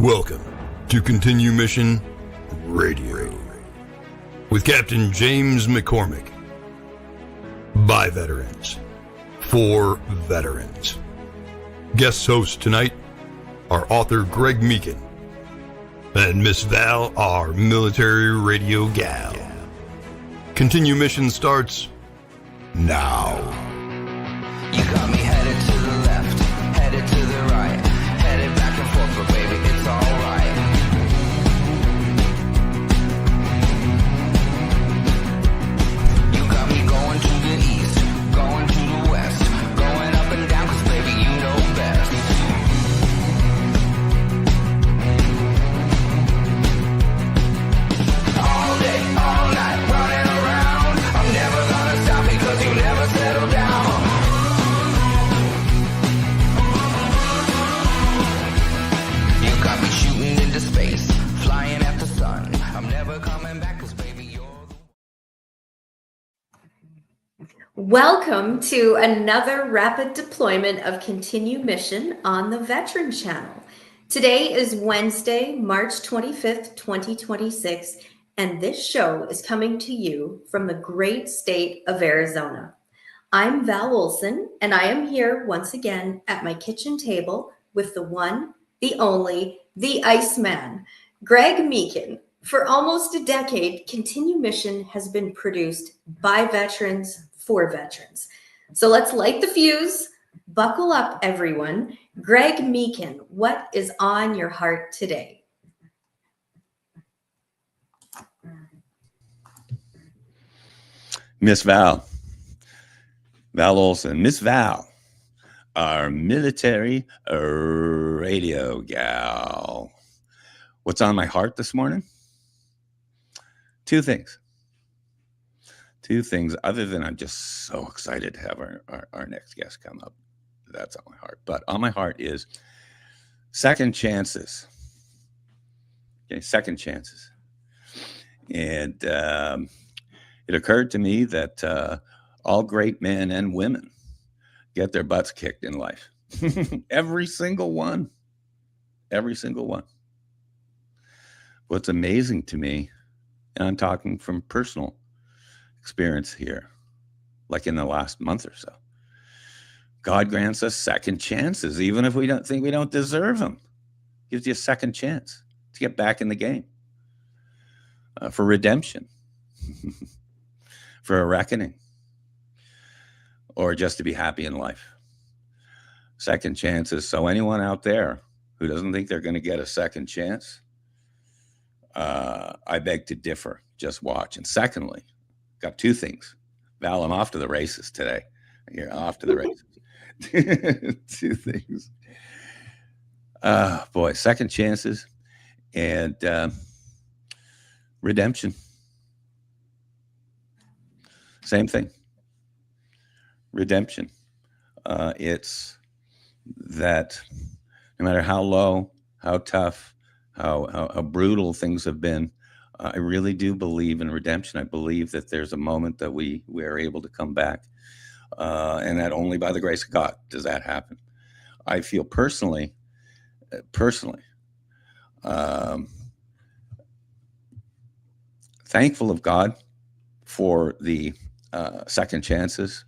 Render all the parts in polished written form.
Welcome to Continue Mission Radio with Captain James McCormick. By veterans, for veterans. Guest hosts tonight are author Greg Meekin and Miss Val, our military radio gal. Continue Mission starts now. You got me headed to the left, headed to the right, headed back and forth, but baby, it's alright. You got me going to the east, going to the west, going up and down, cause baby, you know best. All day, all night, running around, I'm never gonna stop because you never settle down. Got me shooting into space, flying at the sun. I'm never coming back because baby, you're the... Welcome to another rapid deployment of Continue Mission on the Veteran Channel. Today is Wednesday, March 25th, 2026, and this show is coming to you from the great state of Arizona. I'm Val Olson, and I am here once again at my kitchen table with the one, the only, the Iceman, Greg Meekin. For almost a decade, Continue Mission has been produced by veterans for veterans. So let's light the fuse. Buckle up, everyone. Greg Meekin, what is on your heart today? Miss Val Olson, Miss Val, our military radio gal. What's on my heart this morning? Two things, other than I'm just so excited to have our next guest come up. That's on my heart. But on my heart is second chances. Okay, second chances. And it occurred to me that all great men and women get their butts kicked in life. Every single one. What's amazing to me, and I'm talking from personal experience here, like in the last month or so, God grants us second chances, even if we don't deserve them. Gives you a second chance to get back in the game, for redemption, for a reckoning, or just to be happy in life. Second chances. So anyone out there who doesn't think they're going to get a second chance, I beg to differ. Just watch. And secondly, got two things. Val, I'm off to the races today. You're off to the races. Two things. Boy, second chances and redemption. Same thing. Redemption. It's that no matter how low, how tough, how brutal things have been, I really do believe in redemption. I believe that there's a moment that we are able to come back, and that only by the grace of God does that happen. I feel personally, thankful of God for the second chances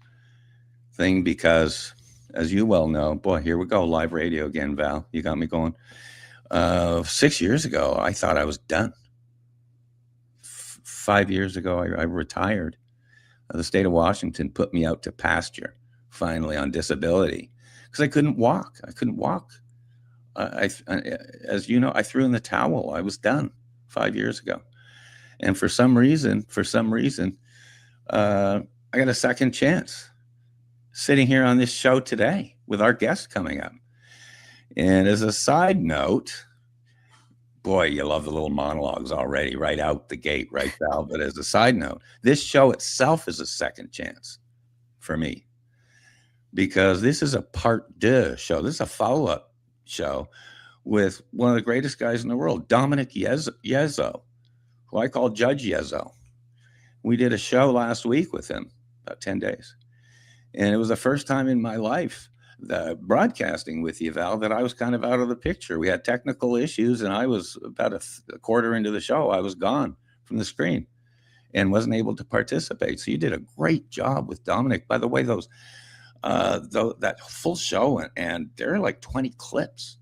thing, because as you well know, boy, here we go, live radio again, Val. You got me going. 6 years ago, I thought I was done. 5 years ago, I retired. The state of Washington put me out to pasture, finally, on disability, because I couldn't walk. As you know, I threw in the towel. I was done 5 years ago. And for some reason, I got a second chance sitting here on this show today with our guest coming up. And as a side note, boy, you love the little monologues already, right out the gate, right, Val? But as a side note, this show itself is a second chance for me, because this is a part deux show. This is a follow-up show with one of the greatest guys in the world, Dominick Yezzo, who I call Judge Yezzo. We did a show last week with him, about 10 days. And it was the first time in my life the broadcasting with you, Val, that I was kind of out of the picture. We had technical issues, and I was about a quarter into the show. I was gone from the screen and wasn't able to participate. So you did a great job with Dominick. By the way, that full show, and there are like 20 clips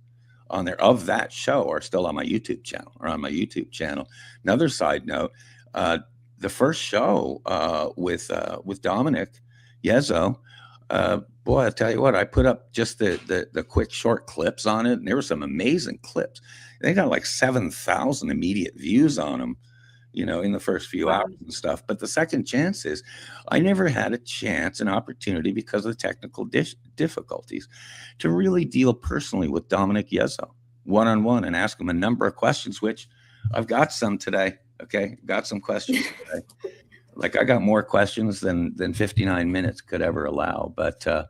on there of that show are still on my YouTube channel. Another side note, the first show with Dominick Yezzo, boy, I tell you what, I put up just the quick short clips on it, and there were some amazing clips. They got like 7,000 immediate views on them, in the first few hours and stuff. But the second chance is I never had an opportunity because of the technical difficulties to really deal personally with Dominick Yezzo one-on-one and ask him a number of questions, which I've got some today. Okay. Got some questions today. Like I got more questions than 59 minutes could ever allow, but I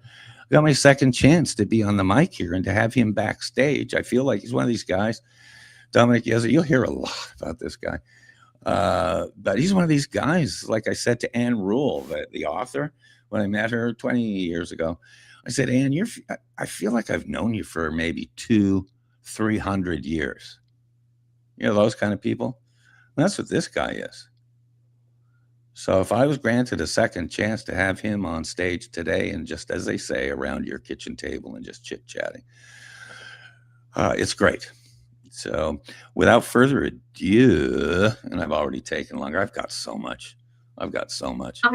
got my second chance to be on the mic here and to have him backstage. I feel like he's one of these guys, Dominick Yezzo. You'll hear a lot about this guy. But he's one of these guys, like I said to Anne Rule, the author, when I met her 20 years ago, I said, Anne, I feel like I've known you for maybe 200-300 years. Those kind of people. And that's what this guy is. So if I was granted a second chance to have him on stage today, and just, as they say, around your kitchen table and just chit-chatting, it's great. So without further ado, and I've already taken longer, I've got so much. I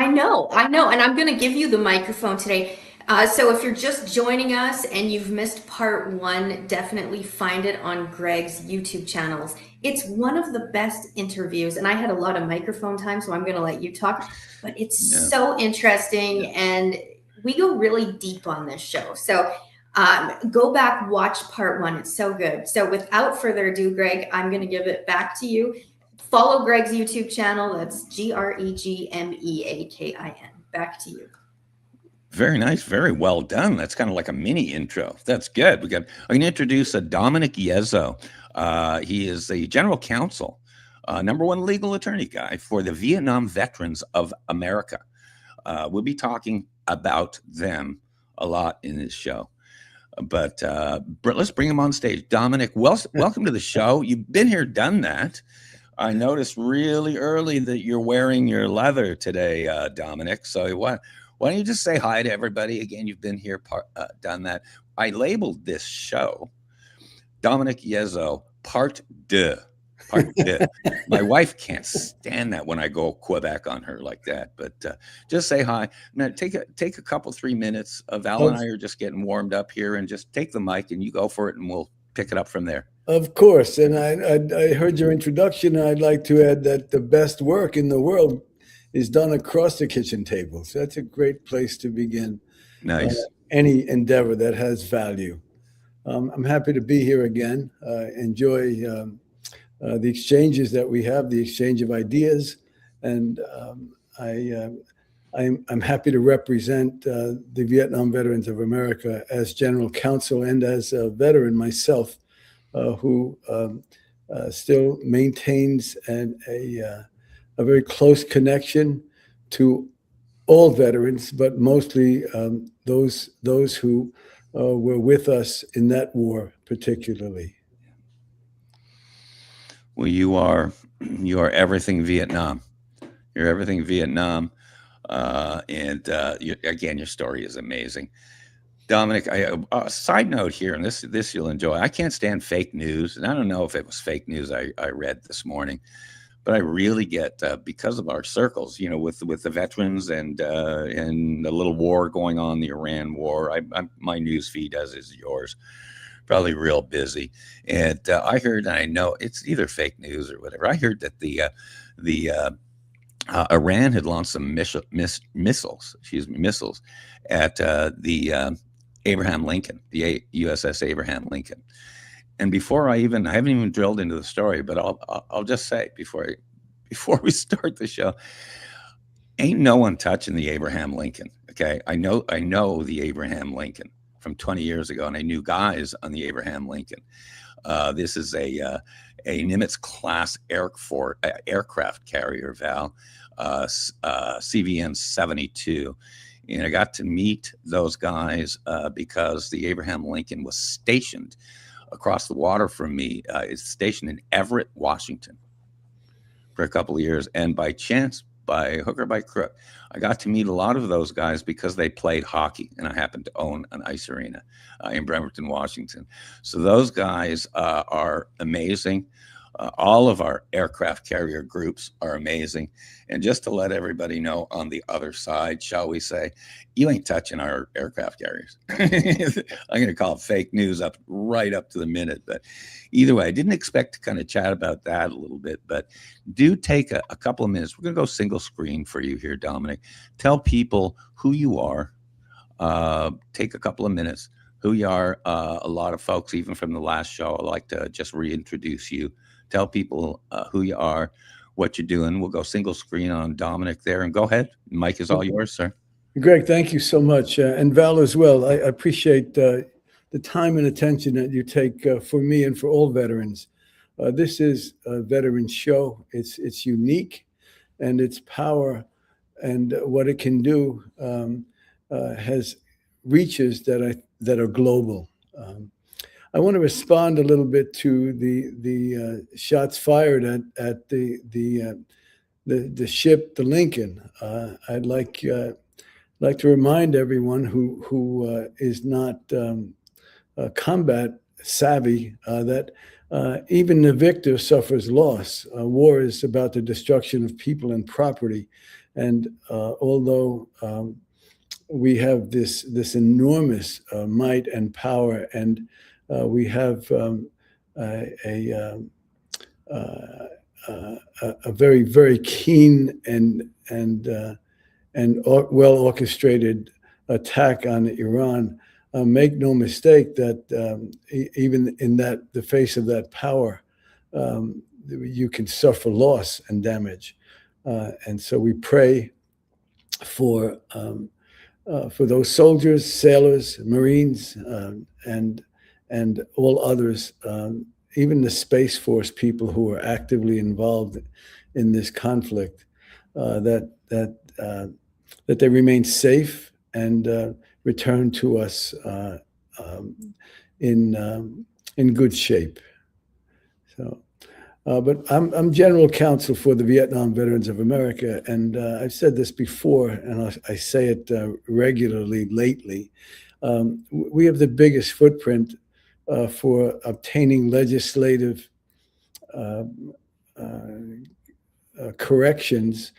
know. And I'm going to give you the microphone today. So if you're just joining us and you've missed part 1, definitely find it on Greg's YouTube channels. It's one of the best interviews, and I had a lot of microphone time, so I'm going to let you talk, but it's so interesting, and we go really deep on this show. So go back, watch part 1. It's so good. So without further ado, Greg, I'm going to give it back to you. Follow Greg's YouTube channel. That's GREGMEAKIN. Back to you. Very nice. Very well done. That's kind of like a mini intro. That's good. I'm going to introduce Dominick Yezzo. He is the general counsel, #1 legal attorney guy for the Vietnam Veterans of America. We'll be talking about them a lot in this show. But let's bring him on stage. Dominick, welcome to the show. You've been here, done that. I noticed really early that you're wearing your leather today, Dominick. So why don't you just say hi to everybody again? You've been here, done that. I labeled this show Dominick Yezzo Part Deux. My wife can't stand that when I go Quebec on her like that. But just say hi. Now take a couple 3 minutes. Val and I are just getting warmed up here, and just take the mic and you go for it, and we'll pick it up from there. Of course. And I heard your introduction, and I'd like to add that the best work in the world is done across the kitchen table. So that's a great place to begin. Nice. Any endeavor that has value. I'm happy to be here again. Enjoy the exchanges that we have, the exchange of ideas. And I'm happy to represent the Vietnam Veterans of America as general counsel and as a veteran myself, who still maintains a very close connection to all veterans, but mostly those who were with us in that war particularly. Well, you are everything Vietnam. You're everything Vietnam, and again, your story is amazing, Dominick. A side note here, and this you'll enjoy. I can't stand fake news, and I don't know if it was fake news I read this morning, but I really get because of our circles, with the veterans and the little war going on, the Iran war. My news feed, as is yours, probably real busy. And I heard, and I know it's either fake news or whatever. I heard that the Iran had launched some missiles at the Abraham Lincoln, the USS Abraham Lincoln. And I haven't even drilled into the story, but I'll just say before we start the show, ain't no one touching the Abraham Lincoln. Okay, I know the Abraham Lincoln from 20 years ago, and I knew guys on the Abraham Lincoln. This is a Nimitz class aircraft carrier, Val, CVN 72, And I got to meet those guys because the Abraham Lincoln was stationed across the water from me. It's stationed in Everett, Washington for a couple of years. And by chance, by hook or by crook, I got to meet a lot of those guys because they played hockey. And I happened to own an ice arena in Bremerton, Washington. So those guys are amazing. All of our aircraft carrier groups are amazing. And just to let everybody know on the other side, shall we say, you ain't touching our aircraft carriers. I'm going to call it fake news right up to the minute. But either way, I didn't expect to kind of chat about that a little bit, but do take a couple of minutes. We're going to go single screen for you here, Dominick. Tell people who you are. Take a couple of minutes, who you are. A lot of folks, even from the last show, I like to just reintroduce you. Tell people who you are, what you're doing. We'll go single screen on Dominick there, and go ahead. Mike is all yours, sir. Greg, thank you so much. And Val as well. I appreciate the time and attention that you take for me and for all veterans. This is a veteran show. It's unique, and its power and what it can do has reaches that are global. I want to respond a little bit to the shots fired at the ship, the Lincoln. I'd like to remind everyone who is not combat savvy that even the victor suffers loss. War is about the destruction of people and property, and although we have this enormous might and power, and we have a very, very keen and well orchestrated attack on Iran. Make no mistake that even in the face of that power, you can suffer loss and damage, and so we pray for those soldiers, sailors, Marines, and all others, even the Space Force people who are actively involved in this conflict, that they remain safe and return to us in good shape. So, but I'm General Counsel for the Vietnam Veterans of America, and I've said this before, and I say it regularly lately. We have the biggest footprint for obtaining legislative corrections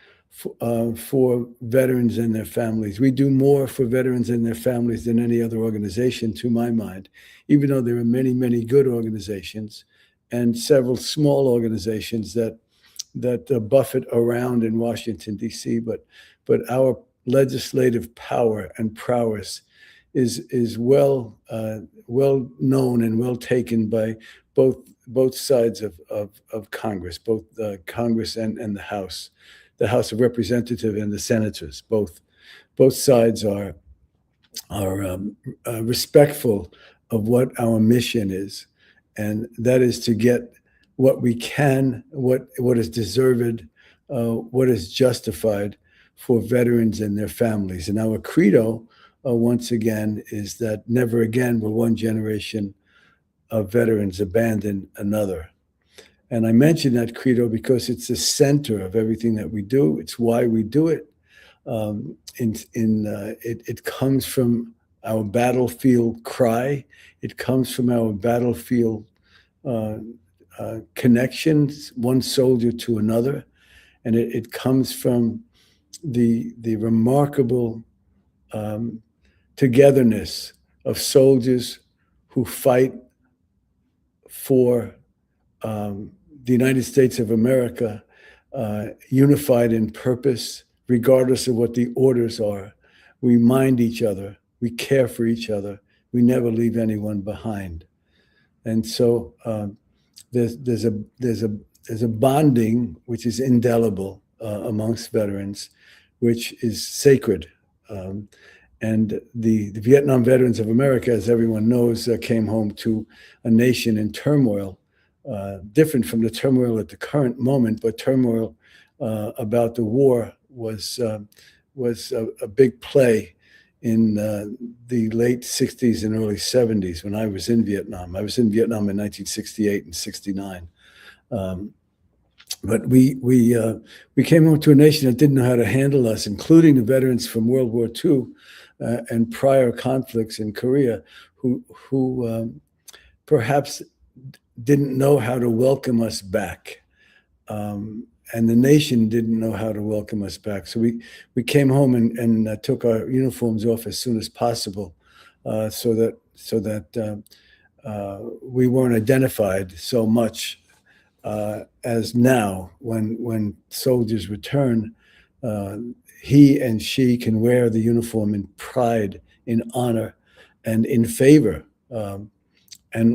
for veterans and their families. We do more for veterans and their families than any other organization, to my mind, even though there are many, many good organizations and several small organizations that buffet around in Washington, D.C., but our legislative power and prowess is well known and well taken by both sides of Congress, both Congress and the House of Representatives and the senators. Both sides are respectful of what our mission is, and that is to get what we can, what is deserved, what is justified for veterans and their families. And our credo, once again, is that never again will one generation of veterans abandon another. And I mention that credo because it's the center of everything that we do. It's why we do it. It comes from our battlefield cry. It comes from our battlefield connections, one soldier to another. And it comes from the remarkable togetherness of soldiers who fight for the United States of America, unified in purpose, regardless of what the orders are. We mind each other. We care for each other. We never leave anyone behind. And so there's a bonding which is indelible amongst veterans, which is sacred. And the Vietnam Veterans of America, as everyone knows, came home to a nation in turmoil, different from the turmoil at the current moment, but turmoil about the war was a big play in the late 60s and early 70s when I was in Vietnam. I was in Vietnam in 1968 and 69. But we came home to a nation that didn't know how to handle us, including the veterans from World War II and prior conflicts in Korea, who perhaps didn't know how to welcome us back. And the nation didn't know how to welcome us back. So we came home and took our uniforms off as soon as possible, so that we weren't identified so much as now. When soldiers return, he and she can wear the uniform in pride, in honor, and in favor. And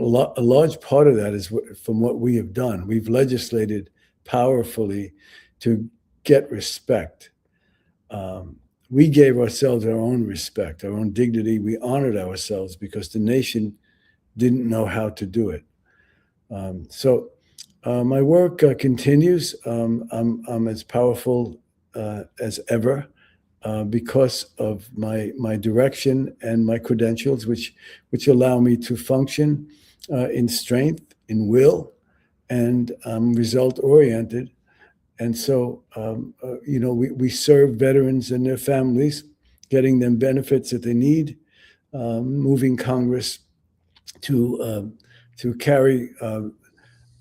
a large part of that is from what we have done. We've legislated powerfully to get respect. We gave ourselves our own respect, our own dignity. We honored ourselves because the nation didn't know how to do it. So my work continues. I'm as powerful as ever because of my direction and my credentials, which allow me to function in strength, in will, and result-oriented. And so, we serve veterans and their families, getting them benefits that they need, moving Congress to carry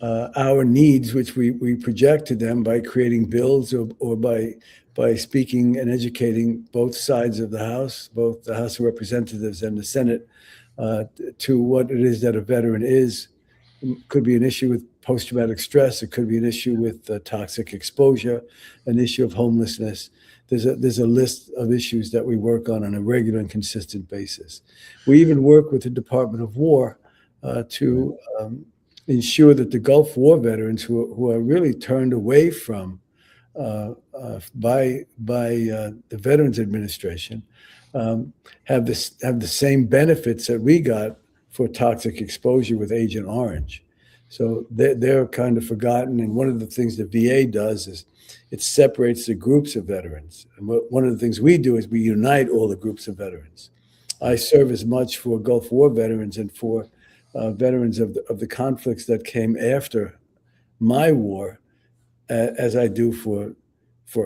our needs, which we project to them by creating bills or by speaking and educating both sides of the House, both the House of Representatives and the Senate, to what it is that a veteran is. It could be an issue with post-traumatic stress. It could be an issue with toxic exposure, an issue of homelessness. There's a list of issues that we work on a regular and consistent basis. We even work with the Department of War to ensure that the Gulf War veterans who are really turned away from by the Veterans Administration have the same benefits that we got for toxic exposure with Agent Orange. So they're kind of forgotten. And one of the things the VA does is it separates the groups of veterans. And one of the things we do is we unite all the groups of veterans. I serve as much for Gulf War veterans and for veterans of the conflicts that came after my war as I do for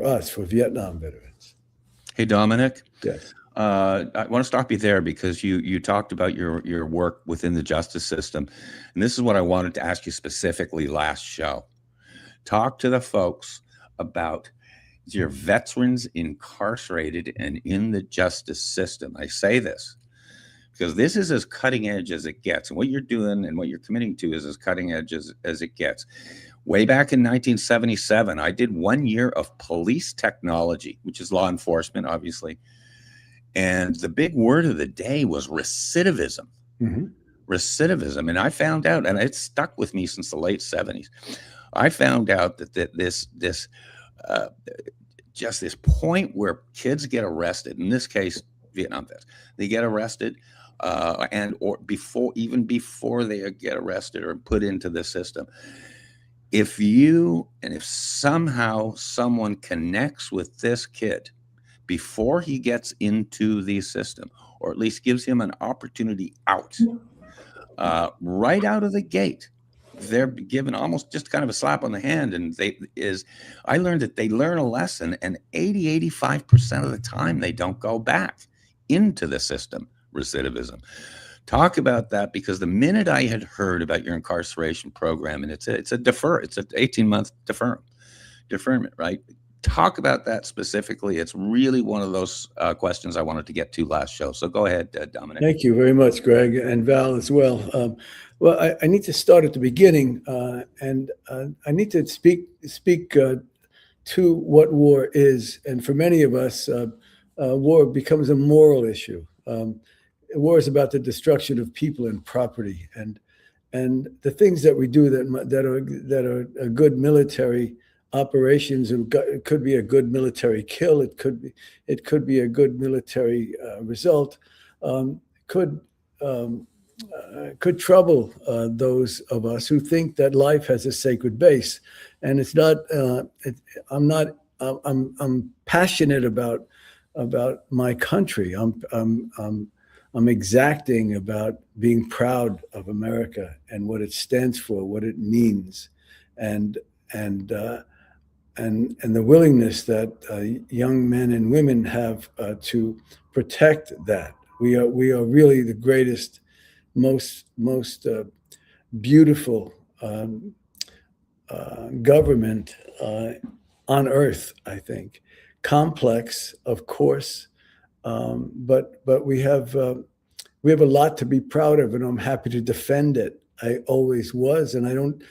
us, for Vietnam veterans. Hey, Dominic. Yes. I want to stop you there because you talked about your work within the justice system. And this is what I wanted to ask you specifically last show. Talk to the folks about your veterans incarcerated and in the justice system. I say this because this is as cutting edge as it gets. And what you're doing and what you're committing to is as cutting edge as it gets. Way back in 1977, I did 1 year of police technology, which is law enforcement, obviously. And the big word of the day was recidivism. Mm-hmm. Recidivism. And I found out, and it's stuck with me since the late 70s. I found out that this point where kids get arrested, in this case, Vietnam vets, they get arrested or before they get arrested or put into the system. If somehow someone connects with this kid before he gets into the system, or at least gives him an opportunity out, right out of the gate, they're given almost just kind of a slap on the hand. And I learned that they learn a lesson, and 85% of the time they don't go back into the system. Recidivism. Talk about that, because the minute I had heard about your incarceration program, and it's an 18-month deferment, right? Talk about that specifically. It's really one of those questions I wanted to get to last show. So go ahead, Dominic. Thank you very much, Greg, and Val as well. Well, I need to start at the beginning, and I need to speak to what war is. And for many of us, war becomes a moral issue. War is about the destruction of people and property, and the things that we do that are good military operations. It could be a good military kill. It could be a good military result. Could trouble those of us who think that life has a sacred base, and it's not. I'm passionate about my country. I'm exacting about being proud of America and what it stands for, what it means, and the willingness that young men and women have to protect that. We are really the greatest, most beautiful government on earth, I think. Complex, of course, but we have a lot to be proud of, and I'm happy to defend it. I always was, and I don't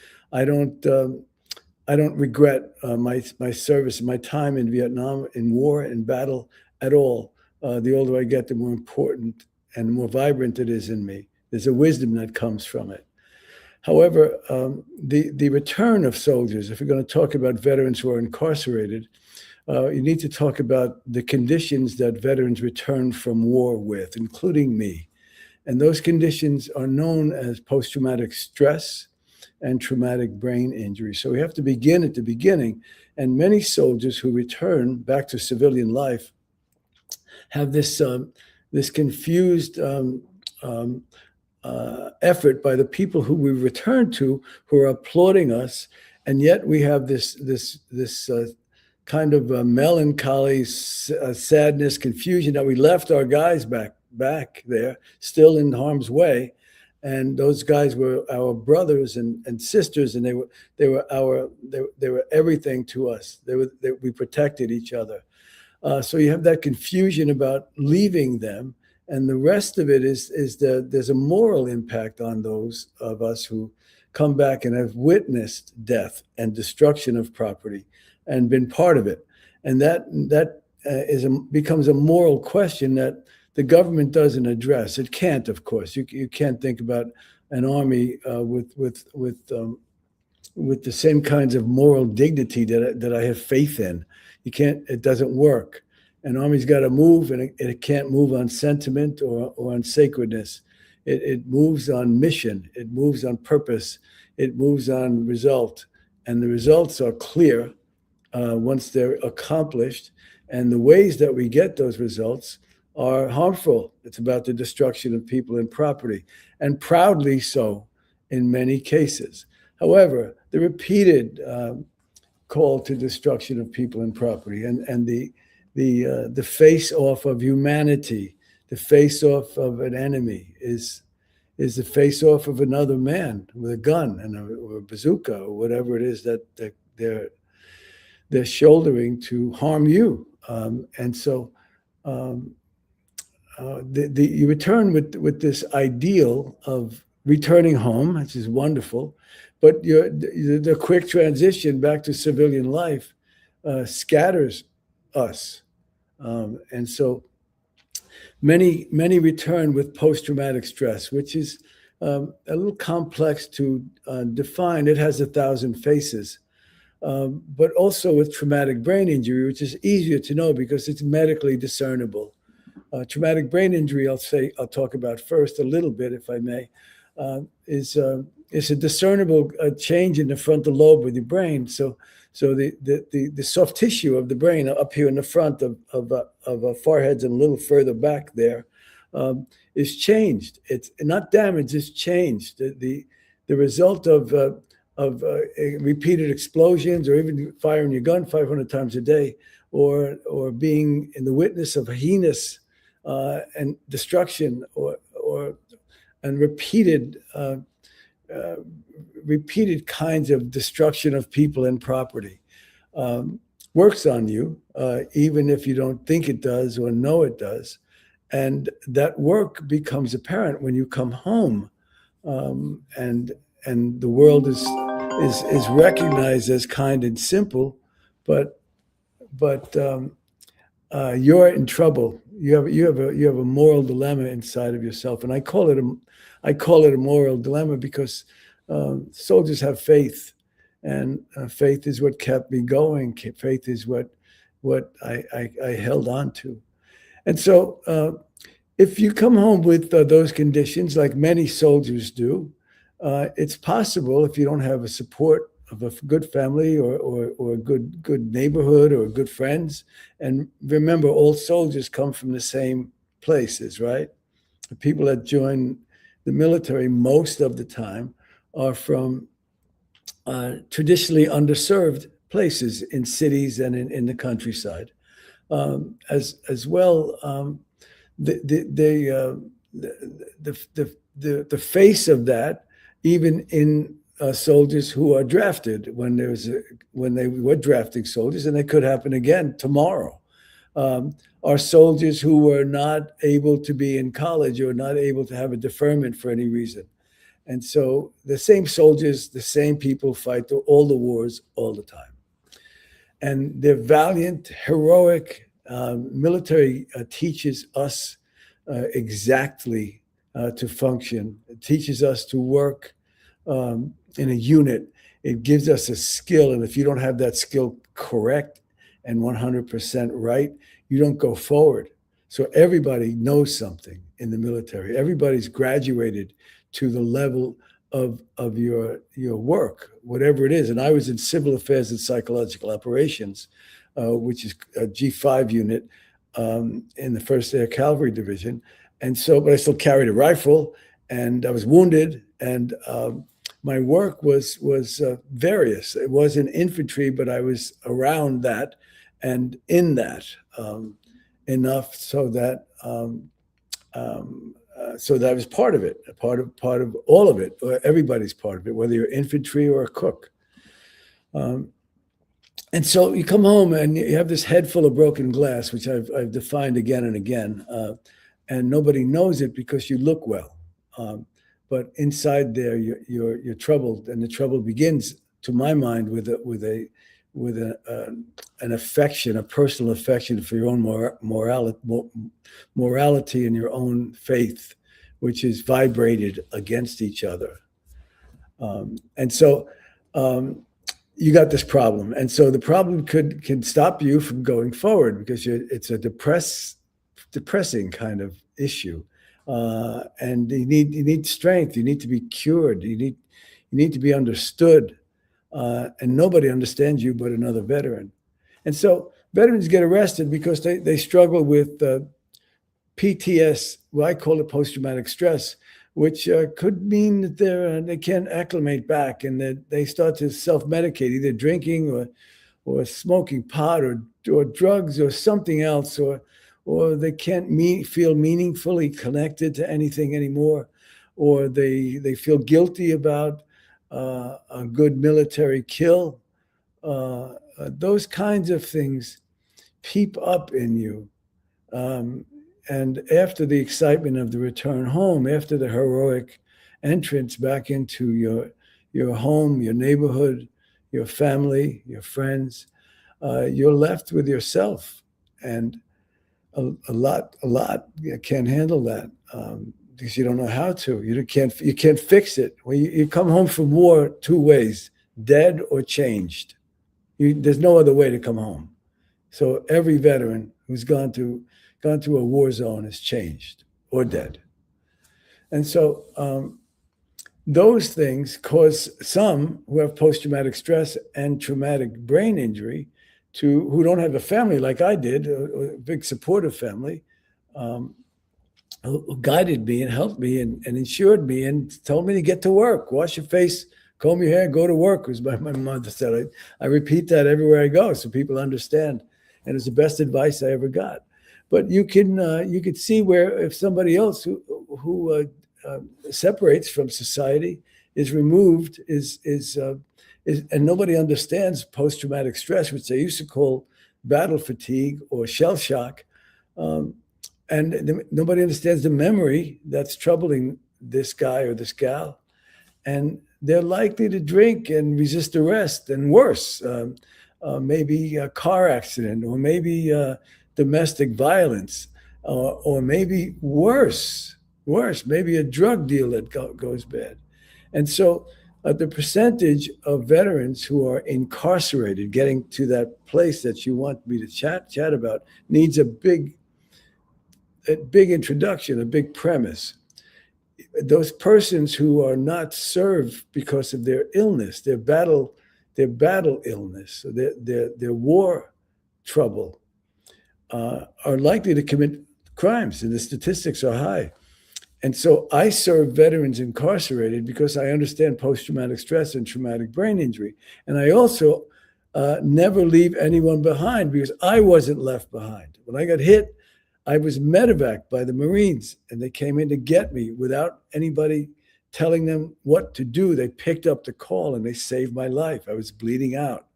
regret my service, my time in Vietnam, in war, in battle at all. The older I get, the more important and more vibrant it is in me. There's a wisdom that comes from it. However, the return of soldiers, if we're going to talk about veterans who are incarcerated, you need to talk about the conditions that veterans return from war with, including me. And those conditions are known as post-traumatic stress and traumatic brain injury. So we have to begin at the beginning. And many soldiers who return back to civilian life have this confused effort by the people who we return to, who are applauding us, and yet we have this kind of melancholy, sadness, confusion that we left our guys back there, still in harm's way, and those guys were our brothers and sisters, and they were everything to us. We protected each other. So you have that confusion about leaving them. And the rest of it is that there's a moral impact on those of us who come back and have witnessed death and destruction of property and been part of it. And that becomes a moral question that the government doesn't address. It can't, of course. You can't think about an army with the same kinds of moral dignity that I have faith in. You can't. It doesn't work. An army's got to move, and it can't move on sentiment or on sacredness. It moves on mission. It moves on purpose. It moves on result. And the results are clear once they're accomplished. And the ways that we get those results are harmful. It's about the destruction of people and property, and proudly so in many cases. However, the repeated call to destruction of people and property and the face-off of humanity, the face-off of an enemy is the face-off of another man with a gun or a bazooka or whatever it is that they're shouldering to harm you. And so you return with this ideal of returning home, which is wonderful, but the quick transition back to civilian life scatters us. And so many return with post-traumatic stress, which is a little complex to define. It has 1,000 faces, but also with traumatic brain injury, which is easier to know because it's medically discernible. Traumatic brain injury, I'll talk about first a little bit, if I may, is a discernible change in the frontal lobe of the brain. So the soft tissue of the brain up here in the front of foreheads and a little further back there is changed. It's not damaged; it's changed. The result of repeated explosions, or even firing your gun 500 times a day, or being in the witness of heinous and destruction, and repeated kinds of destruction of people and property works on you, even if you don't think it does or know it does. And that work becomes apparent when you come home, and the world is recognized as kind and simple, but you're in trouble. You have a moral dilemma inside of yourself, and I call it a moral dilemma because soldiers have faith, and faith is what kept me going. Faith is what I held on to. And so if you come home with those conditions, like many soldiers do, it's possible, if you don't have a support a good family or a good neighborhood or good friends. And remember, all soldiers come from the same places, right? The people that join the military most of the time are from traditionally underserved places in cities and in the countryside. As well, the face of that, even in soldiers who are drafted, when they were drafting soldiers, and it could happen again tomorrow, are soldiers who were not able to be in college or not able to have a deferment for any reason. And so the same soldiers, the same people fight all the wars all the time. And they're valiant, heroic. Military teaches us exactly to function. It teaches us to work in a unit. It gives us a skill. And if you don't have that skill correct and 100% right, you don't go forward. So everybody knows something in the military. Everybody's graduated to the level of your work, whatever it is. And I was in civil affairs and psychological operations, which is a G5 unit in the 1st Air Cavalry Division. And so, but I still carried a rifle, and I was wounded, and my work was various. It wasn't infantry, but I was around that and in that enough so that I was part of it, part of all of it. Everybody's part of it, whether you're infantry or a cook. And so you come home and you have this head full of broken glass, which I've defined again and again, and nobody knows it because you look well. But inside there, you're troubled, and the trouble begins, to my mind, with an affection, a personal affection for your own morality and your own faith, which is vibrated against each other. And so you got this problem. And so the problem can stop you from going forward because it's a depressing kind of issue. And you need strength. You need to be cured. You need to be understood. And nobody understands you but another veteran. And so veterans get arrested because they struggle with PTS, well, I call it post-traumatic stress, which could mean that they can't acclimate back, and that they start to self-medicate, either drinking or smoking pot or drugs or something else, or they can't feel meaningfully connected to anything anymore, or they feel guilty about a good military kill. Those kinds of things peep up in you. And after the excitement of the return home, after the heroic entrance back into your home, your neighborhood, your family, your friends, you're left with yourself. And a lot you can't handle that because you don't know how to. You can't fix it. When you come home from war 2 ways: dead or changed. There's no other way to come home. So every veteran who's gone to a war zone is changed or dead. And so those things cause some who have post-traumatic stress and traumatic brain injury who don't have a family like I did, a big supportive family, who guided me and helped me and ensured me and told me to get to work, wash your face, comb your hair, go to work, was my mother said. I repeat that everywhere I go so people understand. And it's the best advice I ever got. But you could see where if somebody else who separates from society, is removed, and nobody understands post-traumatic stress, which they used to call battle fatigue or shell shock, and nobody understands the memory that's troubling this guy or this gal, and they're likely to drink and resist arrest, and worse, maybe a car accident, or maybe domestic violence, or maybe worse, maybe a drug deal that goes bad. And so the percentage of veterans who are incarcerated, getting to that place that you want me to chat about, needs a big introduction, a big premise. Those persons who are not served because of their illness, their battle their battle illness, their war trouble, are likely to commit crimes, and the statistics are high. And so I serve veterans incarcerated because I understand post-traumatic stress and traumatic brain injury. And I also never leave anyone behind because I wasn't left behind. When I got hit, I was medevaced by the Marines, and they came in to get me without anybody telling them what to do. They picked up the call and they saved my life. I was bleeding out.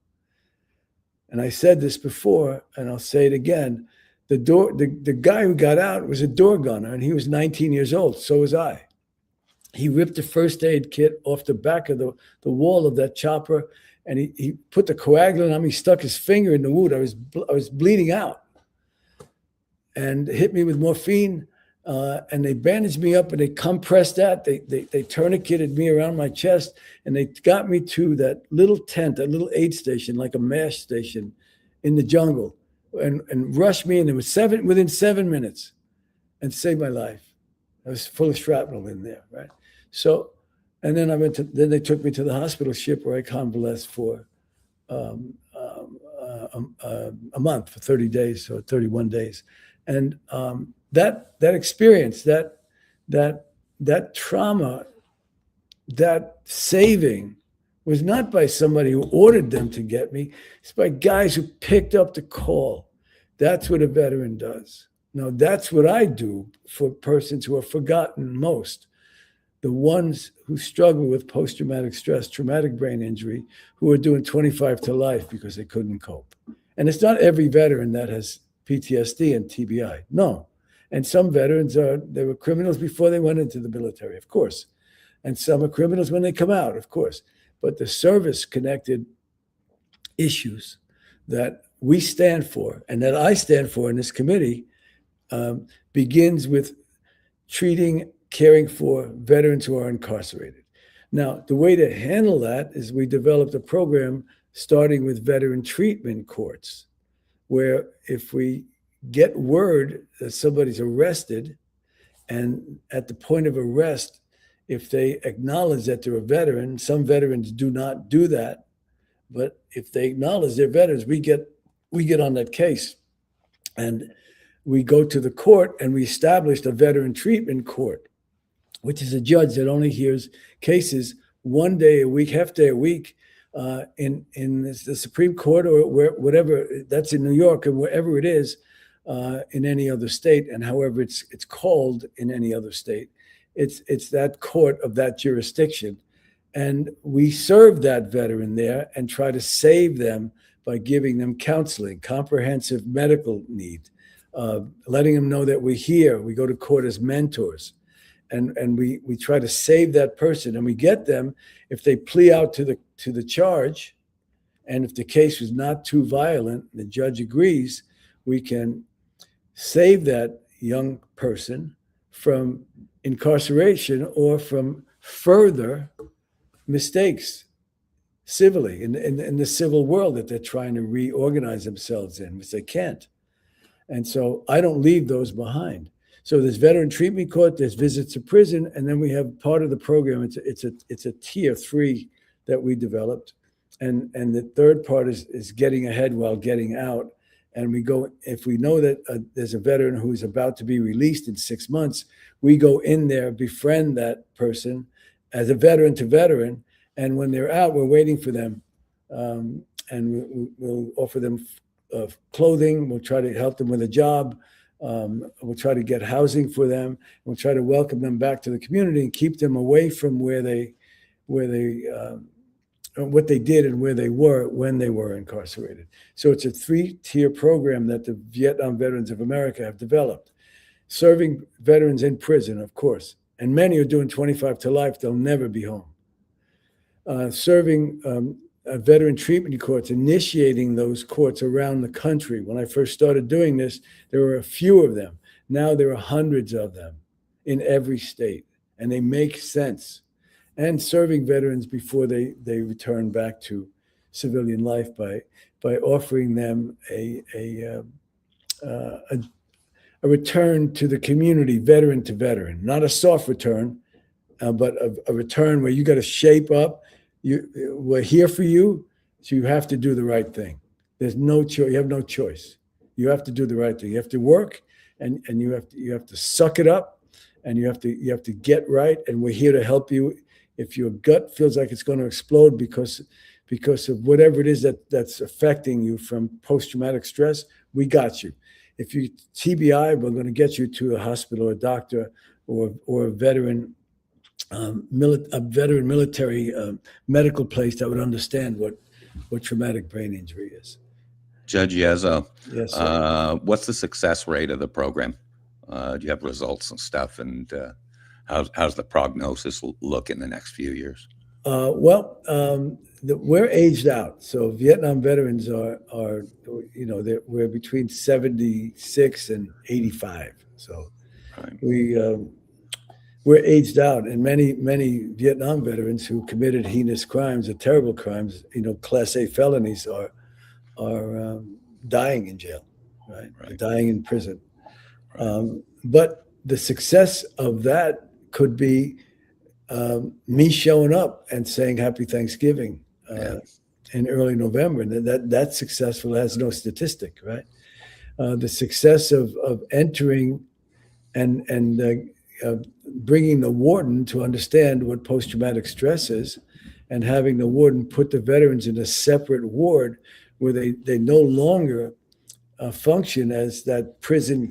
And I said this before, and I'll say it again. The guy who got out was a door gunner, and he was 19 years old. So was I. He ripped the first aid kit off the back of the wall of that chopper, and he put the coagulant on me, stuck his finger in the wound. I was bleeding out, and hit me with morphine, and they bandaged me up and they compressed that. They tourniqueted me around my chest, and they got me to that little tent, that little aid station, like a MASH station in the jungle, and rushed me in. It was within 7 minutes, and saved my life. I was full of shrapnel in there, right? So, and then then they took me to the hospital ship where I convalesced for a month, for 30 days or 31 days. And that experience, that trauma, that saving was not by somebody who ordered them to get me. It's by guys who picked up the call. That's what a veteran does. Now, that's what I do for persons who are forgotten most. The ones who struggle with post-traumatic stress, traumatic brain injury, who are doing 25 to life because they couldn't cope. And it's not every veteran that has PTSD and TBI. No. And some veterans they were criminals before they went into the military, of course. And some are criminals when they come out, of course. But the service-connected issues that we stand for, and that I stand for in this committee, begins with caring for veterans who are incarcerated. Now, the way to handle that is we developed a program starting with veteran treatment courts, where if we get word that somebody's arrested, and at the point of arrest, if they acknowledge that they're a veteran, some veterans do not do that, but if they acknowledge they're veterans, we get on that case, and we go to the court, and we established a veteran treatment court, which is a judge that only hears cases one day a week, half day a week, in the Supreme Court or whatever, that's in New York or wherever it is, in any other state, and however it's called in any other state. It's that court of that jurisdiction. And we serve that veteran there and try to save them by giving them counseling, comprehensive medical need, letting them know that we're here. We go to court as mentors, and we try to save that person. And we get them, if they plea out to the charge, and if the case was not too violent, the judge agrees, we can save that young person from incarceration or from further mistakes civilly in the civil world that they're trying to reorganize themselves in, which they can't. And so I don't leave those behind. So there's veteran treatment court, there's visits to prison, and then we have part of the program. It's a tier 3 that we developed, and the third part is getting ahead while getting out. And we go, if we know that there's a veteran who's about to be released in 6 months, we go in there, befriend that person as a veteran to veteran. And when they're out, we're waiting for them. And we'll offer them clothing. We'll try to help them with a job. We'll try to get housing for them. We'll try to welcome them back to the community and keep them away from what they did and where they were when they were incarcerated. So it's a 3-tier program that the Vietnam Veterans of America have developed, serving veterans in prison, of course, and many are doing 25 to life. They'll never be home. Serving veteran treatment courts, initiating those courts around the country. When I first started doing this, there were a few of them. Now there are hundreds of them in every state, and they make sense. And serving veterans before they return back to civilian life by offering them a return to the community, veteran to veteran, not a soft return, but a return where you got to shape up. We're here for you. So you have to do the right thing. There's no choice. You have no choice. You have to do the right thing. You have to work, and you have to suck it up, and you have to get right. And we're here to help you. If your gut feels like it's going to explode because of whatever it is that's affecting you from post-traumatic stress, we got you. If you TBI, we're going to get you to a hospital, or a doctor, or a veteran military medical place that would understand what traumatic brain injury is. Judge Yezzo, Yes, sir. what's the success rate of the program? Do you have results and stuff? And how's the prognosis look in the next few years? We're aged out. So Vietnam veterans are we're between 76 and 85. So Right. we're aged out, and many Vietnam veterans who committed heinous crimes or terrible crimes, Class A felonies, are dying in jail, right? They're dying in prison. But the success of that could be me showing up and saying Happy Thanksgiving in early November, and that's successful. It has no statistic, right? The success of entering and bringing the warden to understand what post-traumatic stress is, and having the warden put the veterans in a separate ward where they no longer function as that prison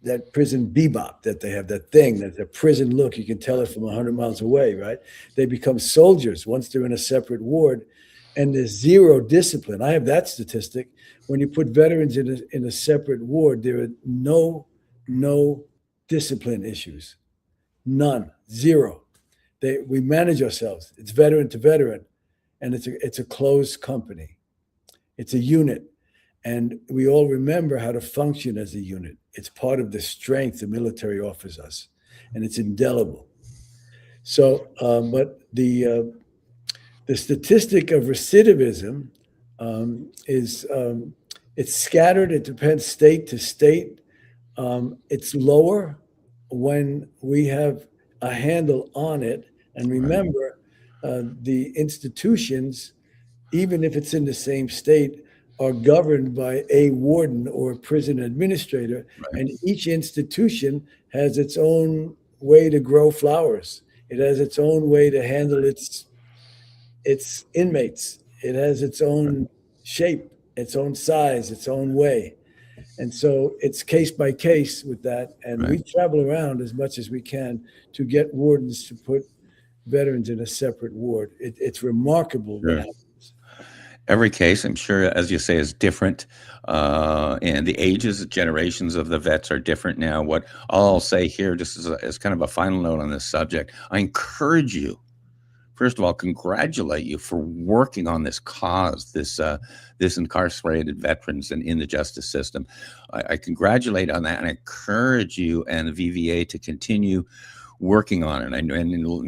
bebop that they have, that thing, that the prison look. You can tell it from 100 miles away, right? They become soldiers once they're in a separate ward, and there's zero discipline. I have that statistic. When you put veterans in a separate ward, there are no discipline issues, none, zero. We manage ourselves. It's veteran to veteran, and it's a closed company. It's a unit, and we all remember how to function as a unit. It's part of the strength the military offers us, and it's indelible. So, but the statistic of recidivism is it's scattered. It depends state to state. It's lower when we have a handle on it. And remember, the institutions, even if it's in the same state, are governed by a warden or a prison administrator. And each institution has its own way to grow flowers. It has its own way to handle its inmates. It has its own shape, its own size, its own way. And so it's case by case with that. And we travel around as much as we can to get wardens to put veterans in a separate ward. It's remarkable what happens. Every case, I'm sure, as you say, is different. And the ages, generations of the vets are different now. What I'll say here, just as kind of a final note on this subject, I encourage you, first of all, congratulate you for working on this cause, this incarcerated veterans and in the justice system. I congratulate on that, and I encourage you and the VVA to continue working on it. And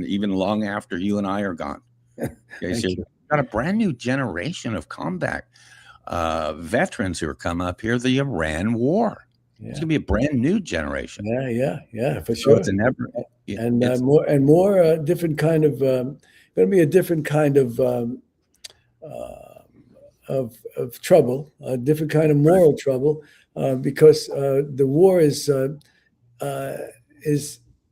even long after you and I are gone. Okay, so you've got a brand new generation of combat veterans who are coming up here. The Iran War. Yeah. It's going to be a brand new generation. Yeah, for sure. So it's a never, more different kind of. Going to be a different kind of trouble, a different kind of moral trouble, because the war is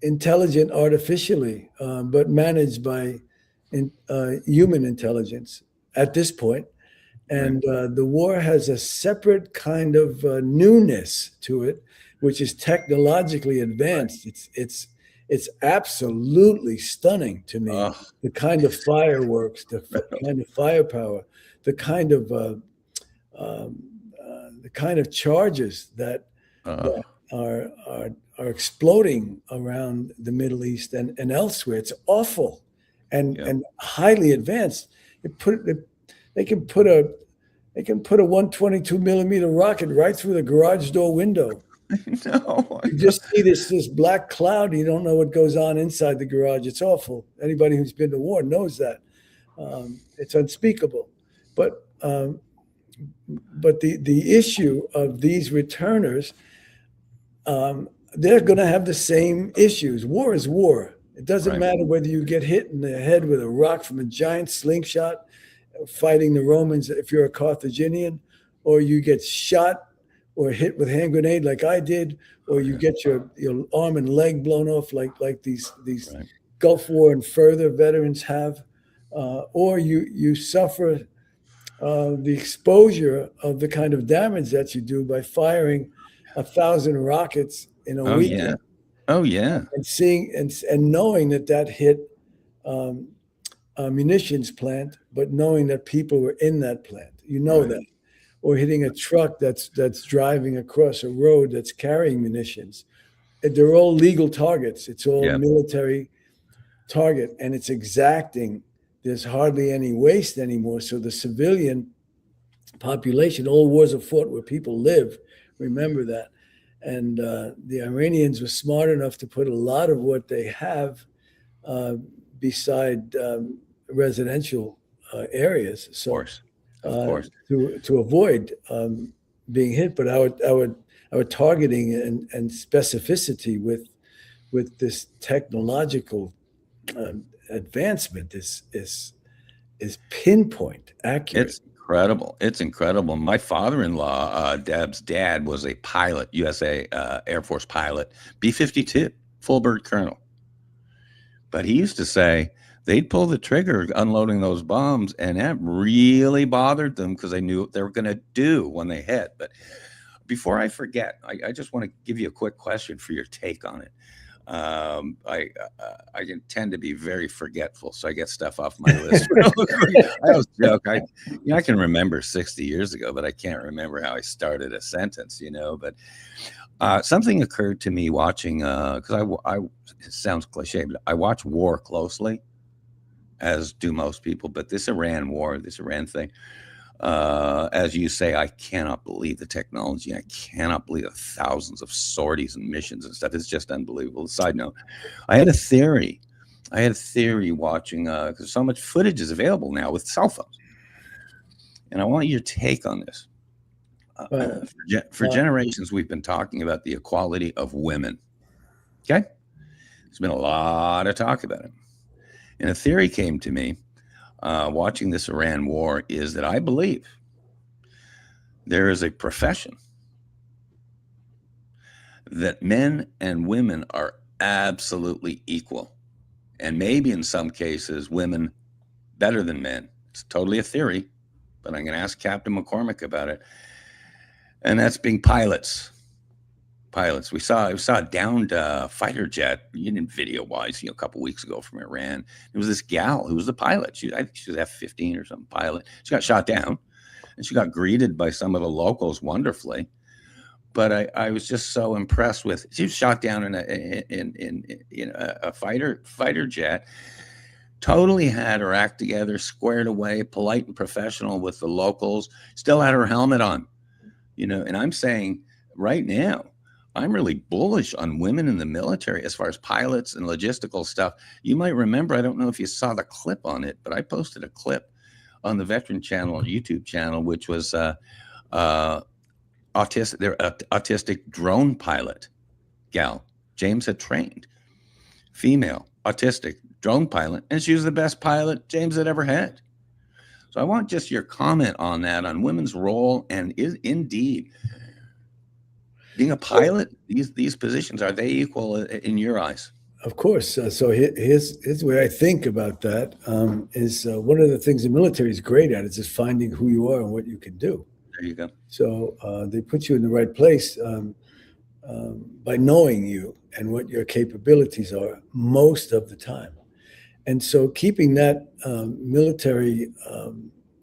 intelligent artificially, but managed by human intelligence at this point. And the war has a separate kind of newness to it, which is technologically advanced. It's absolutely stunning to me. The kind of fireworks, the kind of firepower, the kind of charges that are exploding around the Middle East and elsewhere. It's awful and highly advanced. They can put a 122 millimeter rocket right through the garage door window. No, you just see this black cloud. You don't know what goes on inside the garage. It's awful. Anybody who's been to war knows that. It's unspeakable. But the issue of these returners, they're going to have the same issues. War is war. It doesn't matter whether you get hit in the head with a rock from a giant slingshot fighting the Romans if you're a Carthaginian, or you get shot or hit with hand grenade like I did, or you get your arm and leg blown off like these Right. Gulf War and further veterans have, or you suffer the exposure of the kind of damage that you do by firing 1,000 rockets in a Oh weekend. yeah. Oh yeah. And seeing and knowing that hit a munitions plant, but knowing that people were in that plant, Right. that, or hitting a truck that's driving across a road that's carrying munitions. They're all legal targets. It's all Yeah. military target, and it's exacting. There's hardly any waste anymore. So the civilian population, all wars are fought where people live. Remember that. And the Iranians were smart enough to put a lot of what they have beside residential areas. So, Of course. to avoid being hit, but our targeting and specificity with this technological advancement is pinpoint accurate. It's incredible. It's incredible. My father-in-law, Deb's dad, was a pilot, USA Air Force pilot, B-52, full bird colonel. But he used to say they'd pull the trigger unloading those bombs, and that really bothered them because they knew what they were going to do when they hit. But before I forget, I just want to give you a quick question for your take on it. I tend to be very forgetful, so I get stuff off my list. I always joke. I can remember 60 years ago, but I can't remember how I started a sentence. But something occurred to me watching because it sounds cliche, but I watch war closely, as do most people. But this Iran thing. As you say, I cannot believe the technology. I cannot believe the thousands of sorties and missions and stuff. It's just unbelievable. Side note, I had a theory watching, because so much footage is available now with cell phones. And I want your take on this. For generations, we've been talking about the equality of women. Okay? There's been a lot of talk about it. And a theory came to me watching this Iran war is that I believe there is a profession that men and women are absolutely equal. And maybe in some cases, women better than men. It's totally a theory, but I'm going to ask Captain McCormick about it. And that's being pilots. We saw a downed fighter jet, video-wise, a couple weeks ago from Iran. It was this gal who was the pilot. I think she was F-15 or something pilot. She got shot down, and she got greeted by some of the locals wonderfully. But I was just so impressed with. She was shot down in a fighter jet. Totally had her act together, squared away, polite and professional with the locals. Still had her helmet on, And I'm saying right now, I'm really bullish on women in the military as far as pilots and logistical stuff. You might remember, I don't know if you saw the clip on it, but I posted a clip on the Veteran Channel, YouTube channel, which was autistic drone pilot gal. James had trained, female autistic drone pilot, and she was the best pilot James had ever had. So I want just your comment on that, on women's role, and is indeed being a pilot, these positions, are they equal in your eyes? Of course. So here's the way I think about that. Is one of the things the military is great at is just finding who you are and what you can do. There you go. So they put you in the right place by knowing you and what your capabilities are most of the time. And so keeping that military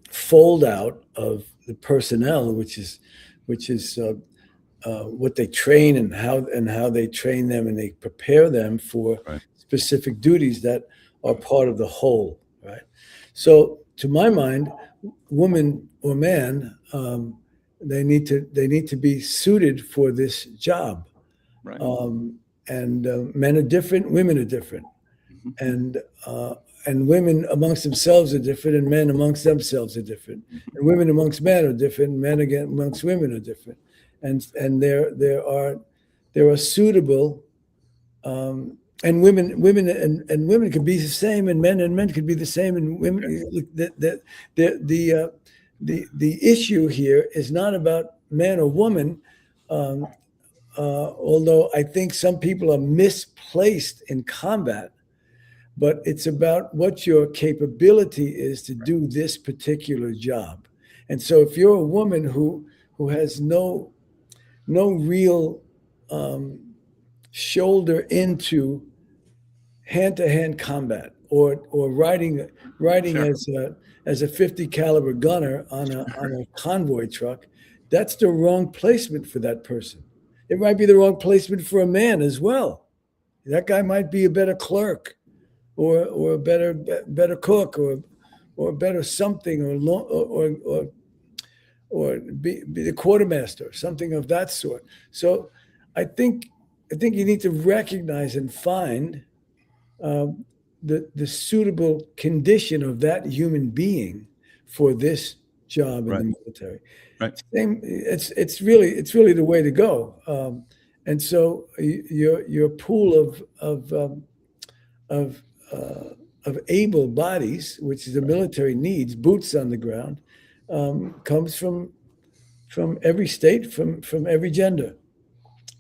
fold out of the personnel, which is what they train and how they train them, and they prepare them for specific duties that are part of the whole, right? So to my mind, woman or man, they need to be suited for this job. Right. And men are different, women are different. And women amongst themselves are different, and men amongst themselves are different. And women amongst men are different, and men again amongst women are different. And there are suitable and women could be the same, and men could be the same, and women. The issue here is not about man or woman, although I think some people are misplaced in combat. But it's about what your capability is to do this particular job. And so, if you're a woman who has no real shoulder into hand-to-hand combat, or riding sure. as a 50 caliber gunner on a convoy truck, that's the wrong placement for that person. It might be the wrong placement for a man as well. That guy might be a better clerk, or a better cook, or better something, or be the quartermaster, something of that sort. So I think you need to recognize and find the suitable condition of that human being for this job in the military. Right. It's really the way to go. And so your pool of able bodies, which the military needs, boots on the ground, comes from every state, from every gender.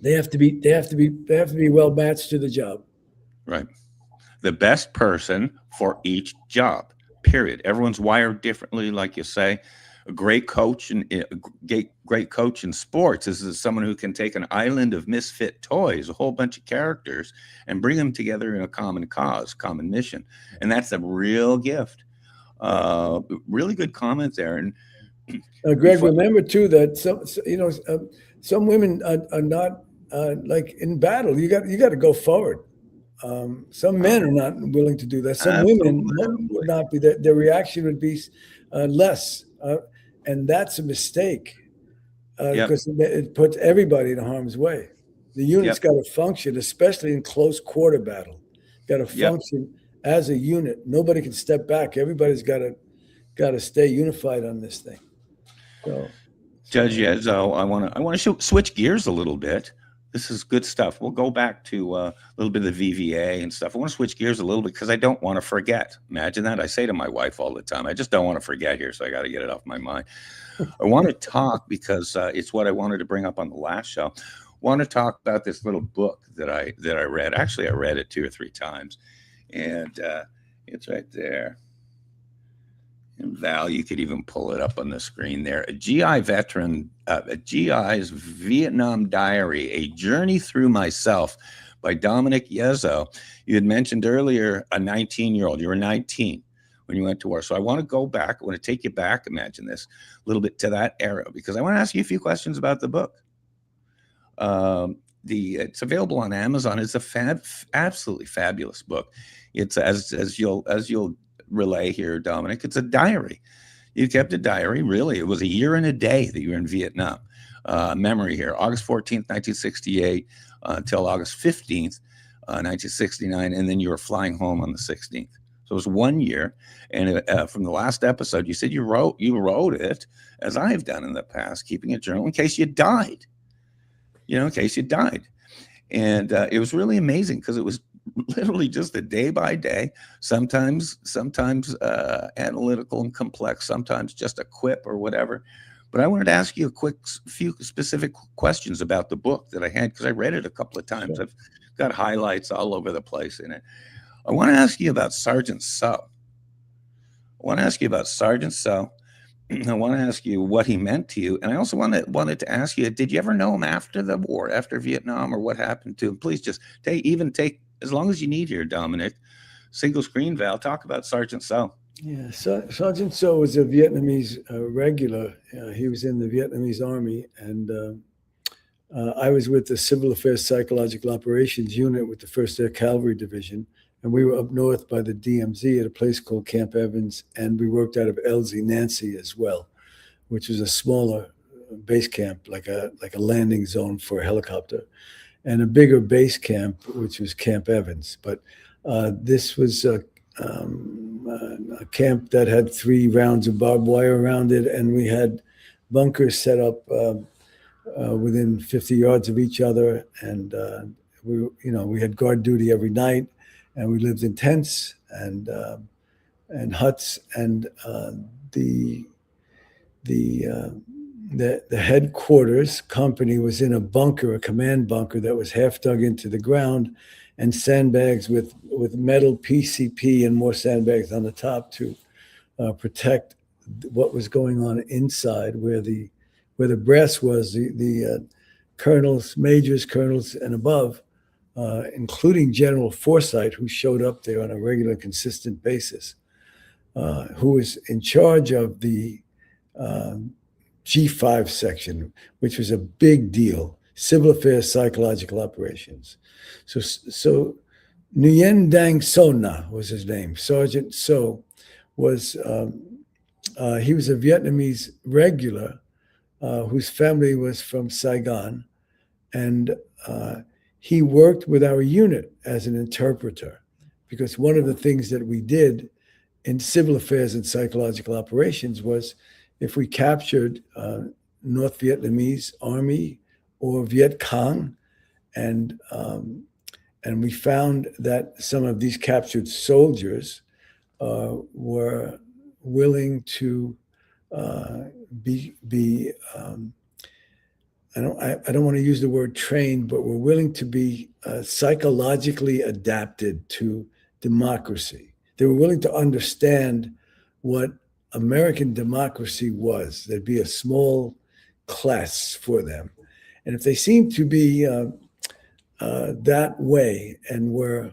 They have to be well matched to the job. Right. The best person for each job, period. Everyone's wired differently, like you say. A great coach in sports is someone who can take an island of misfit toys, a whole bunch of characters, and bring them together in a common cause, common mission. And that's a real gift. Really good comment there. And Greg, remember too that some women are not like in battle. You got to go forward. Some men are not willing to do that. Some women would not be. Their reaction would be less, and that's a mistake because it puts everybody in harm's way. The unit's got to function, especially in close quarter battle. Got to function as a unit. Nobody can step back. Everybody's got to stay unified on this thing. So, Judge Yezzo, I want to switch gears a little bit. This is good stuff. We'll go back to a little bit of the VVA and stuff. I want to switch gears a little bit because I don't want to forget. Imagine that. I say to my wife all the time, I just don't want to forget here, so I got to get it off my mind. I want to talk because it's what I wanted to bring up on the last show. I want to talk about this little book that I read. Actually, I read it 2 or 3 times, and it's right there. And Val, you could even pull it up on the screen there. A GI veteran, a GI's Vietnam Diary, A Journey Through Myself by Dominick Yezzo. You had mentioned earlier a 19-year-old. You were 19 when you went to war. So I want to go back. I want to take you back, imagine this, a little bit to that era, because I want to ask you a few questions about the book. It's available on Amazon. It's a absolutely fabulous book. It's as you'll relay here, Dominic, it's a diary. You kept a diary, really. It was a year and a day that you were in Vietnam. Memory here, August 14th, 1968 until August 15th, 1969, and then you were flying home on the 16th. So it was 1 year. And from the last episode, you said you wrote it, as I've done in the past, keeping a journal in case you died. In case you died. And it was really amazing because it was literally just a day by day, sometimes analytical and complex, sometimes just a quip or whatever. But I wanted to ask you a few specific questions about the book that I had, because I read it a couple of times. Sure. I've got highlights all over the place in it. I want to ask you about Sergeant So. I want to ask you about Sergeant So. I want to ask you what he meant to you. And I also wanted to ask you, did you ever know him after the war, after Vietnam, or what happened to him? Please just take as long as you need here, Dominic. Single screen, Val. Talk about Sergeant So. Yeah, Sergeant So was a Vietnamese regular. He was in the Vietnamese Army, and I was with the Civil Affairs Psychological Operations Unit with the 1st Air Cavalry Division, and we were up north by the DMZ at a place called Camp Evans, and we worked out of LZ Nancy as well, which was a smaller base camp, like a landing zone for a helicopter, and a bigger base camp, which was Camp Evans. But this was a camp that had 3 rounds of barbed wire around it, and we had bunkers set up within 50 yards of each other, and we had guard duty every night, and we lived in tents and huts, and the headquarters company was in a bunker, a command bunker that was half dug into the ground, and sandbags with metal PCP and more sandbags on the top to protect what was going on inside, where the brass was, the colonels, majors, colonels, and above, including General Forsyth, who showed up there on a regular, consistent basis, who was in charge of the G5 section, which was a big deal, civil affairs, psychological operations. So Nguyen Dang Sona was his name. Sergeant So was, he was a Vietnamese regular whose family was from Saigon, and he worked with our unit as an interpreter, because one of the things that we did in civil affairs and psychological operations was, if we captured North Vietnamese Army or Viet Cong, and we found that some of these captured soldiers were willing to be I don't want to use the word trained, but were willing to be psychologically adapted to democracy. They were willing to understand what American democracy was. There'd be a small class for them. And if they seemed to be that way and were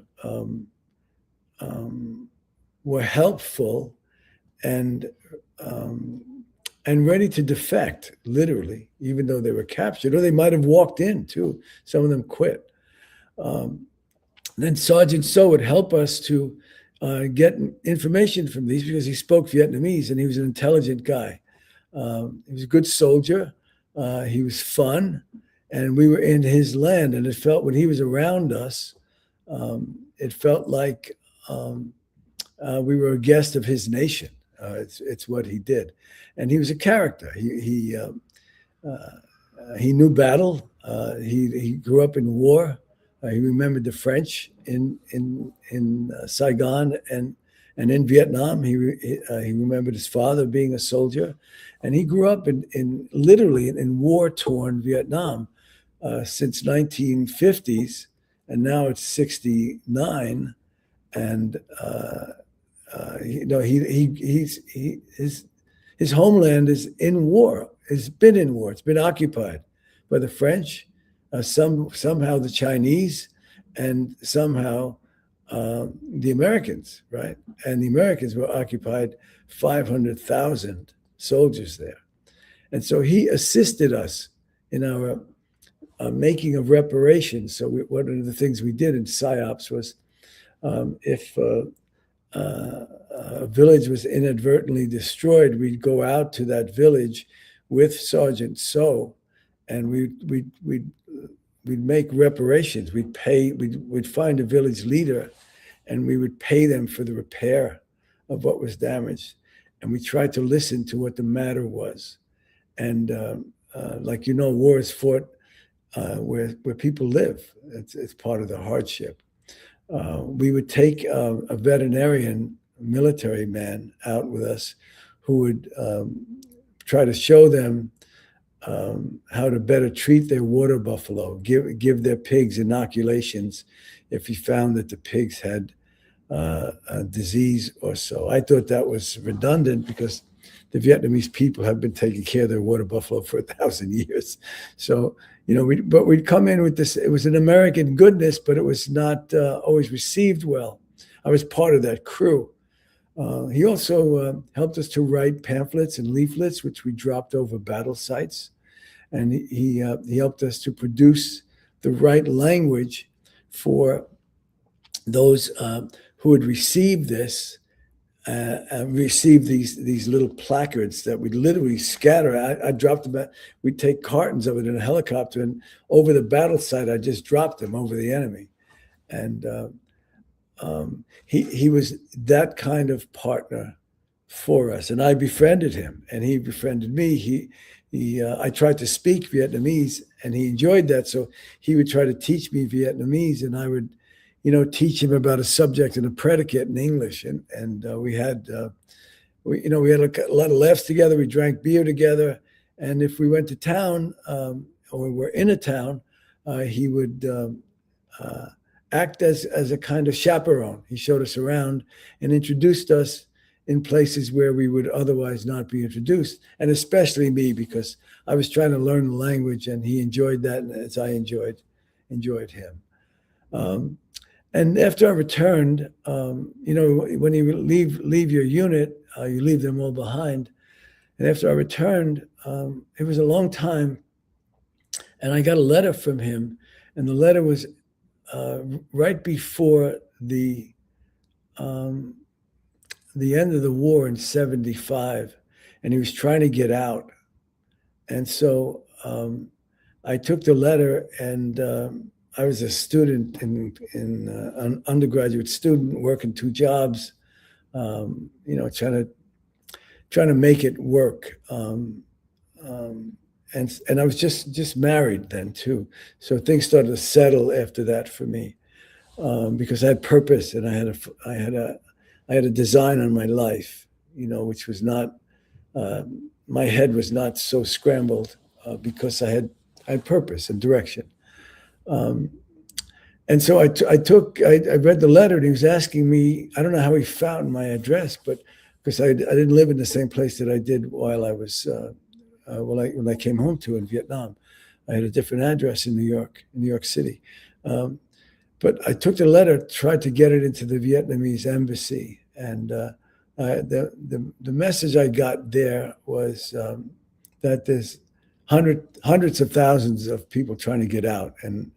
helpful and ready to defect, literally, even though they were captured, or they might have walked in too. Some of them quit. Then Sergeant So would help us to get information from these, because he spoke Vietnamese and he was an intelligent guy. He was a good soldier. He was fun, and we were in his land. And it felt, when he was around us, it felt like we were a guest of his nation. It's what he did, and he was a character. He knew battle. He grew up in war. He remembered the French in Saigon and in Vietnam. He remembered his father being a soldier, and he grew up in literally in war-torn Vietnam since 1950s, and now it's 69, and his homeland is in war. It's been in war. It's been occupied by the French, somehow the Chinese, and somehow the Americans, right? And the Americans were occupied 500,000 soldiers there. And so he assisted us in our making of reparations. So one of the things we did in PSYOPs was, if a village was inadvertently destroyed, we'd go out to that village with Sergeant So, and we'd make reparations. We'd find a village leader, and we would pay them for the repair of what was damaged. And we tried to listen to what the matter was. And war is fought where people live. It's part of the hardship. We would take a veterinarian, military man, out with us, who would try to show them how to better treat their water buffalo, give their pigs inoculations if he found that the pigs had a disease or so. I thought that was redundant, because the Vietnamese people have been taking care of their water buffalo for 1,000 years. So, but we'd come in with this. It was an American goodness, but it was not always received well. I was part of that crew. He also helped us to write pamphlets and leaflets, which we dropped over battle sites. And he helped us to produce the right language for those who would receive this, receive these little placards that we'd literally scatter. I dropped them. We'd take cartons of it in a helicopter, and over the battle site, I just dropped them over the enemy. And he was that kind of partner for us. And I befriended him, and he befriended me. I tried to speak Vietnamese, and he enjoyed that. So he would try to teach me Vietnamese, and I would, teach him about a subject and a predicate in English. And we had a lot of laughs together. We drank beer together, and if we went to town or were in a town, he would act as a kind of chaperone. He showed us around and introduced us in places where we would otherwise not be introduced, and especially me, because I was trying to learn the language, and he enjoyed that as I enjoyed him. And after I returned, when you leave your unit, you leave them all behind. And after I returned, it was a long time, and I got a letter from him, and the letter was right before the end of the war in 1975, and he was trying to get out. And so I took the letter, and I was a student an undergraduate student working 2 jobs, trying to make it work. And I was just married then too. So things started to settle after that for me, because I had purpose, and I had a design on my life, which was not, my head was not so scrambled, because I had purpose and direction. And so I read the letter, and he was asking me, I don't know how he found my address, but because I didn't live in the same place that I did while I was, when I came home to in Vietnam. I had a different address in New York City. But I took the letter, tried to get it into the Vietnamese embassy, and the message I got there was that there's hundreds of thousands of people trying to get out, and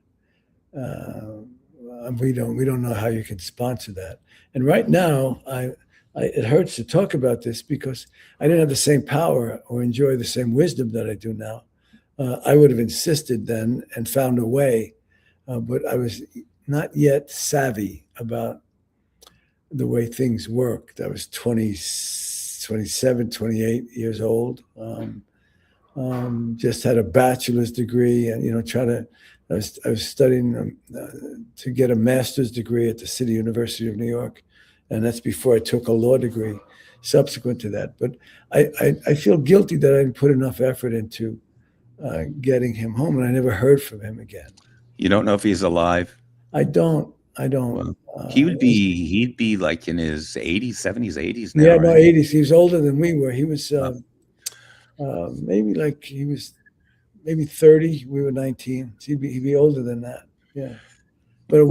we don't know how you can sponsor that. And right now, it hurts to talk about this, because I didn't have the same power or enjoy the same wisdom that I do now. I would have insisted then and found a way, but I was not yet savvy about the way things worked. I was 27, 28 years old. Just had a bachelor's degree, and I was studying to get a master's degree at the City University of New York, and that's before I took a law degree subsequent to that. But I feel guilty that I didn't put enough effort into getting him home, and I never heard from him again. You don't know if he's alive? I don't. Well, he'd be like in his 80s, 70s, 80s now. Yeah, no, right? 80s. He was older than we were. He was maybe 30. We were 19. So he'd be older than that. Yeah, but a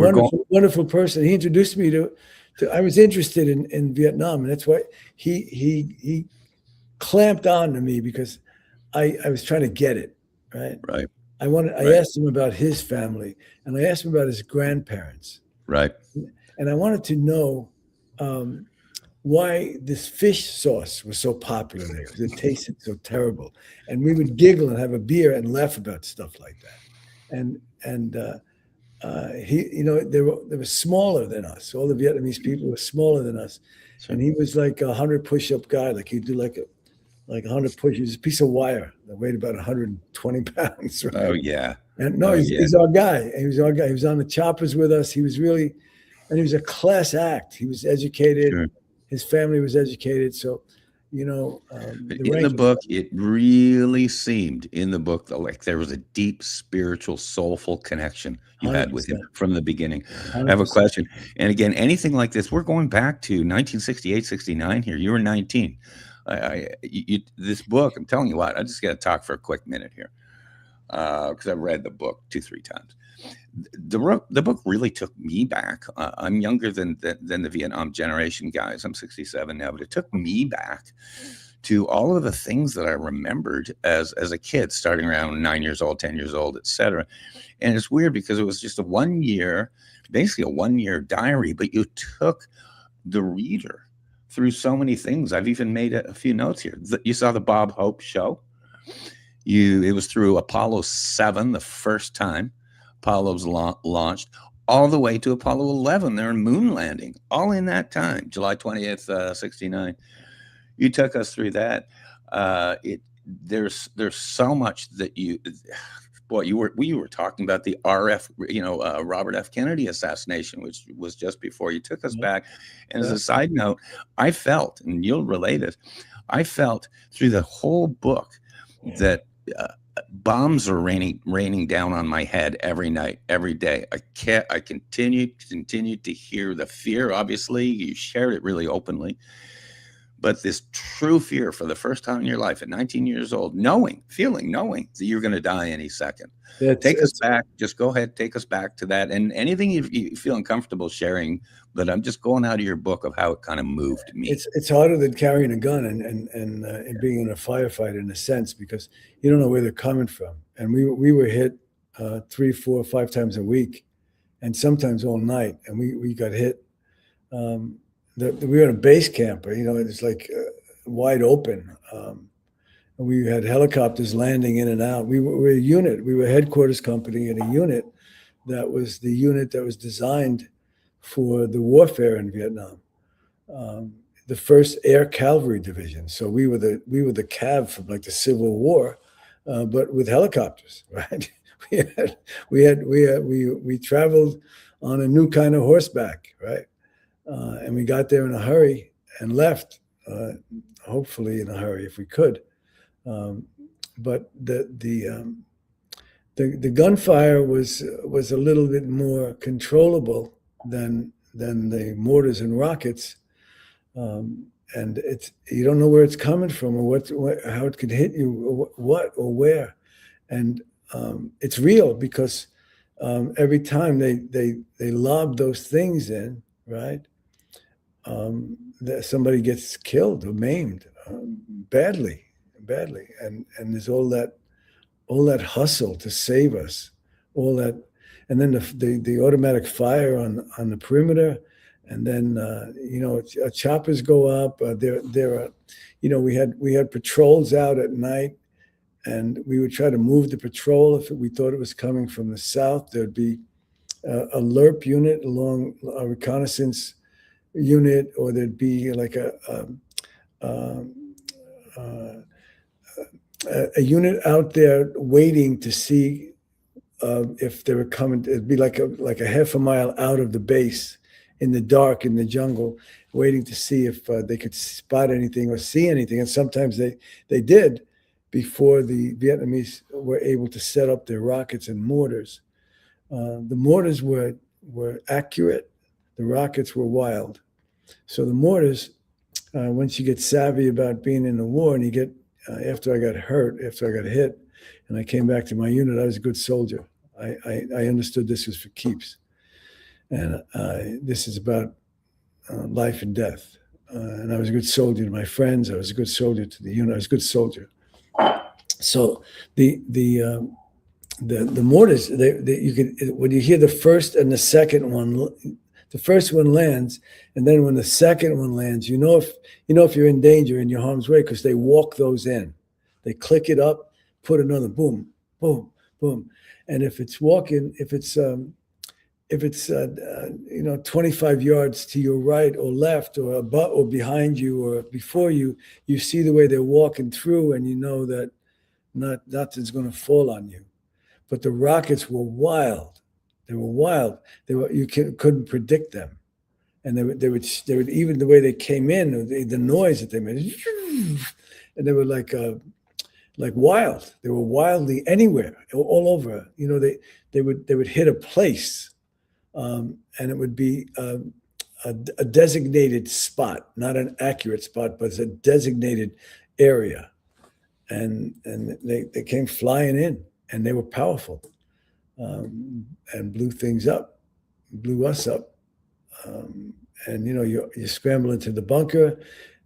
wonderful person. He introduced me to. I was interested in Vietnam, and that's why he clamped on to me, because I was trying to get it right. Right. I asked him about his family, and I asked him about his grandparents. Right. And I wanted to know why this fish sauce was so popular there, because it tasted so terrible. And we would giggle and have a beer and laugh about stuff like that. And he, they were smaller than us. All the Vietnamese people were smaller than us. Sure. And he was like a 100 push-up guy. Like he'd do like 100 pushes, a piece of wire that weighed about 120 pounds. Right? Oh yeah. And no, he's our guy. He was our guy. He was on the choppers with us. He was really, and he was a class act. He was educated. Sure. His family was educated. So, in the book, it really seemed like there was a deep spiritual, soulful connection you 100%. Had with him from the beginning. 100%. I have a question. And again, anything like this, we're going back to 1968, 69 here. You were 19. This book, I'm telling you what, I just got to talk for a quick minute here. Because I've read the book 2-3 times. The book really took me back. I'm younger than the Vietnam generation guys. I'm 67 now, but it took me back to all of the things that I remembered as a kid, starting around 9 years old, 10 years old, etc. And it's weird because it was just basically a 1 year diary, but you took the reader through so many things. I've even made a few notes here. You saw the Bob Hope show. It was through Apollo 7 the first time Apollo's launched, all the way to Apollo 11, their moon landing, all in that time, July 20th, 69. You took us through that. there's so much that we were talking about the Robert F. Kennedy assassination, which was just before you took us back. And as a side note, I felt, and you'll relate it, I felt through the whole book that bombs are raining down on my head every night, every day. I continued to hear the fear. Obviously, you shared it really openly. But this true fear for the first time in your life at 19 years old, knowing that you're going to die any second. Take us back. Just go ahead, take us back to that. And anything you feel uncomfortable sharing, but I'm just going out of your book of how it kind of moved me. It's harder than carrying a gun and being in a firefight in a sense, because you don't know where they're coming from. And we were hit 3, 4, 5 times a week, and sometimes all night. And we got hit. We were in a base camp, it's like wide open. And we had helicopters landing in and out. We were a unit. We were a headquarters company in a unit that was the unit that was designed for the warfare in Vietnam. The 1st Air Cavalry Division. So we were the cav from like the Civil War, but with helicopters, right? We traveled on a new kind of horseback, right? And we got there in a hurry and left, hopefully in a hurry if we could. But the gunfire was a little bit more controllable than the mortars and rockets, and you don't know where it's coming from or how it could hit you, or where, and it's real because every time they lob those things in, right? That somebody gets killed or maimed badly, and there's all that hustle to save us, all that, and then the automatic fire on the perimeter, and then choppers go up. We had patrols out at night, and we would try to move the patrol if we thought it was coming from the south. There'd be a LRP unit along a reconnaissance unit, or there'd be like a unit out there waiting to see if they were coming. It'd be like a half a mile out of the base in the dark in the jungle, waiting to see if they could spot anything or see anything. And sometimes they did before the Vietnamese were able to set up their rockets and mortars. The mortars were accurate. The rockets were wild. So the mortars, once you get savvy about being in the war, and you get, after I got hit, and I came back to my unit, I was a good soldier. I understood this was for keeps. And this is about life and death. And I was a good soldier to my friends. I was a good soldier to the unit. I was a good soldier. So the mortars, you can, when you hear the first and the second one, the first one lands, and then when the second one lands, you know if you're in danger, in your harm's way, because they walk those in. They click it up, put another boom, boom, boom, and if it's 25 yards to your right or left or above or behind you or before you, you see the way they're walking through, and you know that nothing's going to fall on you. But the rockets were wild. They were wild. Couldn't predict them, and they would even the way they came in, the noise that they made, and they were like wild. They were wildly anywhere, all over. They would hit a place, and it would be a designated spot, not an accurate spot, but it's a designated area, and they came flying in, and they were powerful. And blew us up. And, you scramble into the bunker,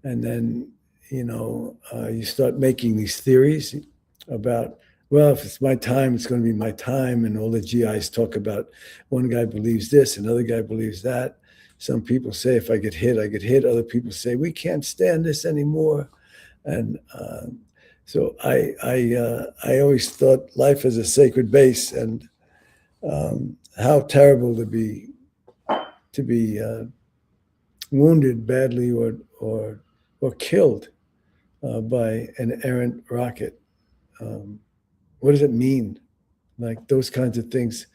and then, you start making these theories about, well, if it's my time, it's going to be my time. And all the GIs talk about, one guy believes this, another guy believes that. Some people say, if I get hit, I get hit. Other people say, we can't stand this anymore. And so I always thought life is a sacred base, and how terrible to be wounded badly or killed by an errant rocket. What does it mean? Like those kinds of things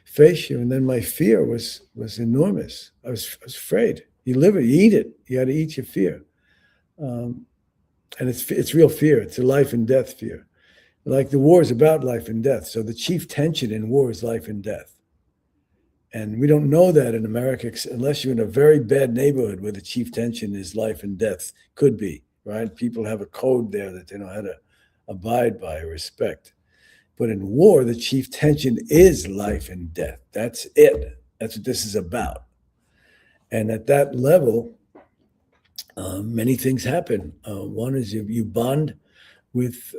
face you. And then my fear was enormous. I was afraid. You live it, you eat it. You got to eat your fear. And it's real fear. It's a life and death fear. Like the war is about life and death. So the chief tension in war is life and death. And we don't know that in America unless you're in a very bad neighborhood where the chief tension is life and death. Could be, right? People have a code there that they know how to abide by or respect. But in war, the chief tension is life and death. That's it. That's what this is about. And at that level, many things happen. One is you bond with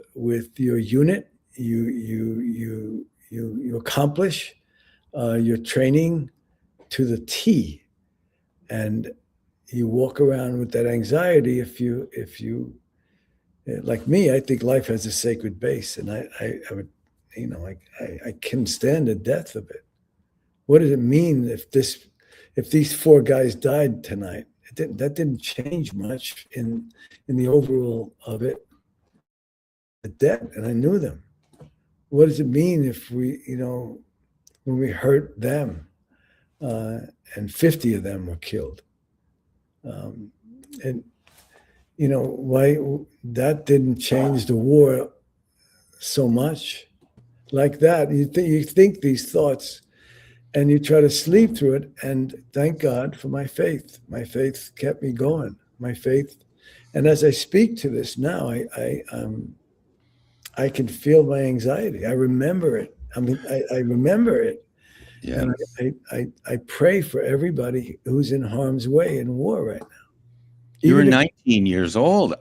your unit. You accomplish your training to the T, and you walk around with that anxiety. If you like me, I think life has a sacred base, and I would, I can stand the death of it. What does it mean if these 4 guys died tonight? That didn't change much in the overall of it. The dead, and I knew them. What does it mean if we, when we hurt them, and 50 of them were killed? And why that didn't change the war so much like that. You think these thoughts, and you try to sleep through it. And thank God for my faith. My faith kept me going. My faith, and as I speak to this now, I can feel my anxiety. I remember it. I remember it. Yeah. And I pray for everybody who's in harm's way in war right now. You're 19 years old.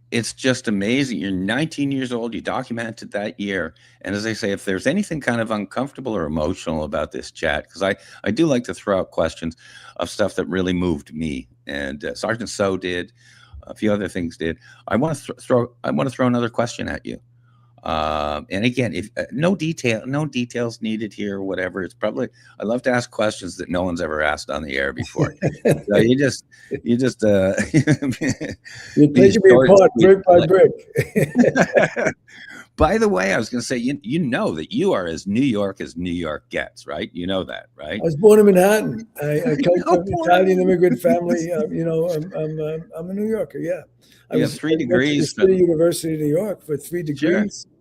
It's just amazing. You're 19 years old. You documented that year. And as I say, if there's anything kind of uncomfortable or emotional about this chat, because I do like to throw out questions of stuff that really moved me. And Sergeant So did. A few other things did. I want to throw another question at you. And again, if no details needed here or whatever, it's probably, I love to ask questions that no one's ever asked on the air before. So you just you're taking me apart brick by brick. By the way, I was going to say, you know that you are as New York gets, right? You know that, right? I was born in Manhattan. I come from an Italian immigrant family. I'm a New Yorker. Yeah, I was 3 degrees. City University of New York for 3 degrees. Sure.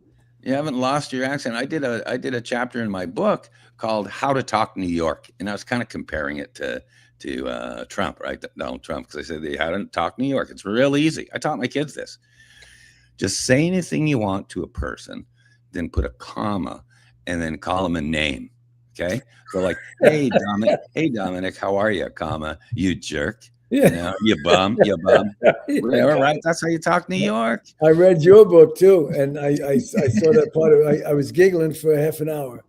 You haven't lost your accent. I did a chapter in my book called "How to Talk New York," and I was kind of comparing it to Trump, right? Donald Trump, because I said how to talk New York. It's real easy. I taught my kids this. Just say anything you want to a person, then put a comma, and then call them a name. Okay? So like, hey Dominic, how are you? Comma, you jerk. Yeah. You bum. Yeah. All right. That's how you talk New York. I read your book too, and I saw that part of it. I was giggling for a half an hour.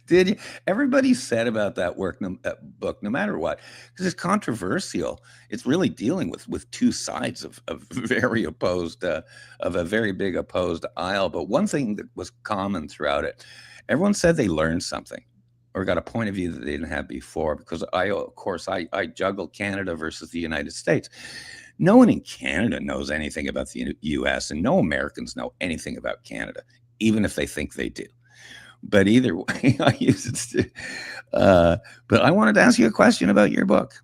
Did you? Everybody said about that book, no matter what, because it's controversial. It's really dealing with 2 sides of very opposed, of a very big opposed aisle. But one thing that was common throughout it, everyone said they learned something or got a point of view that they didn't have before. Because I juggle Canada versus the United States. No one in Canada knows anything about the U.S. and no Americans know anything about Canada, even if they think they do. But either way, I use it. But I wanted to ask you a question about your book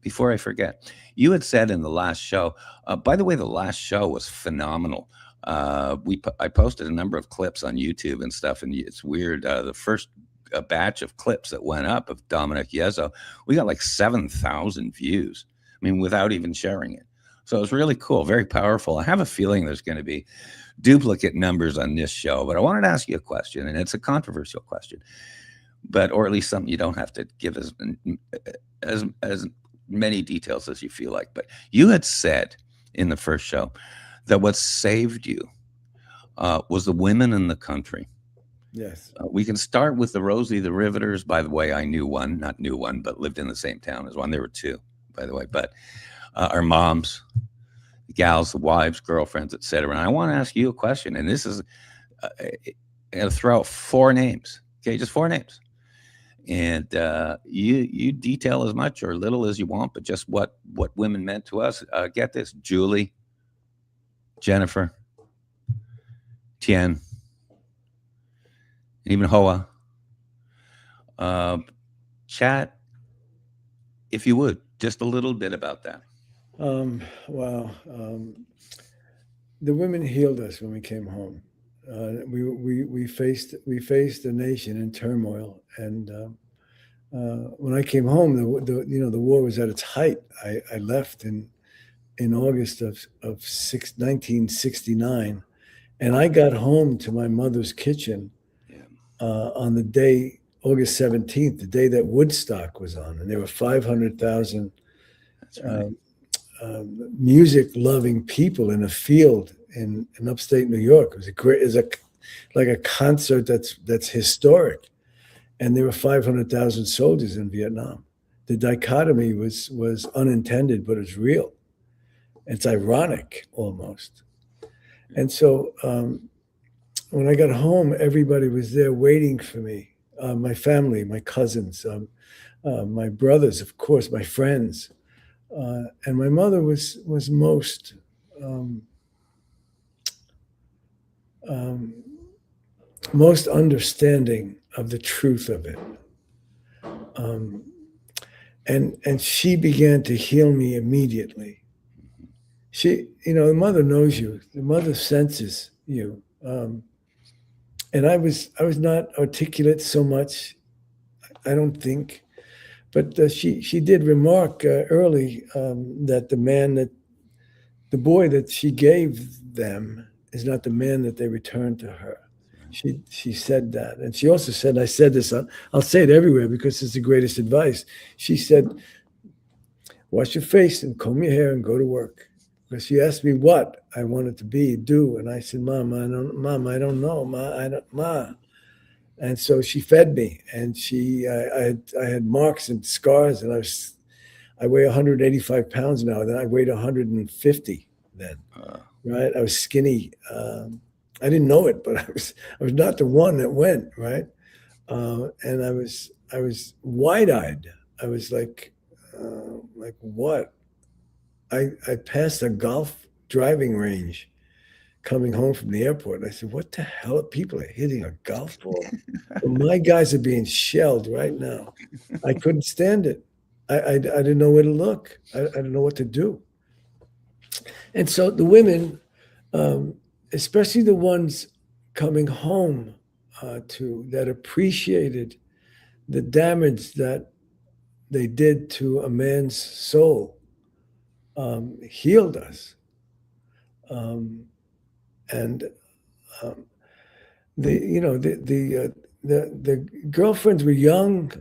before I forget. You had said in the last show, by the way, the last show was phenomenal. I posted a number of clips on YouTube and stuff, and it's weird. The first batch of clips that went up of Dominick Yezzo, we got like 7,000 views. I mean, without even sharing it. So it was really cool, very powerful. I have a feeling there's going to be duplicate numbers on this show, but I wanted to ask you a question, and it's a controversial question, or at least something you don't have to give as many details as you feel like. But you had said in the first show that what saved you was the women in the country. Yes. We can start with the Rosie the Riveters. By the way, I knew one, not knew one, but lived in the same town as one. There were 2, by the way, but our moms, the gals, the wives, girlfriends, etc. And I want to ask you a question, and this is I'm going to throw out 4 names, okay, just 4 names, and you detail as much or little as you want, but just what women meant to us. Get this: Julie, Jennifer, Tien, even Hoa. Chat, if you would, just a little bit about that. Wow. The women healed us when we came home. We faced a nation in turmoil, and when I came home, the war was at its height. I left in August of 1969, and I got home to my mother's kitchen on the day, August 17th, the day that Woodstock was on, and there were 500,000 music-loving people in a field in upstate New York. It was like a concert that's historic, and there were 500,000 soldiers in Vietnam. The dichotomy was unintended, but it's real. It's ironic almost. And so when I got home, everybody was there waiting for me. My family, my cousins, my brothers, of course, my friends. And my mother was most most understanding of the truth of it. And she began to heal me immediately. She, the mother knows you. The mother senses you. And I was not articulate so much, I don't think, but she did remark early that the boy that she gave them is not the man that they returned to her. She said that, and she also said, I said this, I'll say it everywhere because it's the greatest advice. She said, wash your face and comb your hair and go to work. Because she asked me what I wanted to do, and I said, Mom, I don't know, Ma. And so she fed me, and I had marks and scars, and I weigh 185 pounds now. Then I weighed 150 then, right? I was skinny. I didn't know it, but I was not the one that went, right? And I was wide-eyed. I was like what? I passed a golf driving range coming home from the airport. And I said, what the hell are people hitting a golf ball? Well, my guys are being shelled right now. I couldn't stand it. I didn't know where to look. I didn't know what to do. And so the women, especially the ones coming home that appreciated the damage that they did to a man's soul, healed us. And the girlfriends were young,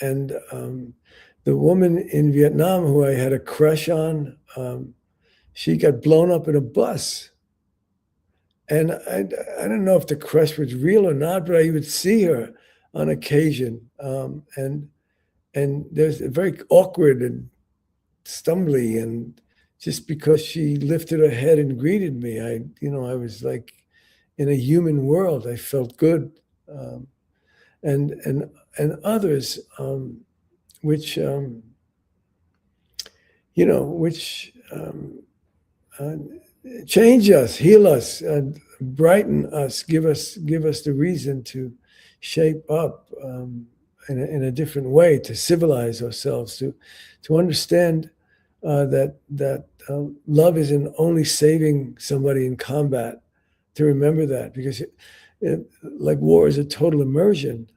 and the woman in Vietnam who I had a crush on, she got blown up in a bus. And I don't know if the crush was real or not, but I would see her on occasion. And there's a very awkward and stumbly, and just because she lifted her head and greeted me, I was like in a human world. I felt good. And others, which change us, heal us, and brighten us, give us the reason to shape up in a different way, to civilize ourselves, to understand that love isn't only saving somebody in combat. To remember that, because like war is a total immersion,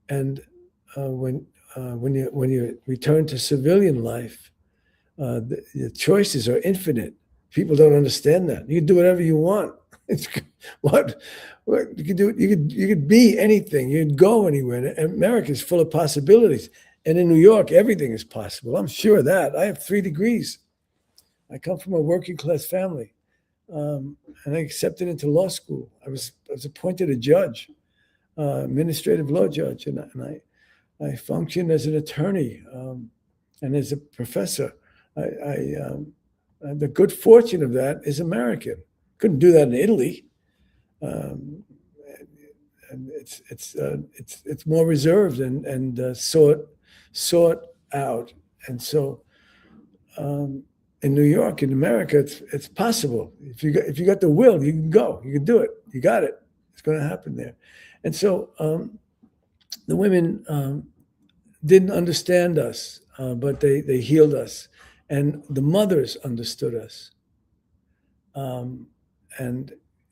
and when you return to civilian life, the choices are infinite. People don't understand that. You can do whatever you want. It's what you could do. You could be anything. You could go anywhere. And America is full of possibilities. And in New York, everything is possible. I'm sure of that. I have 3 degrees. I come from a working class family, and I accepted into law school. I was appointed a judge, administrative law judge, and I functioned as an attorney and as a professor. The good fortune of that is American. Couldn't do that in Italy. And it's more reserved and sought out. And so in New York, in America, it's possible. If you got the will, you can go. You can do it. You got it. It's going to happen there. And so the women didn't understand us, but they healed us, and the mothers understood us, and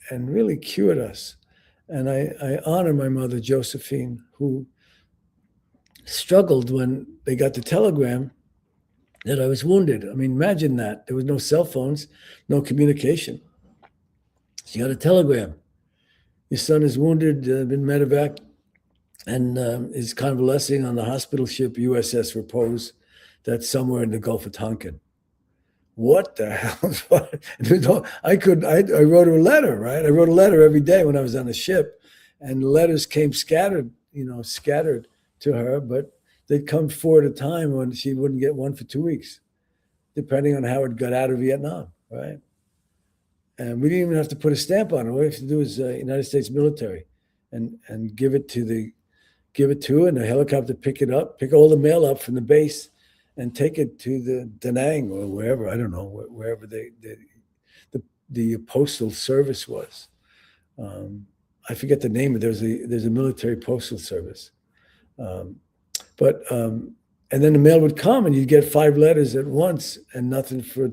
really cured us. And I honor my mother, Josephine, who struggled when they got the telegram that I was wounded. I mean, imagine that. There was no cell phones, no communication. She got a telegram. Your son is wounded, been medevac, and is convalescing on the hospital ship USS Repose that's somewhere in the Gulf of Tonkin. What the hell? I wrote her a letter, right? I wrote a letter every day when I was on the ship, and the letters came scattered to her, but they'd come 4 at a time when she wouldn't get one for 2 weeks, depending on how it got out of Vietnam, right? And we didn't even have to put a stamp on it. All we have to do is United States military, and give it to her, and the helicopter pick all the mail up from the base, and take it to the Da Nang or wherever, I don't know, wherever the postal service was. I forget the name of it. There's a military postal service. And then the mail would come, and you'd get 5 letters at once and nothing for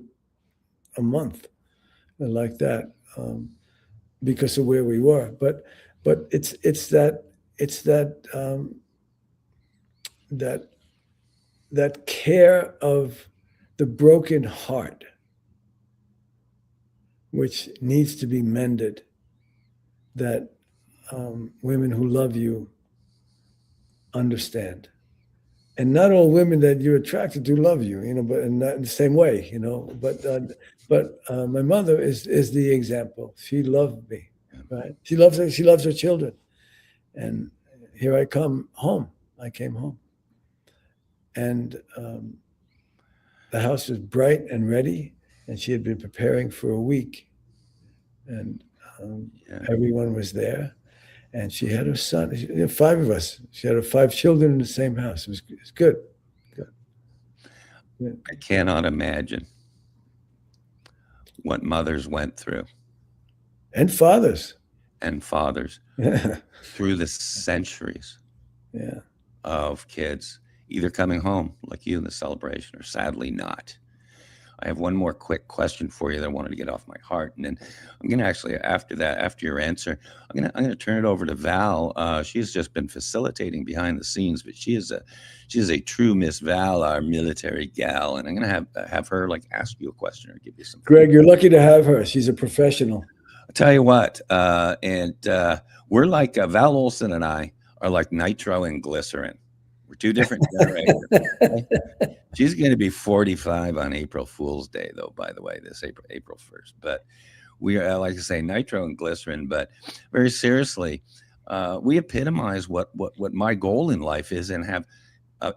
a month, and like that, because of where we were. But it's that care of the broken heart, which needs to be mended, that women who love you understand. And not all women that you're attracted to love you, but not in the same way, But my mother is the example. She loved me, right? She loves her children. And here I come home. I came home. And the house was bright and ready, and she had been preparing for a week. And everyone was there. And she had her son, 5 of us. She had her 5 children in the same house. It was good. Yeah. I cannot imagine what mothers went through. And fathers. Through the centuries Yeah. of kids either coming home like you in the celebration or sadly not. I have one more quick question for you that I wanted to get off my heart, and then I'm going to actually, after your answer, I'm going to turn it over to Val. She has just been facilitating behind the scenes, but she is a true Miss Val, our military gal, and I'm going to have her ask you a question or give you some. Greg, you're lucky to have her. She's a professional. I'll tell you what, we're like Val Olsen and I are like nitro and glycerin. We're 2 different generations. She's going to be 45 on April Fool's Day, though, by the way, this April 1st. But we are, like I say, nitro and glycerin. But very seriously, we epitomize what my goal in life is, and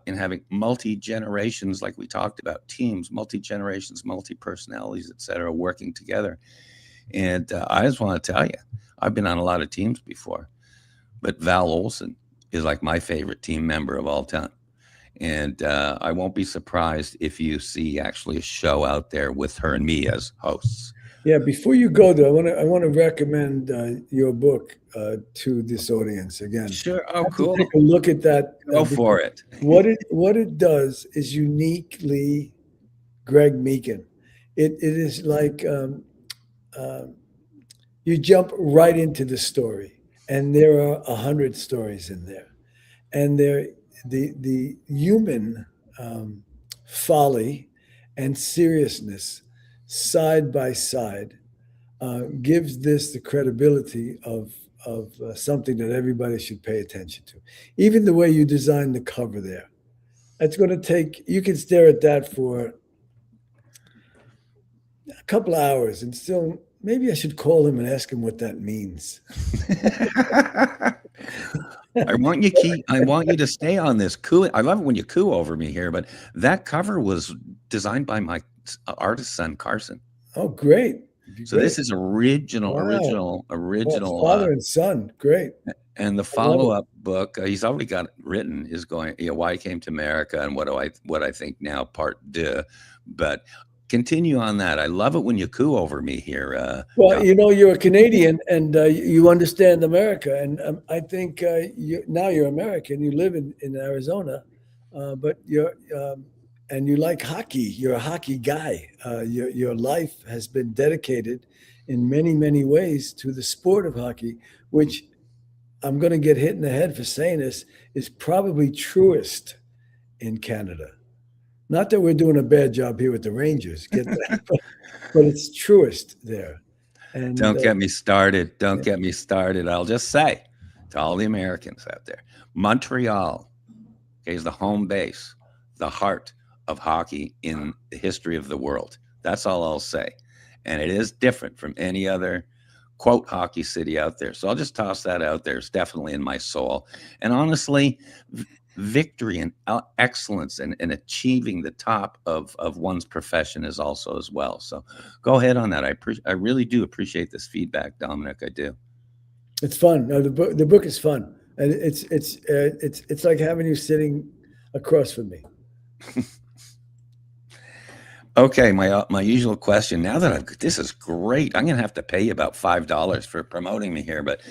in having multi-generations, like we talked about, teams, multi-generations, multi-personalities, et cetera, working together. And I just want to tell you, I've been on a lot of teams before, but Val Olsen is like my favorite team member of all time. And I won't be surprised if you see actually a show out there with her and me as hosts. Yeah. Before you go, though, I want to recommend your book to this audience again. Sure. Oh, cool. Take a look at that. Go for it. What it does is uniquely Greg Meekin. It is like you jump right into the story, and there are 100 stories in there, and the human folly and seriousness side by side gives this the credibility of something that everybody should pay attention to. Even the way you design the cover there, it's going to take, you can stare at that for a couple of hours and still, maybe I should call him and ask him what that means. I want you to stay on this coo. I love it when you coo over me here, but that cover was designed by my artist son, Carson. Oh, great. So this is original. Well, father and son. Great. And the follow-up book, he's already got it written, is going, Why I Came to America and What I Think Now, Part 2. But continue on that. I love it when you coo over me here. Well, Dom. you know, you're a Canadian and you understand America. And I think now you're American. You live in Arizona, but and you like hockey. You're a hockey guy. Your life has been dedicated in many, many ways to the sport of hockey, which I'm going to get hit in the head for saying this, is probably truest in Canada. Not that we're doing a bad job here with the Rangers, get that, but it's truest there. And Don't get me started. Don't get me started. I'll just say to all the Americans out there, Montreal is the home base, the heart of hockey in the history of the world. That's all I'll say. And it is different from any other, quote, hockey city out there. So I'll just toss that out there. It's definitely in my soul. And honestly, victory and excellence and achieving the top of one's profession is also as well. So go ahead on that. I really do appreciate this feedback, Dominic. I do. It's fun. No, the book is fun, and it's like having you sitting across from me. Okay, my usual question. Now that this is great, I'm gonna have to pay you about $5 for promoting me here. But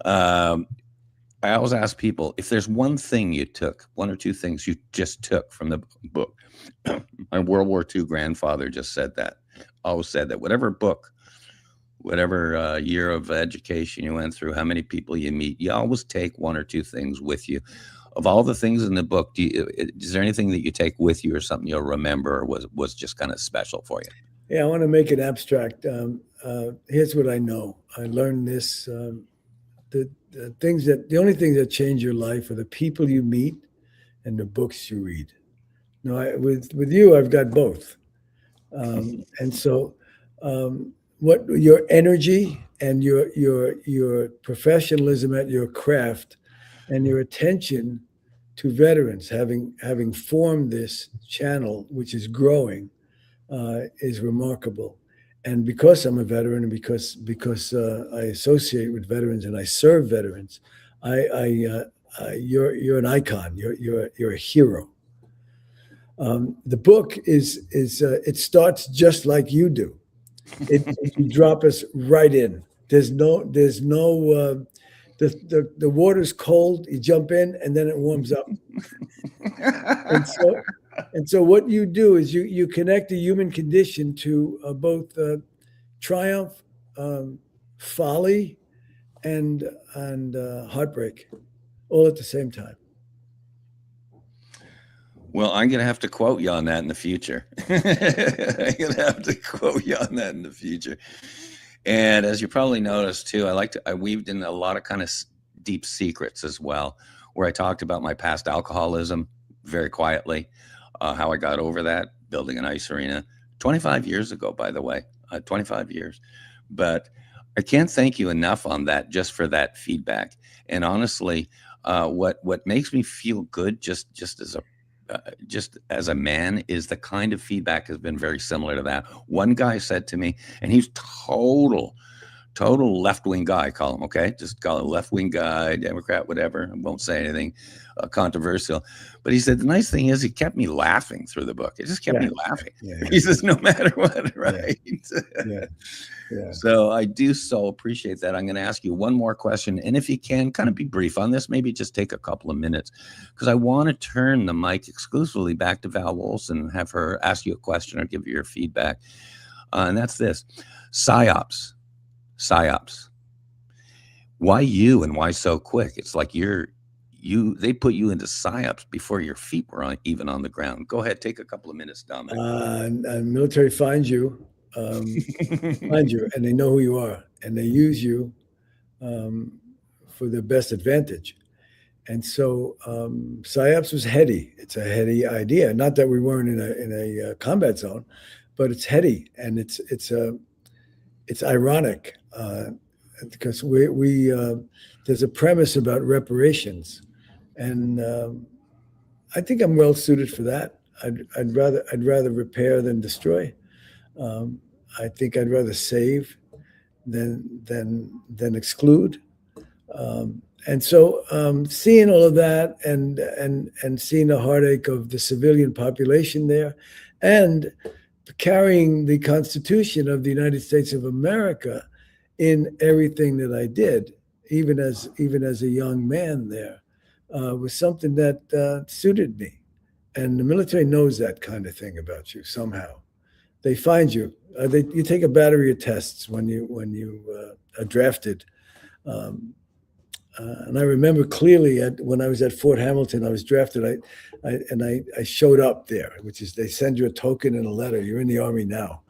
I always ask people if there's one thing you took, one or two things you just took from the book. My World War II grandfather just said that. Always said that whatever book, whatever year of education you went through, how many people you meet, you always take one or two things with you. Of all the things in the book, is there anything that you take with you or something you'll remember or was just kind of special for you? Yeah, I want to make it abstract. Here's what I know. I learned this. The only things that change your life are the people you meet and the books you read. Now, with you, I've got both. And so what your energy and your professionalism at your craft and your attention to veterans, having formed this channel, which is growing, is remarkable. And because I'm a veteran and because I associate with veterans and I serve veterans, you're an icon. You're a hero. The book it starts just like you do. You drop us right in. There's no the water's cold. You jump in and then it warms up. And so what you do is you connect the human condition to both triumph, folly, and heartbreak, all at the same time. Well, I'm going to have to quote you on that in the future. I'm going to have to quote you on that in the future. And as you probably noticed too, I weaved in a lot of kind of deep secrets as well, where I talked about my past alcoholism very quietly, how I got over that, building an ice arena 25 years ago, by the way, 25 years. But I can't thank you enough on that, just for that feedback. And honestly, what makes me feel good just as a man is the kind of feedback has been very similar to that. One guy said to me, and he's total left-wing guy, call him, okay? Just call him left-wing guy, Democrat, whatever. I won't say anything controversial. But he said, the nice thing is he kept me laughing through the book. It just kept me laughing. Yeah. He says, no matter what, right? Yeah. So I do so appreciate that. I'm going to ask you one more question. And if you can, kind of be brief on this, maybe just take a couple of minutes, because I want to turn the mic exclusively back to Val Wolfson and have her ask you a question or give you your feedback. And that's this. PsyOps. Why you and why so quick? It's like they put you into PsyOps before your feet were even on the ground. Go ahead, take a couple of minutes, Dominic. Military finds you, and they know who you are, and they use you for their best advantage. And so PsyOps was heady. It's a heady idea. Not that we weren't in a combat zone, but it's heady, and it's ironic because we there's a premise about reparations, and I think I'm well suited for that. I'd rather repair than destroy. I think I'd rather save than exclude. And so seeing all of that and seeing the heartache of the civilian population there, and carrying the Constitution of the United States of America in everything that I did, even as a young man there, was something that suited me. And the military knows that kind of thing about you somehow. They find you. You take a battery of tests when you are drafted. And I remember clearly when I was at Fort Hamilton, I was drafted. I showed up there, which is they send you a token and a letter. You're in the Army now,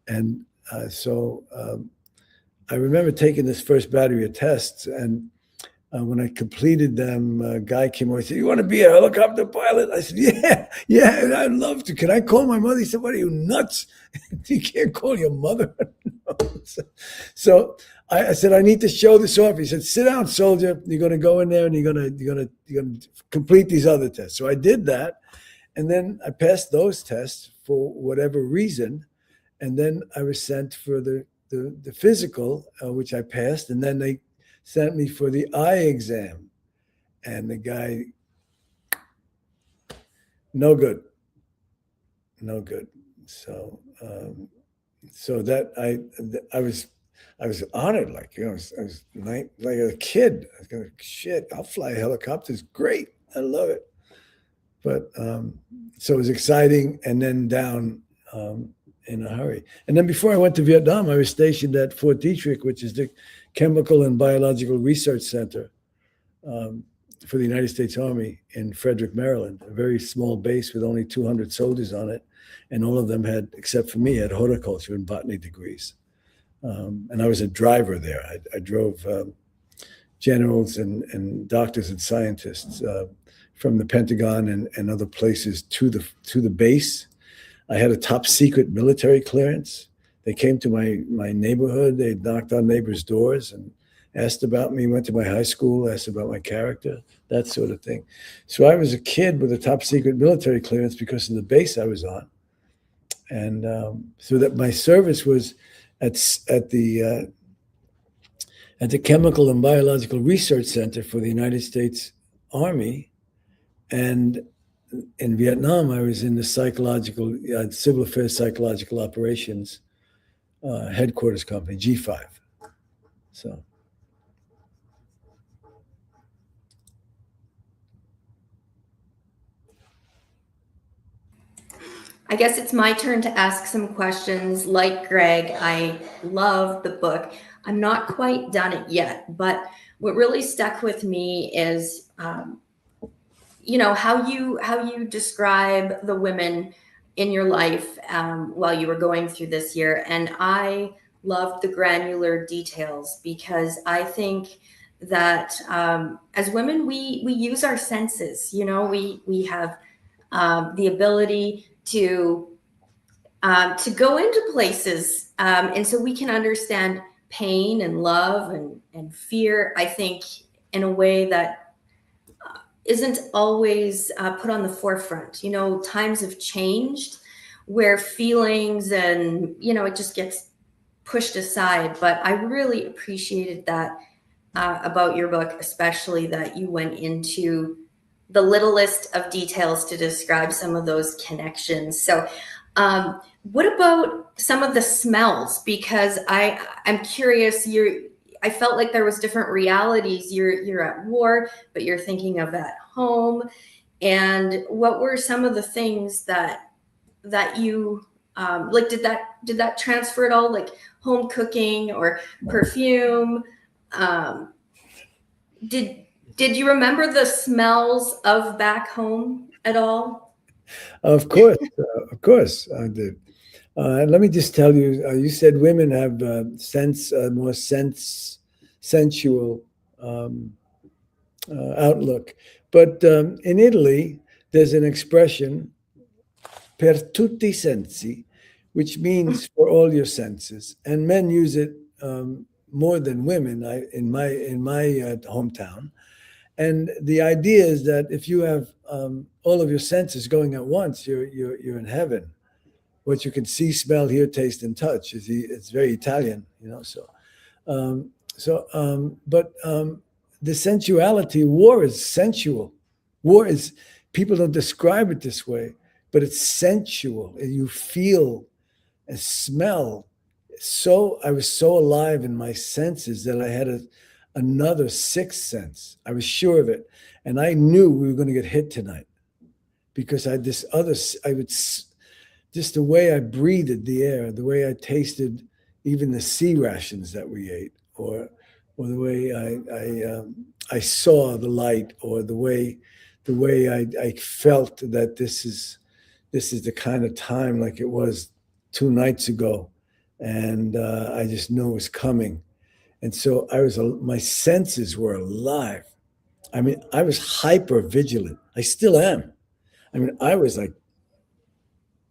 and so I remember taking this first battery of tests, and when I completed them, a guy came over and said, "You want to be a helicopter pilot?" I said, "Yeah, I'd love to. Can I call my mother?" He said, "What are you, nuts? You can't call your mother." So I said, "I need to show this off." He said, "Sit down, soldier. You're going to go in there and you're going to complete these other tests." So I did that, and then I passed those tests for whatever reason, and then I was sent for the physical, which I passed, and then they sent me for the eye exam, and the guy, no good. So that I was honored, like, I was like a kid. I was going, shit, I'll fly helicopters. Great. I love it. But so it was exciting, and then down in a hurry. And then before I went to Vietnam, I was stationed at Fort Detrick, which is the Chemical and Biological Research Center for the United States Army in Frederick, Maryland, a very small base with only 200 soldiers on it. And all of them had, except for me, had horticulture and botany degrees. And I was a driver there. I drove generals and doctors and scientists from the Pentagon and other places to the base. I had a top secret military clearance. They came to my neighborhood. They knocked on neighbors' doors and asked about me, went to my high school, asked about my character, that sort of thing. So I was a kid with a top secret military clearance because of the base I was on. And so that my service was at the Chemical and Biological Research Center for the United States Army. And in Vietnam, I was in the Civil Affairs Psychological Operations headquarters company, G5. So. I guess it's my turn to ask some questions. Like Greg, I love the book. I'm not quite done it yet, but what really stuck with me is, how you describe the women in your life while you were going through this year. And I loved the granular details because I think that as women, we use our senses. We have the ability to go into places, and so we can understand pain and love and fear, I think, in a way that isn't always put on the forefront. Times have changed where feelings and it just gets pushed aside, but I really appreciated that about your book, especially that you went into the littlest of details to describe some of those connections. So what about some of the smells? Because I'm curious, I felt like there was different realities. You're at war, but you're thinking of at home. And what were some of the things that you like, did that transfer at all? Like home cooking or perfume? Did you remember the smells of back home at all? Of course I did. And let me just tell you, you said women have more sensual outlook. But in Italy, there's an expression, per tutti i sensi, which means for all your senses. And men use it more than women in my hometown. And the idea is that if you have all of your senses going at once, you're in heaven. What you can see, smell, hear, taste, and touch it's very Italian, But the sensuality, war is sensual. War is, people don't describe it this way, but it's sensual. You feel and smell. So I was so alive in my senses that I had another sixth sense. I was sure of it. And I knew we were going to get hit tonight because I had this other, just the way I breathed the air, the way I tasted even the sea rations that we ate, or the way I saw the light, or the way I felt that this is the kind of time like it was 2 nights ago, and I just knew it was coming, and so my senses were alive. I mean, I was hyper vigilant. I still am. I mean, I was like,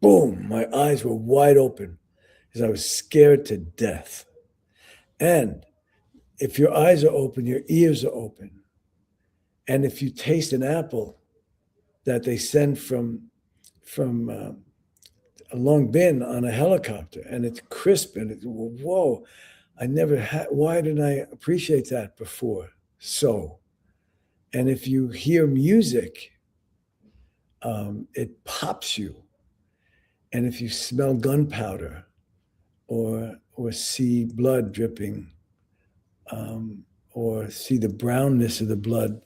boom, my eyes were wide open because I was scared to death. And if your eyes are open, your ears are open. And if you taste an apple that they send from a Long Bin on a helicopter, and it's crisp, and it's, whoa, I never had, why didn't I appreciate that before? So, and if you hear music, it pops you. And if you smell gunpowder or see blood dripping, or see the brownness of the blood,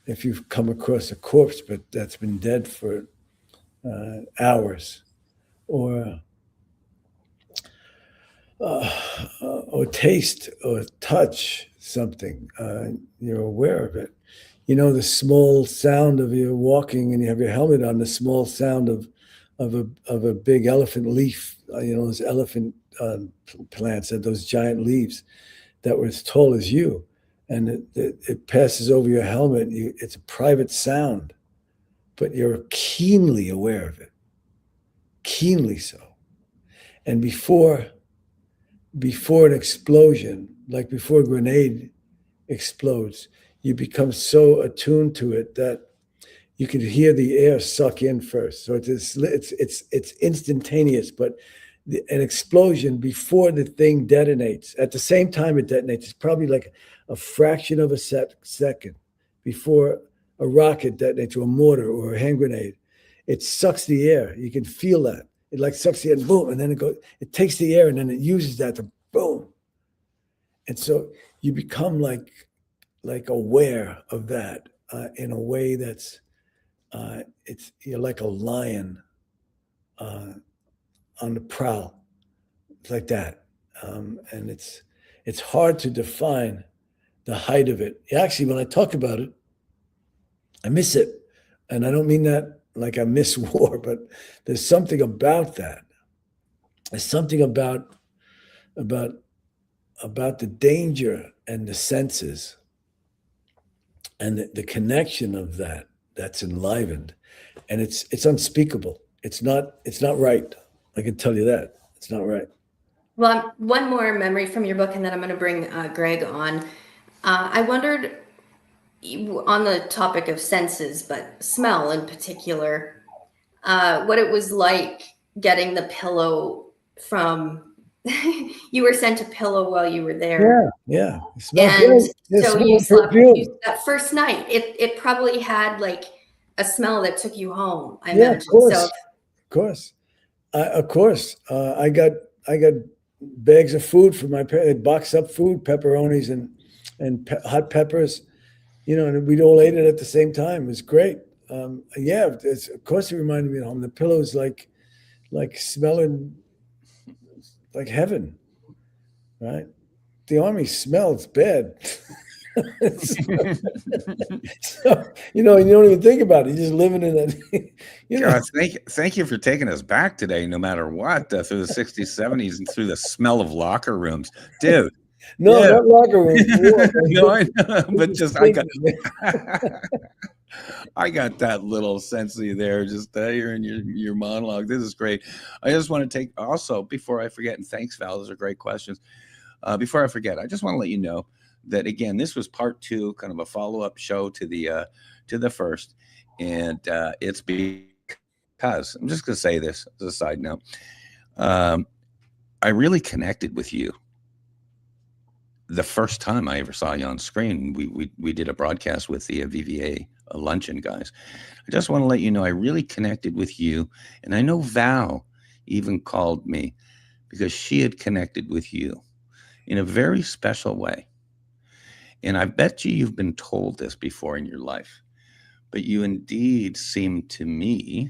if you've come across a corpse but that's been dead for hours, or taste or touch something, you're aware of it. You know, the small sound of you walking and you have your helmet on, the small sound of a big elephant leaf, those elephant plants that those giant leaves that were as tall as you, and it passes over your helmet. It's a private sound, but you're keenly aware of it, keenly so. And before an explosion, like before a grenade explodes, you become so attuned to it that you can hear the air suck in first. So it's instantaneous, but an explosion before the thing detonates, at the same time it detonates, it's probably like a fraction of a second before a rocket detonates, or a mortar or a hand grenade. It sucks the air. You can feel that. It like sucks the air, and boom, and then it takes the air, and then it uses that to boom. And so you become like aware of that in a way that's you're like a lion on the prowl. It's like that, and it's hard to define the height of it. Actually, when I talk about it, I miss it, and I don't mean that like I miss war, but there's something about that. There's something about the danger and the senses and the connection of that's enlivened, and it's unspeakable. It's not right. I can tell you that. It's not right. Well, one more memory from your book, and then I'm going to bring Greg on. I wondered, on the topic of senses, but smell in particular, what it was like getting the pillow from, you were sent a pillow while you were there. Yeah. And so you slept that first night. It probably had like a smell that took you home, I imagine. Of course. I got bags of food for my parents. They boxed up food, pepperonis and hot peppers, and we'd all ate it at the same time. It was great. Of course it reminded me of home. The pillow's like smelling like heaven, right? The army smells bad. So, you don't even think about it. You're just living in that. God, thank you for taking us back today, no matter what, through the 60s, 70s, and through the smell of locker rooms, dude. No, not locker rooms. No, I know, but just I got that little sense of you there, just hearing your monologue. This is great. I just want to take also, before I forget, and thanks, Val, those are great questions. Before I forget, I just want to let you know that, again, this was part 2, kind of a follow-up show to the first, and it's because I'm just going to say this as a side note. I really connected with you the first time I ever saw you on screen. We did a broadcast with the VVA luncheon guys. I just want to let you know I really connected with you, and I know Val even called me because she had connected with you in a very special way. And I bet you've been told this before in your life, but you indeed seem to me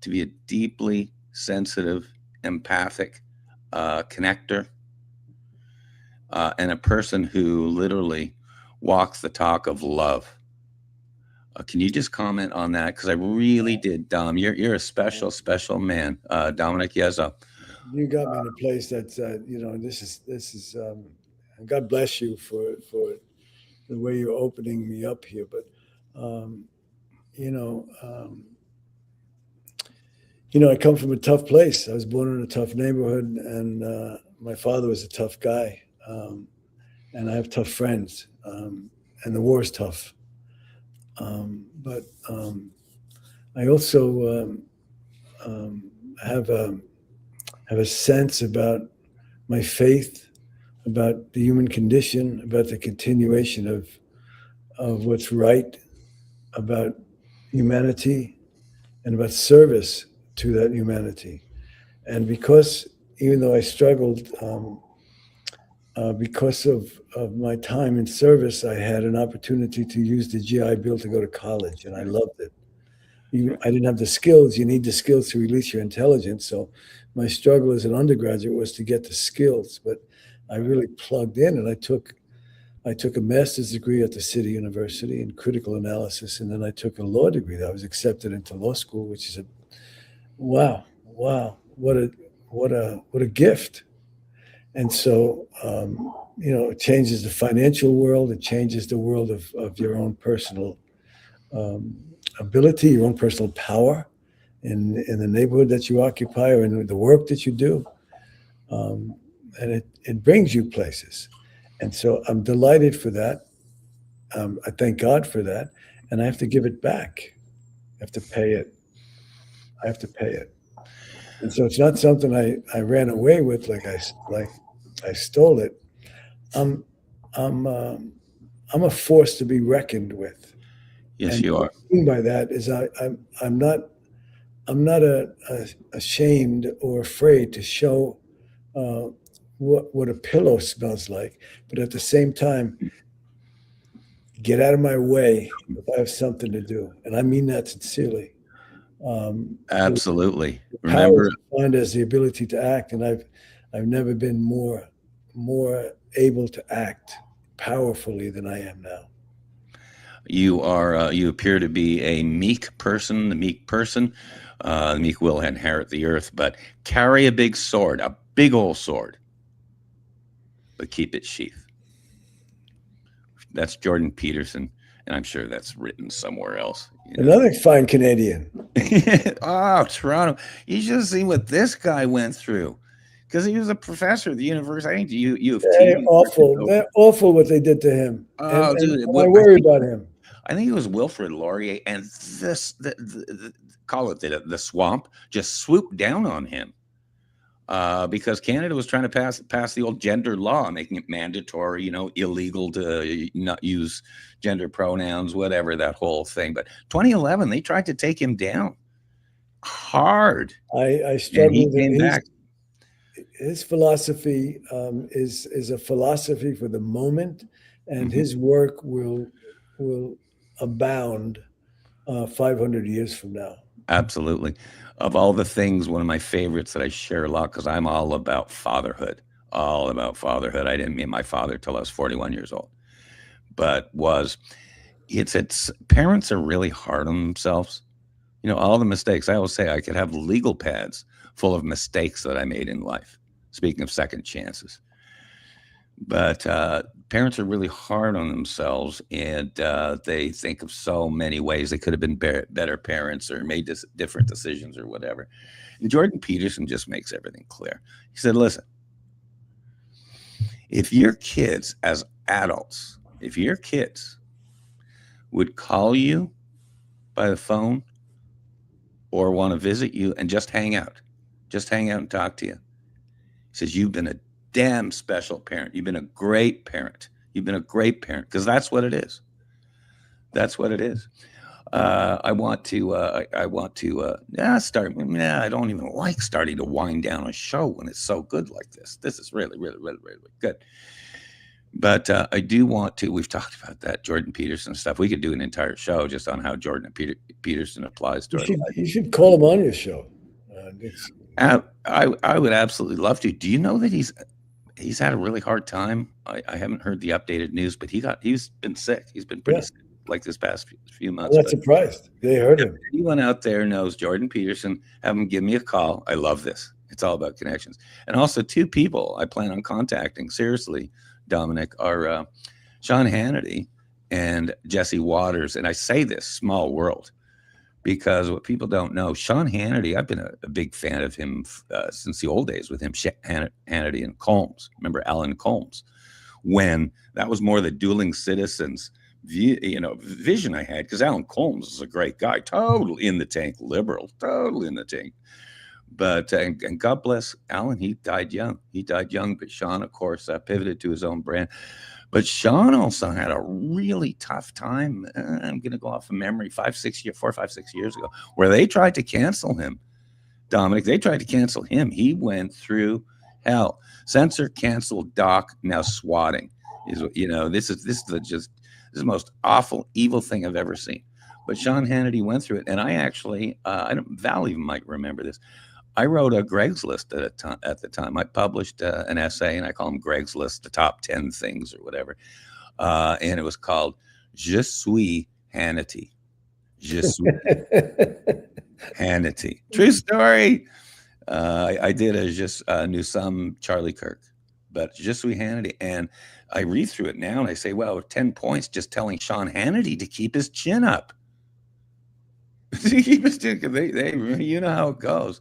to be a deeply sensitive, empathic connector, and a person who literally walks the talk of love. Can you just comment on that? Because I really did, Dom. You're a special, special man, Dominick Yezzo. You got me in a place that's, this is. God bless you for the way you're opening me up here. But, I come from a tough place. I was born in a tough neighborhood, and my father was a tough guy. And I have tough friends, and the war is tough. But I also have a sense about my faith, about the human condition, about the continuation of what's right, about humanity, and about service to that humanity. And because, even though I struggled, because of my time in service, I had an opportunity to use the GI Bill to go to college, and I loved it. I didn't have the skills. You need the skills to release your intelligence. So my struggle as an undergraduate was to get the skills, but I really plugged in, and I took a master's degree at the City University in critical analysis, and then I took a law degree. That I was accepted into law school, which is wow, what a gift. And so, it changes the financial world. It changes the world of your own personal ability, your own personal power in the neighborhood that you occupy or in the work that you do. And it brings you places. And so I'm delighted for that. I thank God for that. And I have to give it back. I have to pay it. And so it's not something I ran away with, like I stole it. I'm a force to be reckoned with. Yes, and you are. What I mean by that is I'm not ashamed or afraid to show what a pillow smells like, but at the same time, get out of my way if I have something to do, and I mean that sincerely. Absolutely. Power Remember, is defined as the ability to act, and I've never been more able to act powerfully than I am now. you appear to be a meek person. The meek person, the meek will inherit the earth, but carry a big sword, a big old sword, but keep it sheath. That's Jordan Peterson, and I'm sure that's written somewhere else. Another fine Canadian. Oh, Toronto. You should have seen what this guy went through, because he was a professor at the university. I think U of T. They're awful. They're awful what they did to him. Oh, and dude, I worry about him. I think it was Wilfrid Laurier, and call it the swamp just swooped down on him because Canada was trying to pass the old gender law, making it mandatory, illegal to not use gender pronouns, whatever, that whole thing. But 2011, they tried to take him down hard. I struggled. And he came back. His philosophy is a philosophy for the moment, and his work will abound 500 years from now. Absolutely. Of all the things, one of my favorites that I share a lot, because I'm all about fatherhood. I didn't meet my father till I was 41 years old, but it's parents are really hard on themselves. All the mistakes. I always say I could have legal pads full of mistakes that I made in life. Speaking of second chances. But parents are really hard on themselves, and they think of so many ways they could have been better parents or made different decisions or whatever. And Jordan Peterson just makes everything clear. He said, listen, if your kids as adults, would call you by the phone or want to visit you and just hang out and talk to you, he says, you've been a damn special parent. You've been a great parent. Because that's what it is. I want to start. I don't even like starting to wind down a show when it's so good like this. This is really, really, really, really good. But I do want to. We've talked about that Jordan Peterson stuff. We could do an entire show just on how Jordan Peterson applies to our life. You should call him on your show. I would absolutely love to. Do you know that he's had a really hard time? I haven't heard the updated news, but he's been sick. He's been pretty sick like this past few months. I'm not surprised. They heard him. If anyone out there knows Jordan Peterson, have him give me a call. I love this. It's all about connections. And also 2 people I plan on contacting, seriously, Dominic, are Sean Hannity and Jesse Waters. And I say this, small world, because what people don't know, Sean Hannity, I've been a big fan of him since the old days with him, Hannity and Combs. Remember Alan Combs? When that was more the dueling citizens vision I had, because Alan Combs is a great guy, totally in the tank, liberal, totally in the tank. But and God bless Alan, he died young. But Sean, of course, pivoted to his own brand. But Sean also had a really tough time. I'm going to go off of memory, 4 or 5, 6 years ago, where they tried to cancel him. Dominic, they tried to cancel him. He went through hell. Censor, canceled, doc, now swatting. This is the most awful, evil thing I've ever seen. But Sean Hannity went through it, and I actually, Val even might remember this. I wrote a Greg's List at the time. I published an essay, and I call them Greg's List, the top 10 things or whatever. And it was called Je suis Hannity. Je suis Hannity. True story. I did knew some Charlie Kirk, but Je suis Hannity. And I read through it now, and I say, well, 10 points just telling Sean Hannity to keep his chin up. To keep his chin, because you know how it goes.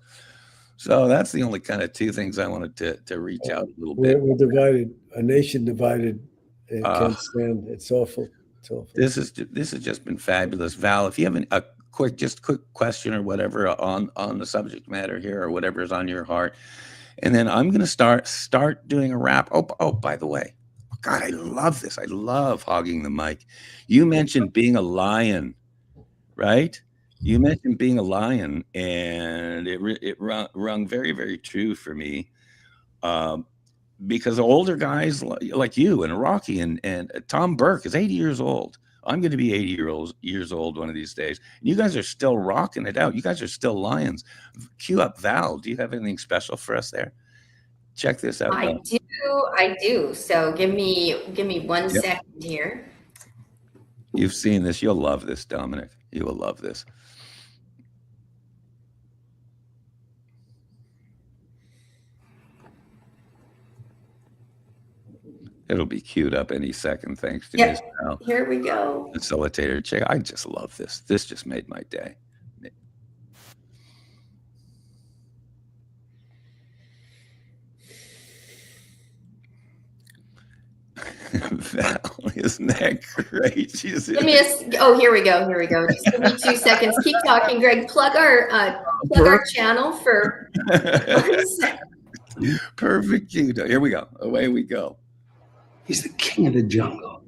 So that's the only kind of 2 things I wanted to reach out a little bit. We're divided. A nation divided. It can't stand. It's awful. It's awful. This has just been fabulous. Val, if you have a quick question or whatever on the subject matter here, or whatever is on your heart, and then I'm going to start doing a wrap. Oh, by the way, God, I love this. I love hogging the mic. You mentioned being a lion, right? You mentioned being a lion, and it rung very, very true for me, because older guys like you and Rocky and Tom Burke is 80 years old. I'm going to be 80 years old one of these days. And you guys are still rocking it out. You guys are still lions. Cue up Val. Do you have anything special for us there? Check this out. I do. So give me 1 second here. You've seen this. You'll love this, Dominic. You will love this. It'll be queued up any second, thanks to this now. Here we go. Facilitator check. I just love this. This just made my day. Val, isn't that great? Give me here we go. Just give me 2 seconds. Keep talking, Greg. Plug our channel for 1 second. Perfect. Here we go. Away we go. He's the king of the jungle.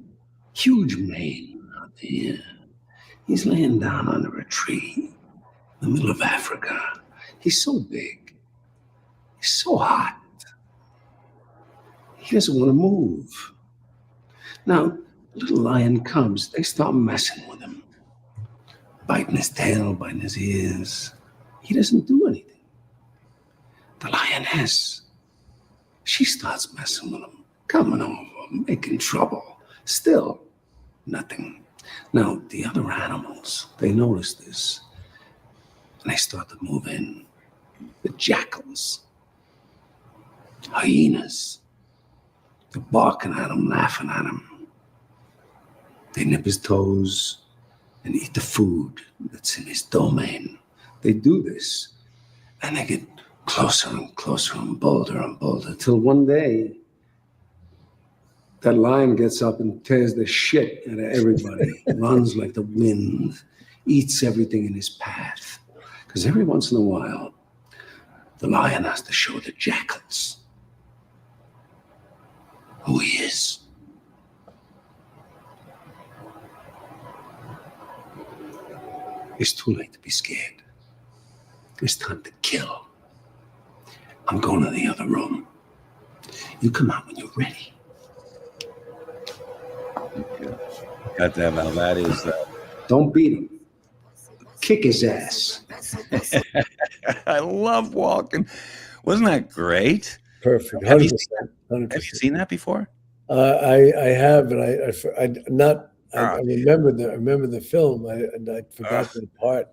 Huge mane out there. He's laying down under a tree in the middle of Africa. He's so big. He's so hot. He doesn't want to move. Now, little lion cubs, they start messing with him. Biting his tail, biting his ears. He doesn't do anything. The lioness, she starts messing with him, coming over, making trouble. Still, nothing. Now, the other animals, they notice this, and they start to move in. The jackals, hyenas, they're barking at him, laughing at him. They nip his toes and eat the food that's in his domain. They do this, and they get closer and closer and bolder, till one day, that lion gets up and tears the shit out of everybody, runs like the wind, eats everything in his path. Because every once in a while, the lion has to show the jackals who he is. It's too late to be scared. It's time to kill. I'm going to the other room. You come out when you're ready. Got that, Val. That is. Don't beat him. Kick his ass. I love walking. Wasn't that great? Perfect. Have you 100%. Have you 100%. seen that before? I have, and I remember the film. I forgot the part.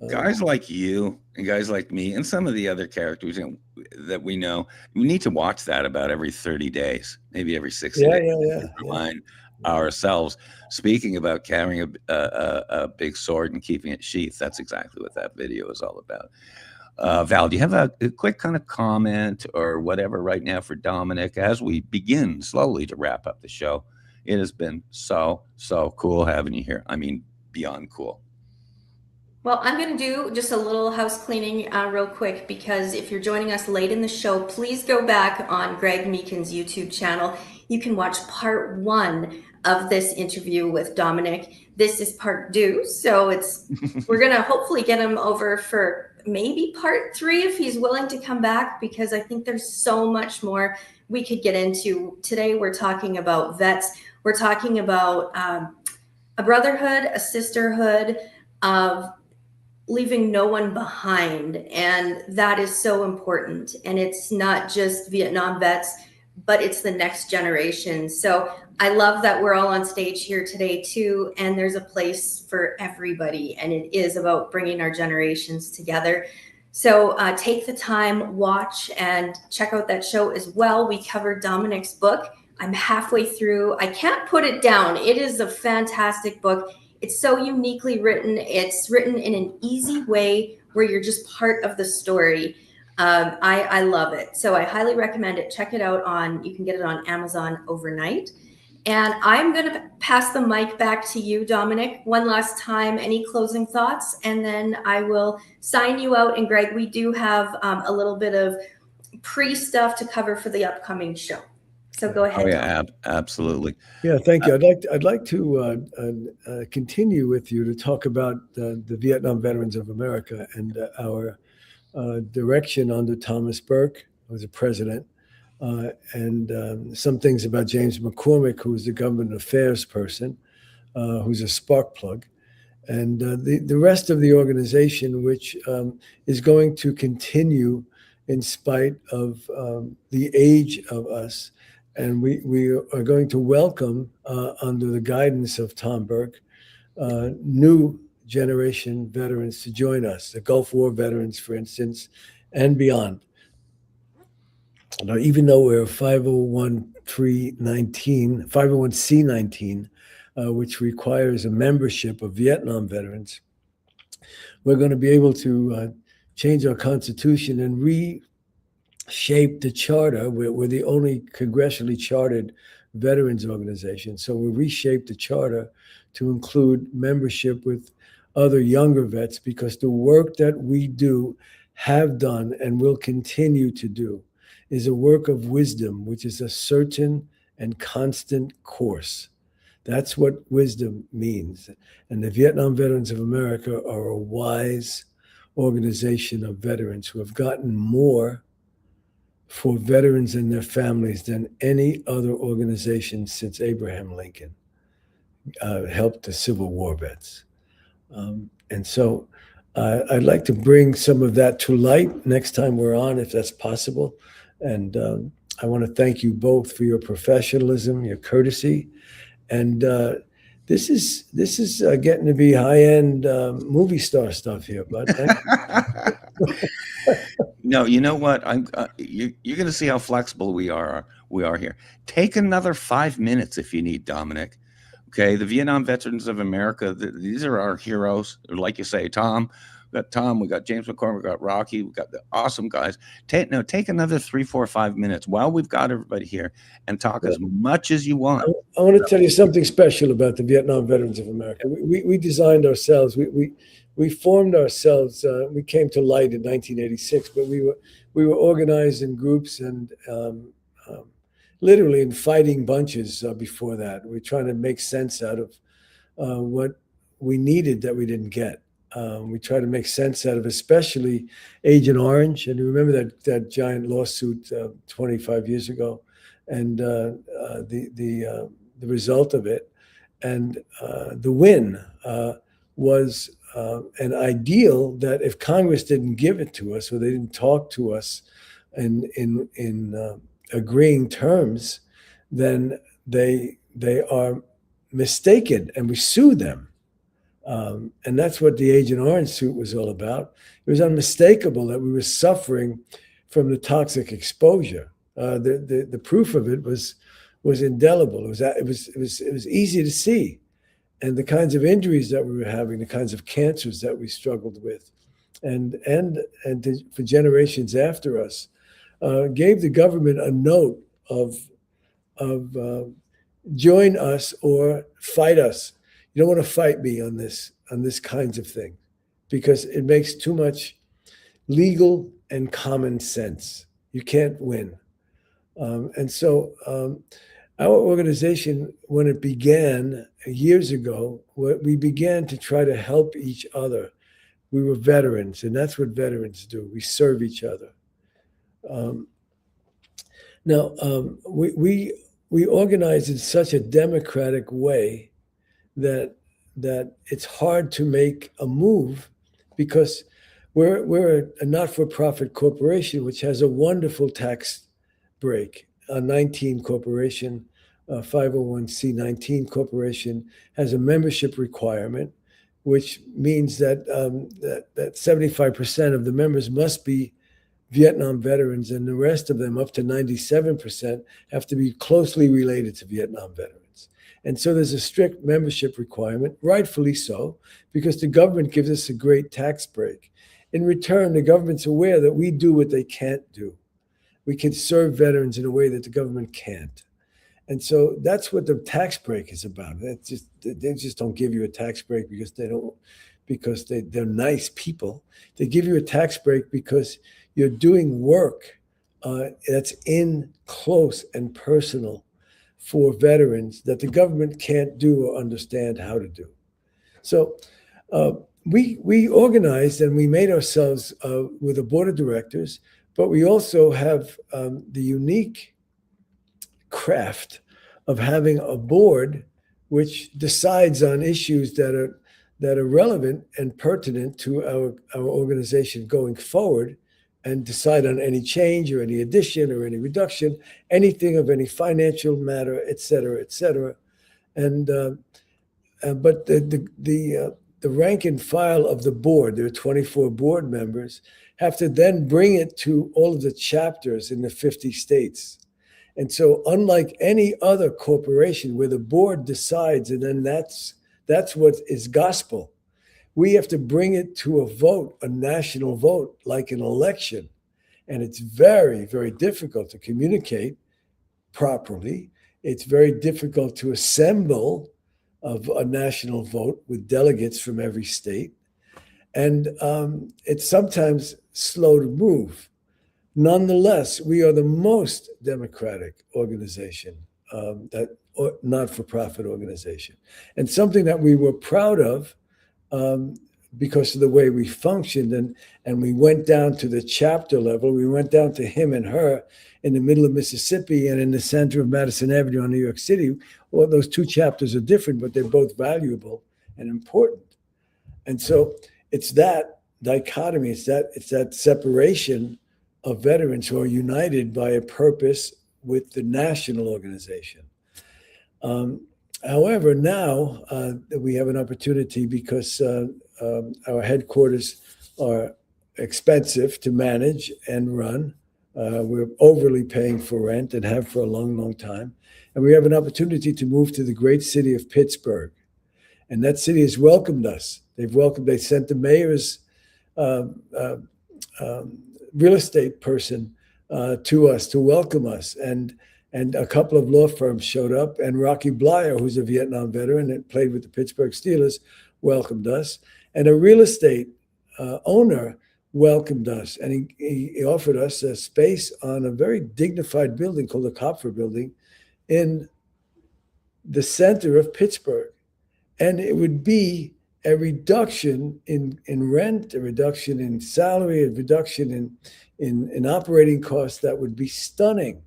Guys like you and guys like me and some of the other characters that we know, we need to watch that about every 30 days, maybe every 60 days. Yeah. Remind ourselves. Speaking about carrying a big sword and keeping it sheathed, that's exactly what that video is all about. Val, do you have a quick kind of comment or whatever right now for Dominick as we begin slowly to wrap up the show? It has been so cool having you here. I mean, beyond cool. Well, I'm going to do just a little house cleaning real quick, because if you're joining us late in the show, please go back on Greg Meekin's YouTube channel. You can watch part 1 of this interview with Dominick. This is part 2, so we're going to hopefully get him over for maybe part 3 if he's willing to come back, because I think there's so much more we could get into. Today we're talking about vets. We're talking about a brotherhood, a sisterhood of leaving no one behind. And that is so important. And it's not just Vietnam vets, but it's the next generation. So I love that we're all on stage here today too. And there's a place for everybody. And it is about bringing our generations together. So take the time, watch, and check out that show as well. We covered Dominick's book. I'm halfway through. I can't put it down. It is a fantastic book. It's so uniquely written. It's written in an easy way where you're just part of the story. I love it. So I highly recommend it. Check it out you can get it on Amazon overnight. And I'm going to pass the mic back to you, Dominick, one last time. Any closing thoughts? And then I will sign you out. And Greg, we do have a little bit of pre-stuff to cover for the upcoming show. So go ahead. Oh yeah, absolutely. Yeah, thank you. I'd like to continue with you to talk about the Vietnam Veterans of America and our direction under Thomas Burke, who was the president, and some things about James McCormick, who's the government affairs person, who's a spark plug, and the rest of the organization, which is going to continue in spite of the age of us. And we are going to welcome, under the guidance of Tom Burke, new generation veterans to join us, the Gulf War veterans, for instance, and beyond. Now, even though we're 501c19, which requires a membership of Vietnam veterans, we're going to be able to change our constitution and reshape the charter. We're the only congressionally chartered veterans organization. So we'll reshape the charter to include membership with other younger vets, because the work that we do, have done, and will continue to do is a work of wisdom, which is a certain and constant course. That's what wisdom means. And the Vietnam Veterans of America are a wise organization of veterans who have gotten more for veterans and their families than any other organization since Abraham Lincoln helped the Civil War vets. And so I'd like to bring some of that to light next time we're on, if that's possible. And I want to thank you both for your professionalism, your courtesy. And this is getting to be high-end movie star stuff here, bud. No, you know what? You're going to see how flexible we are here. Take another 5 minutes if you need, Dominick. Okay, the Vietnam Veterans of America, these are our heroes. Like you say, Tom. We got James McCormick, we got Rocky, we got the awesome guys. Take another 3, 4, 5 minutes while we've got everybody here and talk as much as you want. I want to tell you something special about the Vietnam Veterans of America. We designed ourselves. We formed ourselves. We came to light in 1986, but we were organized in groups and literally in fighting bunches before that. We're trying to make sense out of what we needed that we didn't get. We try to make sense out of, especially Agent Orange. And you remember that giant lawsuit 25 years ago, and the result of it, and the win was an ideal that if Congress didn't give it to us, or they didn't talk to us in agreeing terms, then they are mistaken, and we sue them. And that's what the Agent Orange suit was all about. It was unmistakable that we were suffering from the toxic exposure. The proof of it was indelible. It was easy to see, and the kinds of injuries that we were having, the kinds of cancers that we struggled with, and for generations after us, gave the government a note of join us or fight us. You don't want to fight me on this kinds of thing, because it makes too much legal and common sense. You can't win. And so our organization, when it began years ago, we began to try to help each other. We were veterans, and that's what veterans do. We serve each other. We organize in such a democratic way that it's hard to make a move, because we're a not-for-profit corporation which has a wonderful tax break. A 19 corporation, 501c19 corporation, has a membership requirement, which means that 75% of the members must be Vietnam veterans, and the rest of them, up to 97%, have to be closely related to Vietnam veterans. And so there's a strict membership requirement, rightfully so, because the government gives us a great tax break. In return, the government's aware that we do what they can't do. We can serve veterans in a way that the government can't. And so that's what the tax break is about. They just don't give you a tax break because they're nice people. They give you a tax break because you're doing work that's in close and personal for veterans that the government can't do or understand how to do. So we organized, and we made ourselves with a board of directors, but we also have the unique craft of having a board which decides on issues that are relevant and pertinent to our organization going forward, and decide on any change or any addition or any reduction, anything of any financial matter, et cetera, et cetera. And but the rank and file of the board, there are 24 board members, have to then bring it to all of the chapters in the 50 states. And so unlike any other corporation where the board decides and then that's what is gospel, we have to bring it to a vote, a national vote, like an election. And it's very, very difficult to communicate properly. It's very difficult to assemble a national vote with delegates from every state. And it's sometimes slow to move. Nonetheless, we are the most democratic organization, not-for-profit organization. And something that we were proud of, because of the way we functioned, and we went down to the chapter level. We went down to him and her in the middle of Mississippi and in the center of Madison Avenue in New York City. Well, those two chapters are different, but they're both valuable and important. And so it's that dichotomy, it's that separation of veterans who are united by a purpose with the national organization. However, now we have an opportunity, because our headquarters are expensive to manage and run. We're overly paying for rent and have for a long, long time. And we have an opportunity to move to the great city of Pittsburgh. And that city has welcomed us. They sent the mayor's real estate person to us to welcome us. And a couple of law firms showed up, and Rocky Blyer, who's a Vietnam veteran and played with the Pittsburgh Steelers, welcomed us. And a real estate owner welcomed us, and he offered us a space on a very dignified building called the Kopfer Building in the center of Pittsburgh. And it would be a reduction in rent, a reduction in salary, a reduction in operating costs that would be stunning,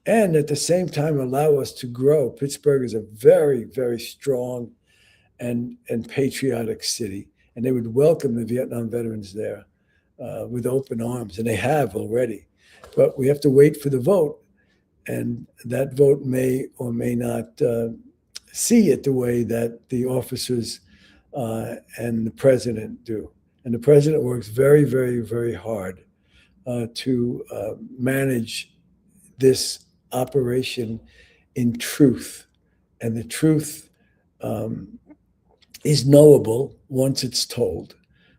and at the same time allow us to grow. Pittsburgh is a very, very strong and patriotic city, and they would welcome the Vietnam veterans there with open arms, and they have already. But we have to wait for the vote, and that vote may or may not see it the way that the officers and the president do. And the president works very, very, very hard to manage this operation in truth. And the truth is knowable once it's told.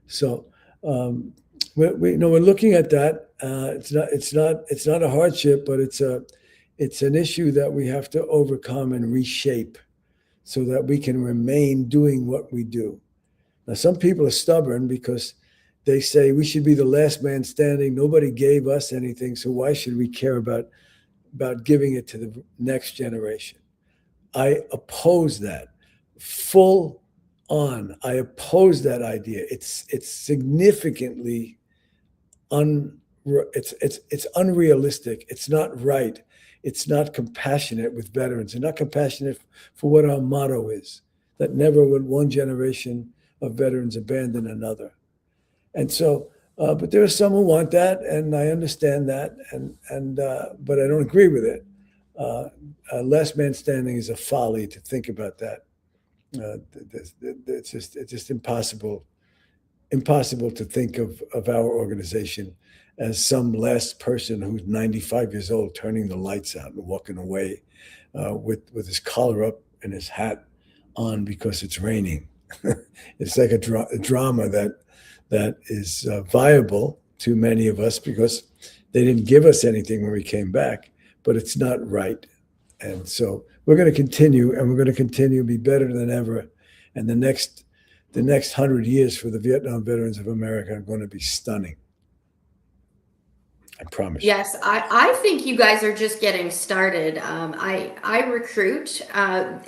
So we're looking at that. It's not a hardship, but it's an issue that we have to overcome and reshape so that we can remain doing what we do. Now, some people are stubborn because they say we should be the last man standing. Nobody gave us anything, so why should we care about giving it to the next generation? I oppose that full on. I oppose that idea. It's significantly it's unrealistic. It's not right. It's not compassionate with veterans, and not compassionate for what our motto is, that never would one generation of veterans abandon another. And so, but there are some who want that, and I understand that, but I don't agree with it. Last man standing is a folly to think about that. It's just impossible to think of our organization as some last person who's 95 years old turning the lights out and walking away with his collar up and his hat on because it's raining. It's like a drama that is viable to many of us because they didn't give us anything when we came back, but it's not right. And so we're going to continue, and we're going to continue to be better than ever. And the next 100 years for the Vietnam Veterans of America are going to be stunning. I promise. Yes, I think you guys are just getting started. I recruit.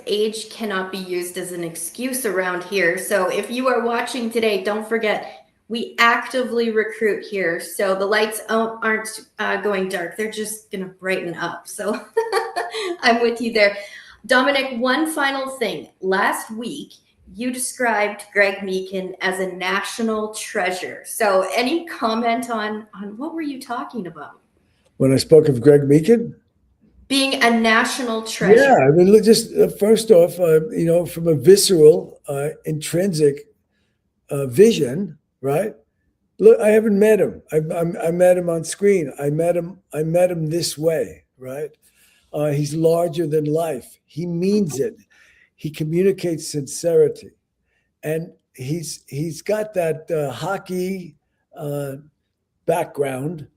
Age cannot be used as an excuse around here. So if you are watching today, don't forget, we actively recruit here. So the lights aren't going dark. They're just going to brighten up. So I'm with you there. Dominick, one final thing. Last week, you described Greg Meekin as a national treasure. So any comment on what were you talking about? When I spoke of Greg Meekin? Being a national treasure. Yeah, I mean, just first off, from a visceral, intrinsic vision, right? Look, I haven't met him. I met him on screen. I met him this way, right? He's larger than life. He means it. He communicates sincerity, and he's got that hockey background,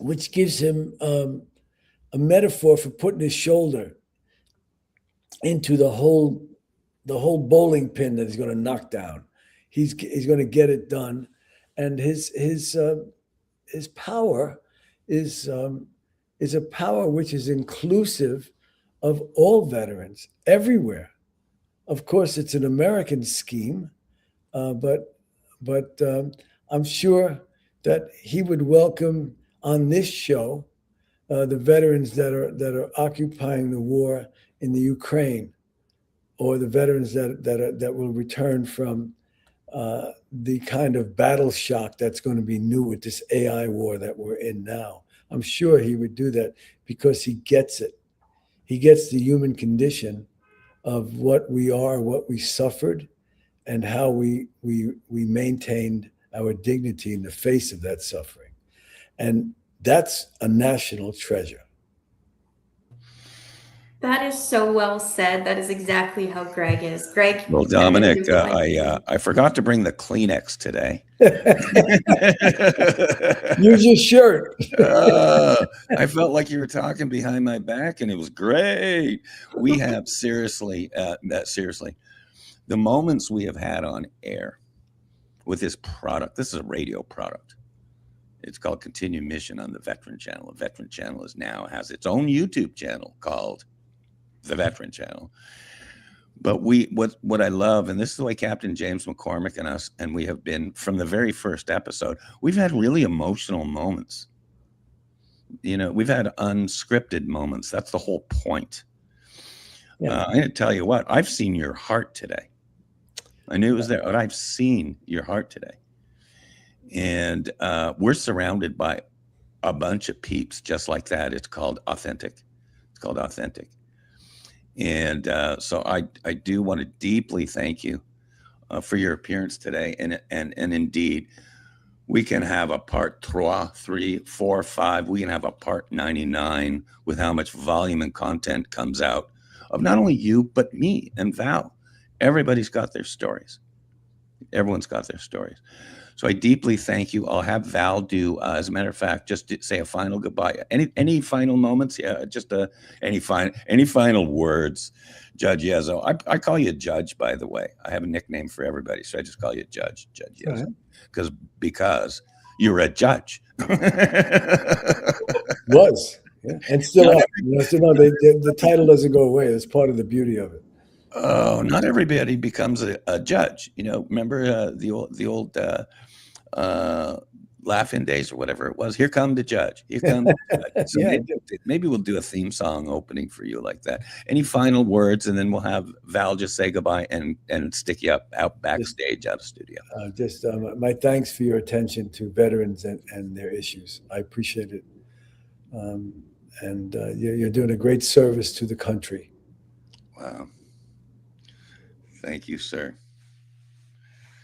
which gives him a metaphor for putting his shoulder into the whole bowling pin that he's going to knock down. He's going to get it done, and his power is a power which is inclusive of all veterans everywhere. Of course, it's an American scheme, but I'm sure that he would welcome on this show the veterans that are occupying the war in the Ukraine, or the veterans that will return from the kind of battle shock that's going to be new with this AI war that we're in now. I'm sure he would do that because he gets it. He gets the human condition of what we are, what we suffered, and how we maintained our dignity in the face of that suffering. And that's a national treasure. That is so well said. That is exactly how Greg is. Greg. Well, Dominick, I forgot to bring the Kleenex today. Use your shirt. I felt like you were talking behind my back, and it was great. We have seriously, the moments we have had on air with this product. This is a radio product. It's called Continue Mission on the Veteran Channel. The Veteran Channel has its own YouTube channel called The Veteran Channel. But what I love, and this is the way Captain James McCormick and us, and we have been from the very first episode, we've had really emotional moments. We've had unscripted moments. That's the whole point. Yeah. I'm going to tell you what, I've seen your heart today. I knew it was there, but I've seen your heart today. And we're surrounded by a bunch of peeps just like that. It's called authentic. And so I do want to deeply thank you for your appearance today. And indeed, we can have a part 3, 4, 5. We can have a part 99 with how much volume and content comes out of not only you, but me and Val. Everybody's got their stories. Everyone's got their stories. So I deeply thank you. I'll have Val do, as a matter of fact, just to say a final goodbye. Any final moments? Yeah, just any final words, Judge Yezzo. I call you Judge, by the way. I have a nickname for everybody, so I just call you Judge Yezzo, because you're a judge. Was, yeah. And still are. The title doesn't go away. It's part of the beauty of it. Oh, not everybody becomes a judge. Remember the old Laugh-In Days or whatever it was. Here come the judge. Here come the judge. So Yeah. maybe we'll do a theme song opening for you like that. Any final words, and then we'll have Val just say goodbye and stick you out backstage out of studio. My thanks for your attention to veterans and their issues. I appreciate it. And you're doing a great service to the country. Wow. Thank you, sir.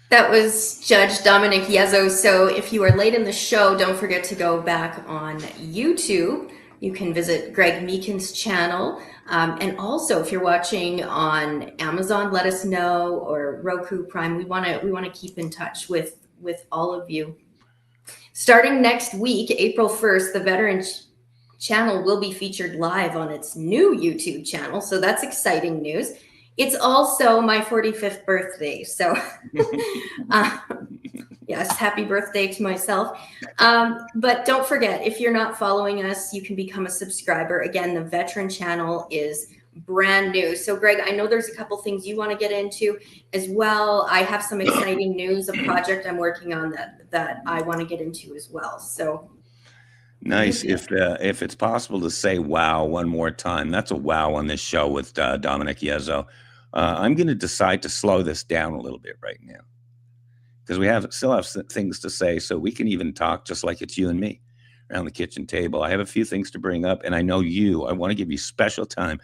That was Judge Dominick Yezzo. So if you are late in the show, don't forget to go back on YouTube. You can visit Greg Meekin's channel. And also, if you're watching on Amazon, let us know, or Roku Prime. We want to keep in touch with all of you. Starting next week, April 1st, the Veterans channel will be featured live on its new YouTube channel. So that's exciting news. It's also my 45th birthday. So yes, happy birthday to myself. But don't forget, if you're not following us, you can become a subscriber. Again, the Veteran channel is brand new. So Greg, I know there's a couple things you want to get into as well. I have some exciting news, a project I'm working on that I want to get into as well. So nice. If it's possible to say wow one more time, that's a wow on this show with Dominick Yezzo. I'm going to decide to slow this down a little bit right now because we still have things to say, so we can even talk just like it's you and me around the kitchen table. I have a few things to bring up, and I know I want to give you special time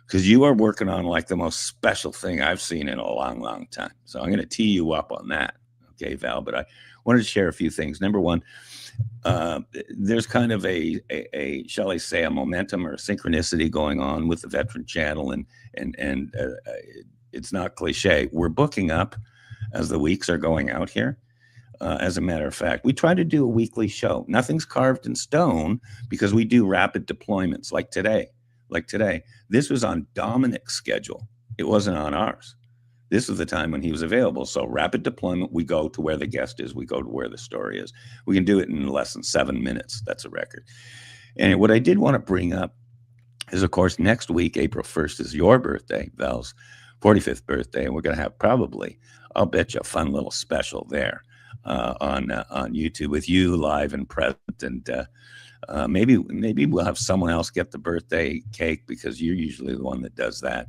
because you are working on like the most special thing I've seen in a long, long time. So I'm going to tee you up on that. Okay, Val, but I wanted to share a few things. Number one, there's kind of a shall I say, a momentum or a synchronicity going on with the Veteran channel, and it's not cliche. We're booking up as the weeks are going out here. As a matter of fact, we try to do a weekly show. Nothing's carved in stone because we do rapid deployments like today. This was on Dominick's schedule. It wasn't on ours. This was the time when he was available. So rapid deployment, we go to where the guest is. We go to where the story is. We can do it in less than 7 minutes. That's a record. And what I did want to bring up is, of course, next week, April 1st, is your birthday, Val's 45th birthday. And we're going to have probably, I'll bet you, a fun little special there on YouTube with you live and present. And maybe we'll have someone else get the birthday cake because you're usually the one that does that.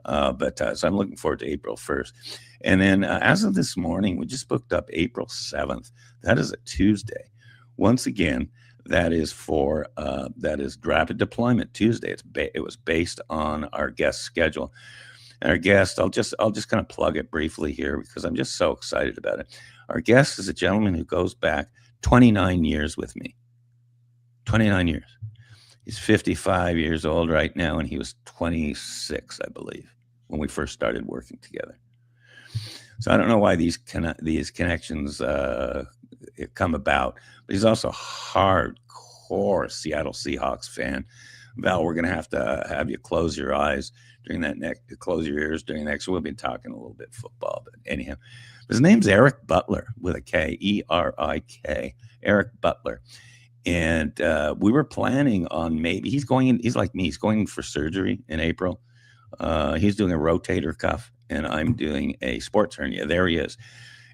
So I'm looking forward to April 1st. And then as of this morning, we just booked up April 7th. That is a Tuesday. Once again, that is Rapid Deployment Tuesday. It was based on our guest schedule. And our guest, I'll just kind of plug it briefly here because I'm just so excited about it. Our guest is a gentleman who goes back 29 years with me. 29 years. He's 55 years old right now, and he was 26, I believe, when we first started working together. So I don't know why these connections come about, but he's also a hardcore Seattle Seahawks fan. Val, we're going to have you close your eyes during that close your ears during the next. We'll be talking a little bit football, but anyhow, his name's Eric Butler with a K, E-R-I-K, Eric Butler. And we were planning on he's like me, he's going for surgery in April He's doing a rotator cuff, and I'm doing a sports hernia. There he is.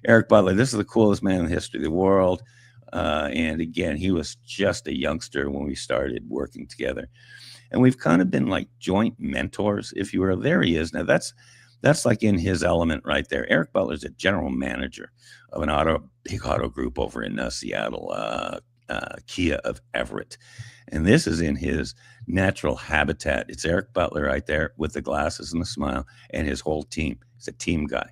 Eric Butler, this is the coolest man in the history of the world. And again, he was just a youngster when we started working together. And we've kind of been like joint mentors, if you will. There he is. Now, that's like in his element right there. Eric Butler's a general manager of big auto group over in Seattle, Kia of Everett. And this is in his natural habitat. It's Eric Butler right there with the glasses and the smile and his whole team. He's a team guy.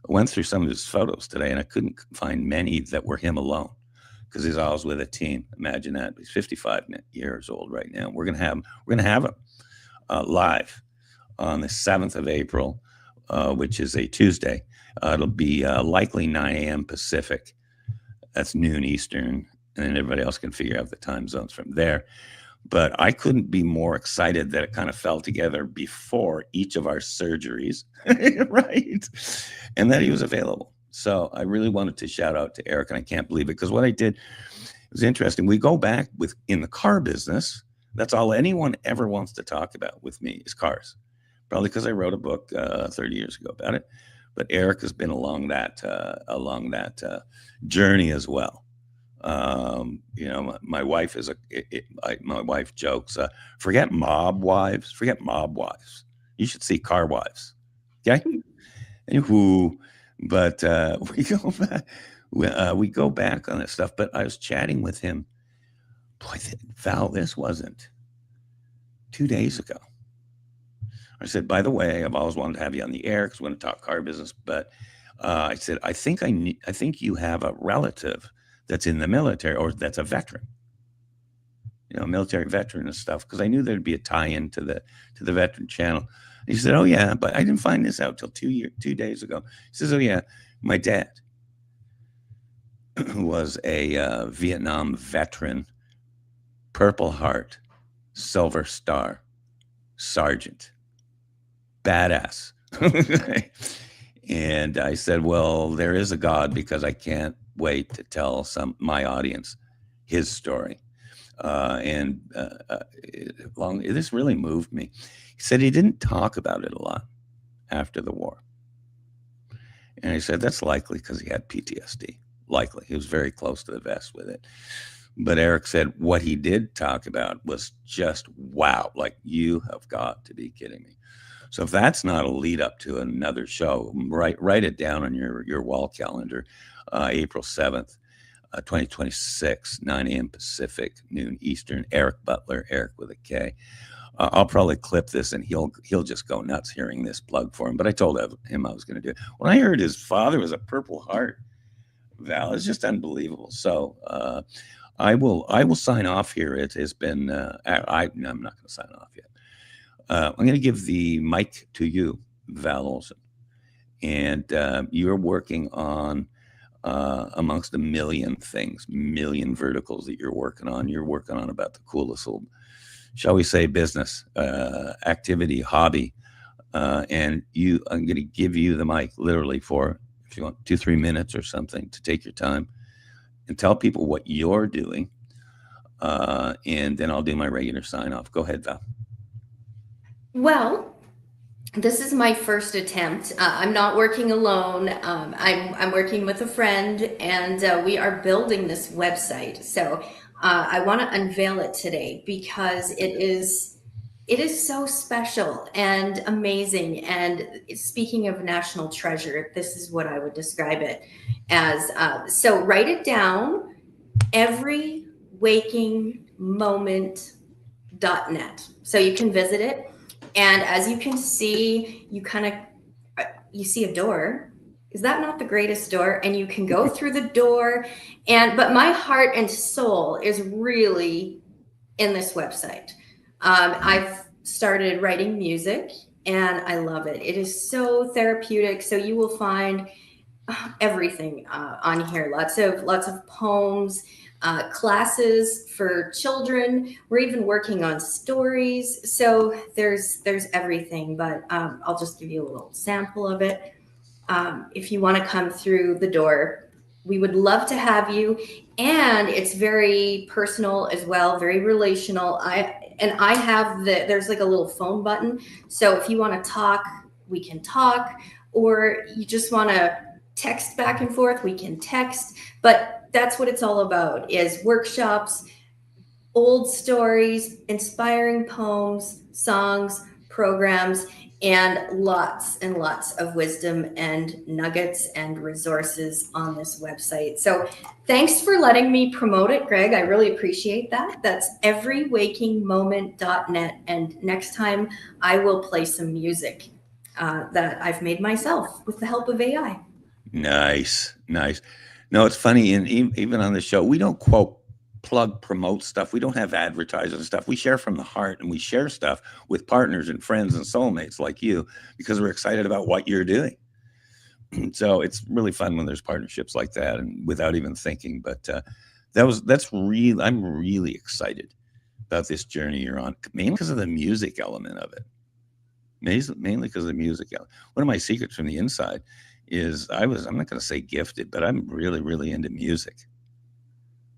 I went through some of his photos today, and I couldn't find many that were him alone, because he's always with a team. Imagine that. He's 55 years old right now. We're gonna have him live on the 7th of April, which is a Tuesday. It'll be likely 9 a.m. Pacific. That's noon Eastern, and everybody else can figure out the time zones from there. But I couldn't be more excited that it kind of fell together before each of our surgeries, right? And that he was available. So I really wanted to shout out to Eric, and I can't believe it, because what I did was interesting. We go back in the car business. That's all anyone ever wants to talk about with me is cars. Probably because I wrote a book 30 years ago about it. But Eric has been along that journey as well. My wife my wife jokes, forget mob wives. You should see car wives. Okay. But we go back on this stuff. But I was chatting with him. Boy, Val, this wasn't 2 days ago. I said, by the way, I've always wanted to have you on the air because we're going to talk car business. But I said, I think you have a relative that's in the military, or that's a veteran, military veteran and stuff. Because I knew there'd be a tie-in to the veteran channel. And he said, oh yeah, but I didn't find this out till 2 days ago. He says, oh yeah, my dad was a Vietnam veteran, Purple Heart, Silver Star, Sergeant, badass. And I said, well, there is a God, because I can't wait to tell my audience his story. This really moved me. He said he didn't talk about it a lot after the war. And I said, that's likely because he had PTSD. Likely. He was very close to the vest with it. But Eric said what he did talk about was just, wow, like, you have got to be kidding me. So if that's not a lead up to another show, write it down on your wall calendar. April 7th, 2026, 9 a.m. Pacific, noon Eastern. Eric Butler, Eric with a K. I'll probably clip this, and he'll just go nuts hearing this plug for him. But I told him I was going to do it. When I heard his father was a Purple Heart, Val, it's just unbelievable. So I will sign off here. It has been. I'm not going to sign off yet. I'm going to give the mic to you, Val Olson, and you're working on amongst a million things, million verticals that you're working on. You're working on about the coolest little, shall we say, business, activity, hobby. And I'm going to give you the mic literally for, if you want, 2-3 minutes or something, to take your time and tell people what you're doing. And then I'll do my regular sign off. Go ahead, Val. Well, this is my first attempt. I'm not working alone. I'm working with a friend, and we are building this website. So I want to unveil it today because it is so special and amazing. And speaking of national treasure, this is what I would describe it as. So write it down: everywakingmoment.net. So you can visit it. And as you can see, you see a door. Is that not the greatest door? And you can go through the door. But my heart and soul is really in this website. I've started writing music, and I love it. It is so therapeutic. So you will find everything on here. Lots of poems, classes for children. We're even working on stories. So there's everything, but I'll just give you a little sample of it. If you want to come through the door, we would love to have you. And it's very personal as well, very relational. And I have there's like a little phone button. So if you want to talk, we can talk, or you just want to text back and forth, we can text. But that's what it's all about, is workshops, old stories, inspiring poems, songs, programs, and lots of wisdom and nuggets and resources on this website. So thanks for letting me promote it, Greg. I really appreciate that. That's everywakingmoment.net. And next time I will play some music that I've made myself with the help of AI. Nice. No, it's funny. And even on the show, we don't promote stuff. We don't have advertising and stuff. We share from the heart, and we share stuff with partners and friends and soulmates like you, because we're excited about what you're doing. So it's really fun when there's partnerships like that, and without even thinking. But I'm really excited about this journey you're on, mainly because of the music element of it. Mainly because of the music element. One of my secrets from the inside is I'm not going to say gifted, but I'm really, really into music.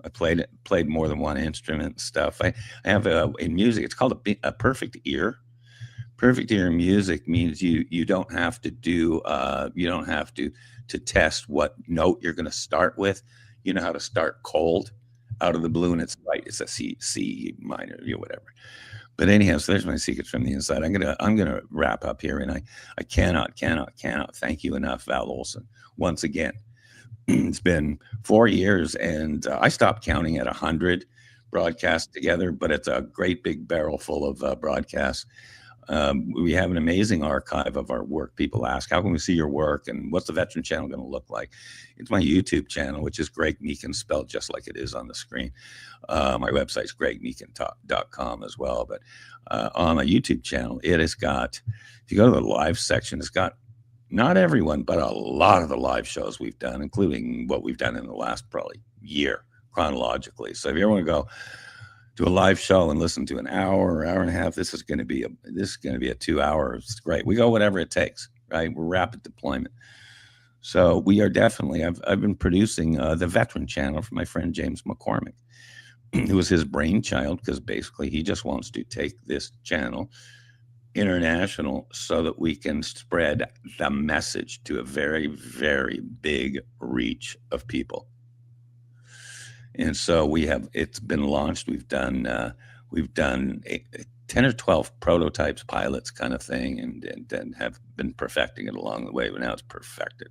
I played more than one instrument and stuff. I have in music, it's called a perfect ear. Perfect ear music means you don't have to do you don't have to test what note you're going to start with. You know how to start cold out of the blue, and it's right. It's a C minor, whatever. But anyhow, so there's my secrets from the inside. I'm gonna wrap up here, and I cannot thank you enough, Val Olson, once again. It's been 4 years, and I stopped counting at 100 broadcasts together, but it's a great big barrel full of broadcasts. We have an amazing archive of our work. People ask, how can we see your work, and what's the Veteran Channel going to look like? It's my YouTube channel, which is Greg Meekin, spelled just like it is on the screen. My website's gregmeekin.com as well. But on my YouTube channel, it has got, if you go to the live section, it's got not everyone, but a lot of the live shows we've done, including what we've done in the last probably year chronologically. So if you ever want to go to a live show and listen to an hour and a half, this is going to be a 2 hours. It's great. We go whatever it takes, right? We're rapid deployment. So we are definitely, I've been producing the Veteran Channel for my friend James McCormick. It was his brainchild, because basically he just wants to take this channel international so that we can spread the message to a very, very big reach of people. And so it's been launched. We've done 10 or 12 prototypes, pilots kind of thing, and have been perfecting it along the way. But now it's perfected.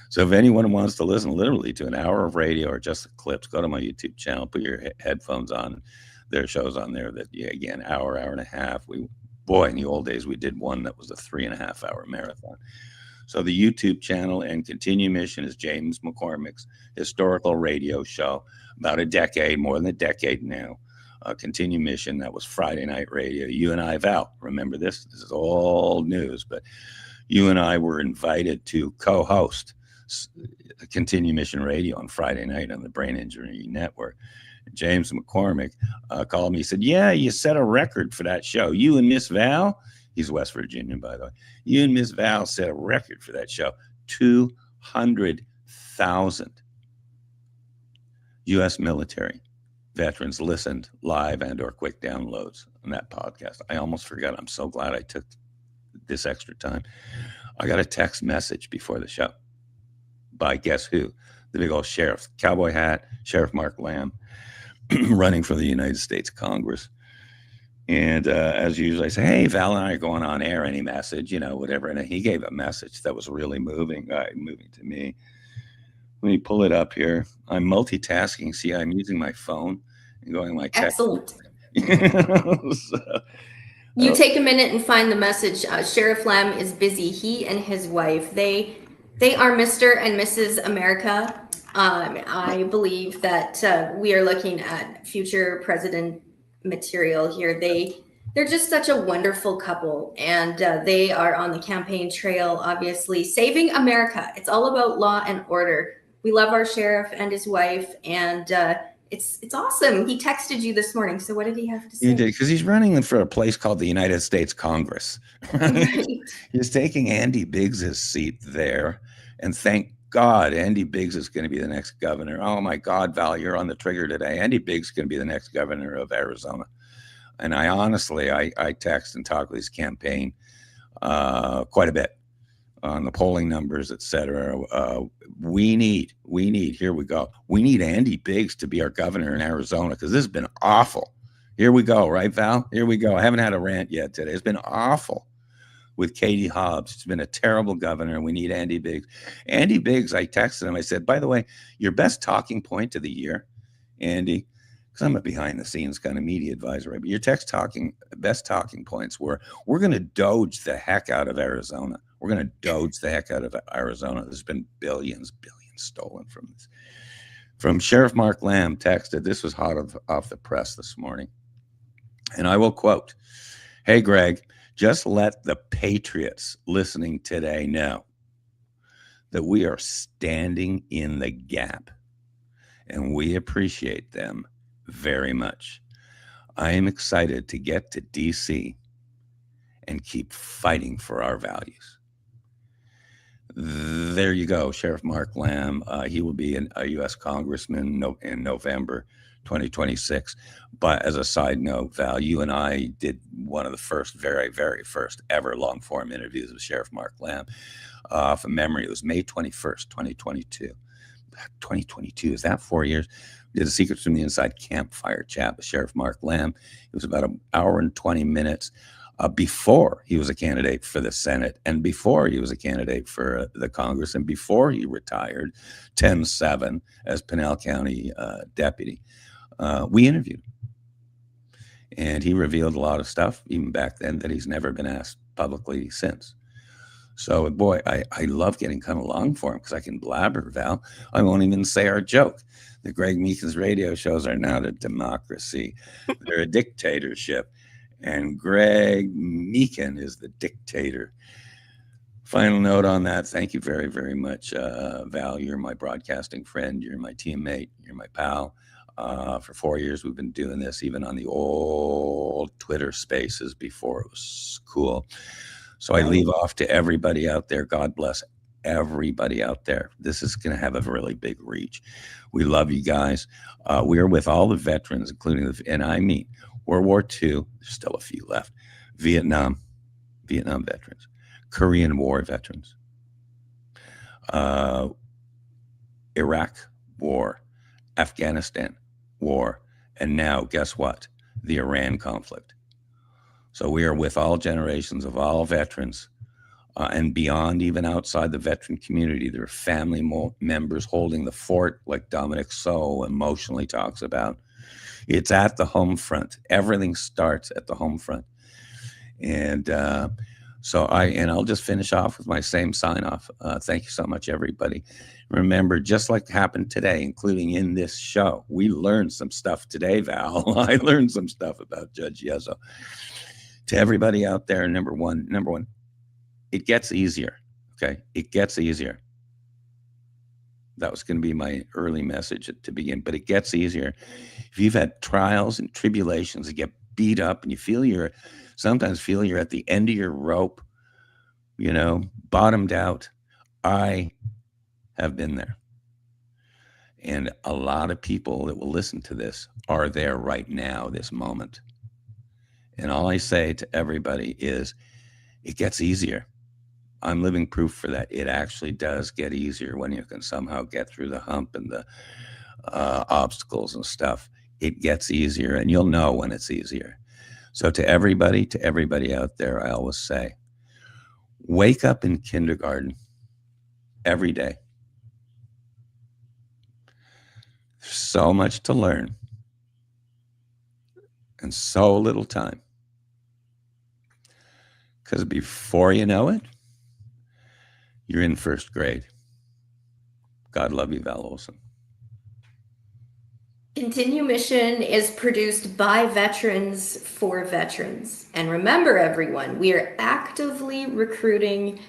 So if anyone wants to listen literally to an hour of radio or just the clips, go to my YouTube channel, put your headphones on. There are shows on there that, again, hour and a half. In the old days, we did one that was a 3.5 hour marathon. So the YouTube channel and Continue Mission is James McCormick's historical radio show, about more than a decade now. Continue Mission, that was Friday night radio. You and I, Val, remember this? This is all news, but you and I were invited to co-host Continue Mission Radio on Friday night on the Brain Injury Network. James McCormick called me. He said, yeah, you set a record for that show. You and Miss Val, he's West Virginian, by the way. You and Miss Val set a record for that show. 200,000 U.S. military veterans listened live and or quick downloads on that podcast. I almost forgot. I'm so glad I took this extra time. I got a text message before the show by guess who? The big old sheriff, cowboy hat, Sheriff Mark Lamb, running for the United States Congress. And as usual, I say, hey, Val and I are going on air. Any message, whatever. And he gave a message that was really moving to me. Let me pull it up here. I'm multitasking. See, I'm using my phone and going like text. Excellent. You take a minute and find the message. Sheriff Lamb is busy. He and his wife, they are Mr. and Mrs. America. I believe that we are looking at future president material here. They're just such a wonderful couple, and they are on the campaign trail, obviously saving America. It's all about law and order. We love our sheriff and his wife, and it's awesome. He texted you this morning. So what did he have to say? He did, because he's running for a place called the United States Congress. Right? He's taking Andy Biggs's seat there, and thank God, Andy Biggs is going to be the next governor. Oh my God, Val, you're on the trigger today. Andy Biggs is going to be the next governor of Arizona. And I honestly, I text and talk with his campaign quite a bit on the polling numbers, et cetera. We need, here we go. We need Andy Biggs to be our governor in Arizona because this has been awful. Here we go, right, Val? Here we go. I haven't had a rant yet today. It's been awful with Katie Hobbs. It's been a terrible governor. We need Andy Biggs. Andy Biggs, I texted him. I said, by the way, your best talking point of the year, Andy, because I'm a behind-the-scenes kind of media advisor, right? But your best talking points were, we're going to doge the heck out of Arizona. We're going to doge the heck out of Arizona. There's been billions stolen from this. From Sheriff Mark Lamb texted, this was hot off the press this morning. And I will quote, "Hey, Greg, just let the patriots listening today know that we are standing in the gap and we appreciate them very much. I am excited to get to DC and keep fighting for our values." There you go, Sheriff Mark Lamb. He will be a U.S. congressman in November 2026. But as a side note, Val, you and I did one of the first, very, very first ever long-form interviews with Sheriff Mark Lamb. From memory, it was May 21st, 2022. 2022, is that 4 years? We did a Secrets from the Inside campfire chat with Sheriff Mark Lamb. It was about an hour and 20 minutes before he was a candidate for the Senate and before he was a candidate for the Congress and before he retired 10-7 as Pinal County deputy. We interviewed him. And he revealed a lot of stuff, even back then, that he's never been asked publicly since. So, boy, I love getting kind of long for him because I can blabber, Val. I won't even say our joke. The Greg Meekin's radio shows are not a democracy. They're a dictatorship. And Greg Meekin is the dictator. Final note on that. Thank you very, very much, Val. You're my broadcasting friend. You're my teammate. You're my pal. For 4 years, we've been doing this, even on the old Twitter spaces before it was cool. So I leave off to everybody out there. God bless everybody out there. This is going to have a really big reach. We love you guys. We are with all the veterans, including and I mean World War II. There's still a few left. Vietnam veterans, Korean War veterans, Iraq War, Afghanistan War, and now guess what? The Iran conflict. So we are with all generations of all veterans and beyond, even outside the veteran community. There are family members holding the fort, like Dominick Yezzo emotionally talks about. It's at the home front. Everything starts at the home front. And I'll just finish off with my same sign off. Thank you so much, everybody. Remember, just like happened today, including in this show, we learned some stuff today, Val. I learned some stuff about Judge Yezzo. To everybody out there, number one, it gets easier. Okay. It gets easier. That was going to be my early message to begin, but it gets easier. If you've had trials and tribulations, you get beat up and you sometimes feel you're at the end of your rope, bottomed out. I have been there. And a lot of people that will listen to this are there right now, this moment. And all I say to everybody is, it gets easier. I'm living proof for that. It actually does get easier when you can somehow get through the hump and the obstacles and stuff. It gets easier, and you'll know when it's easier. So to everybody out there, I always say, wake up in kindergarten every day. There's so much to learn and so little time. Because before you know it, you're in first grade. God love you, Val Olson. Continue Mission is produced by veterans for veterans. And remember, everyone, we are actively recruiting,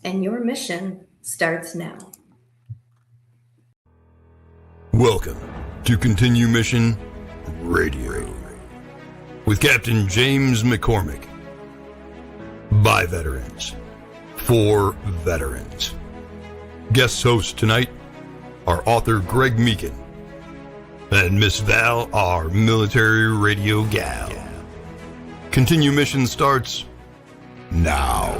and your mission starts now. Welcome to Continue Mission Radio with Captain James McCormick. By veterans, for veterans. Guest hosts tonight are author Greg Meekin and Miss Val, our military radio gal. Continue Mission starts now.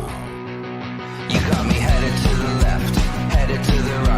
You got me headed to the left, headed to the right.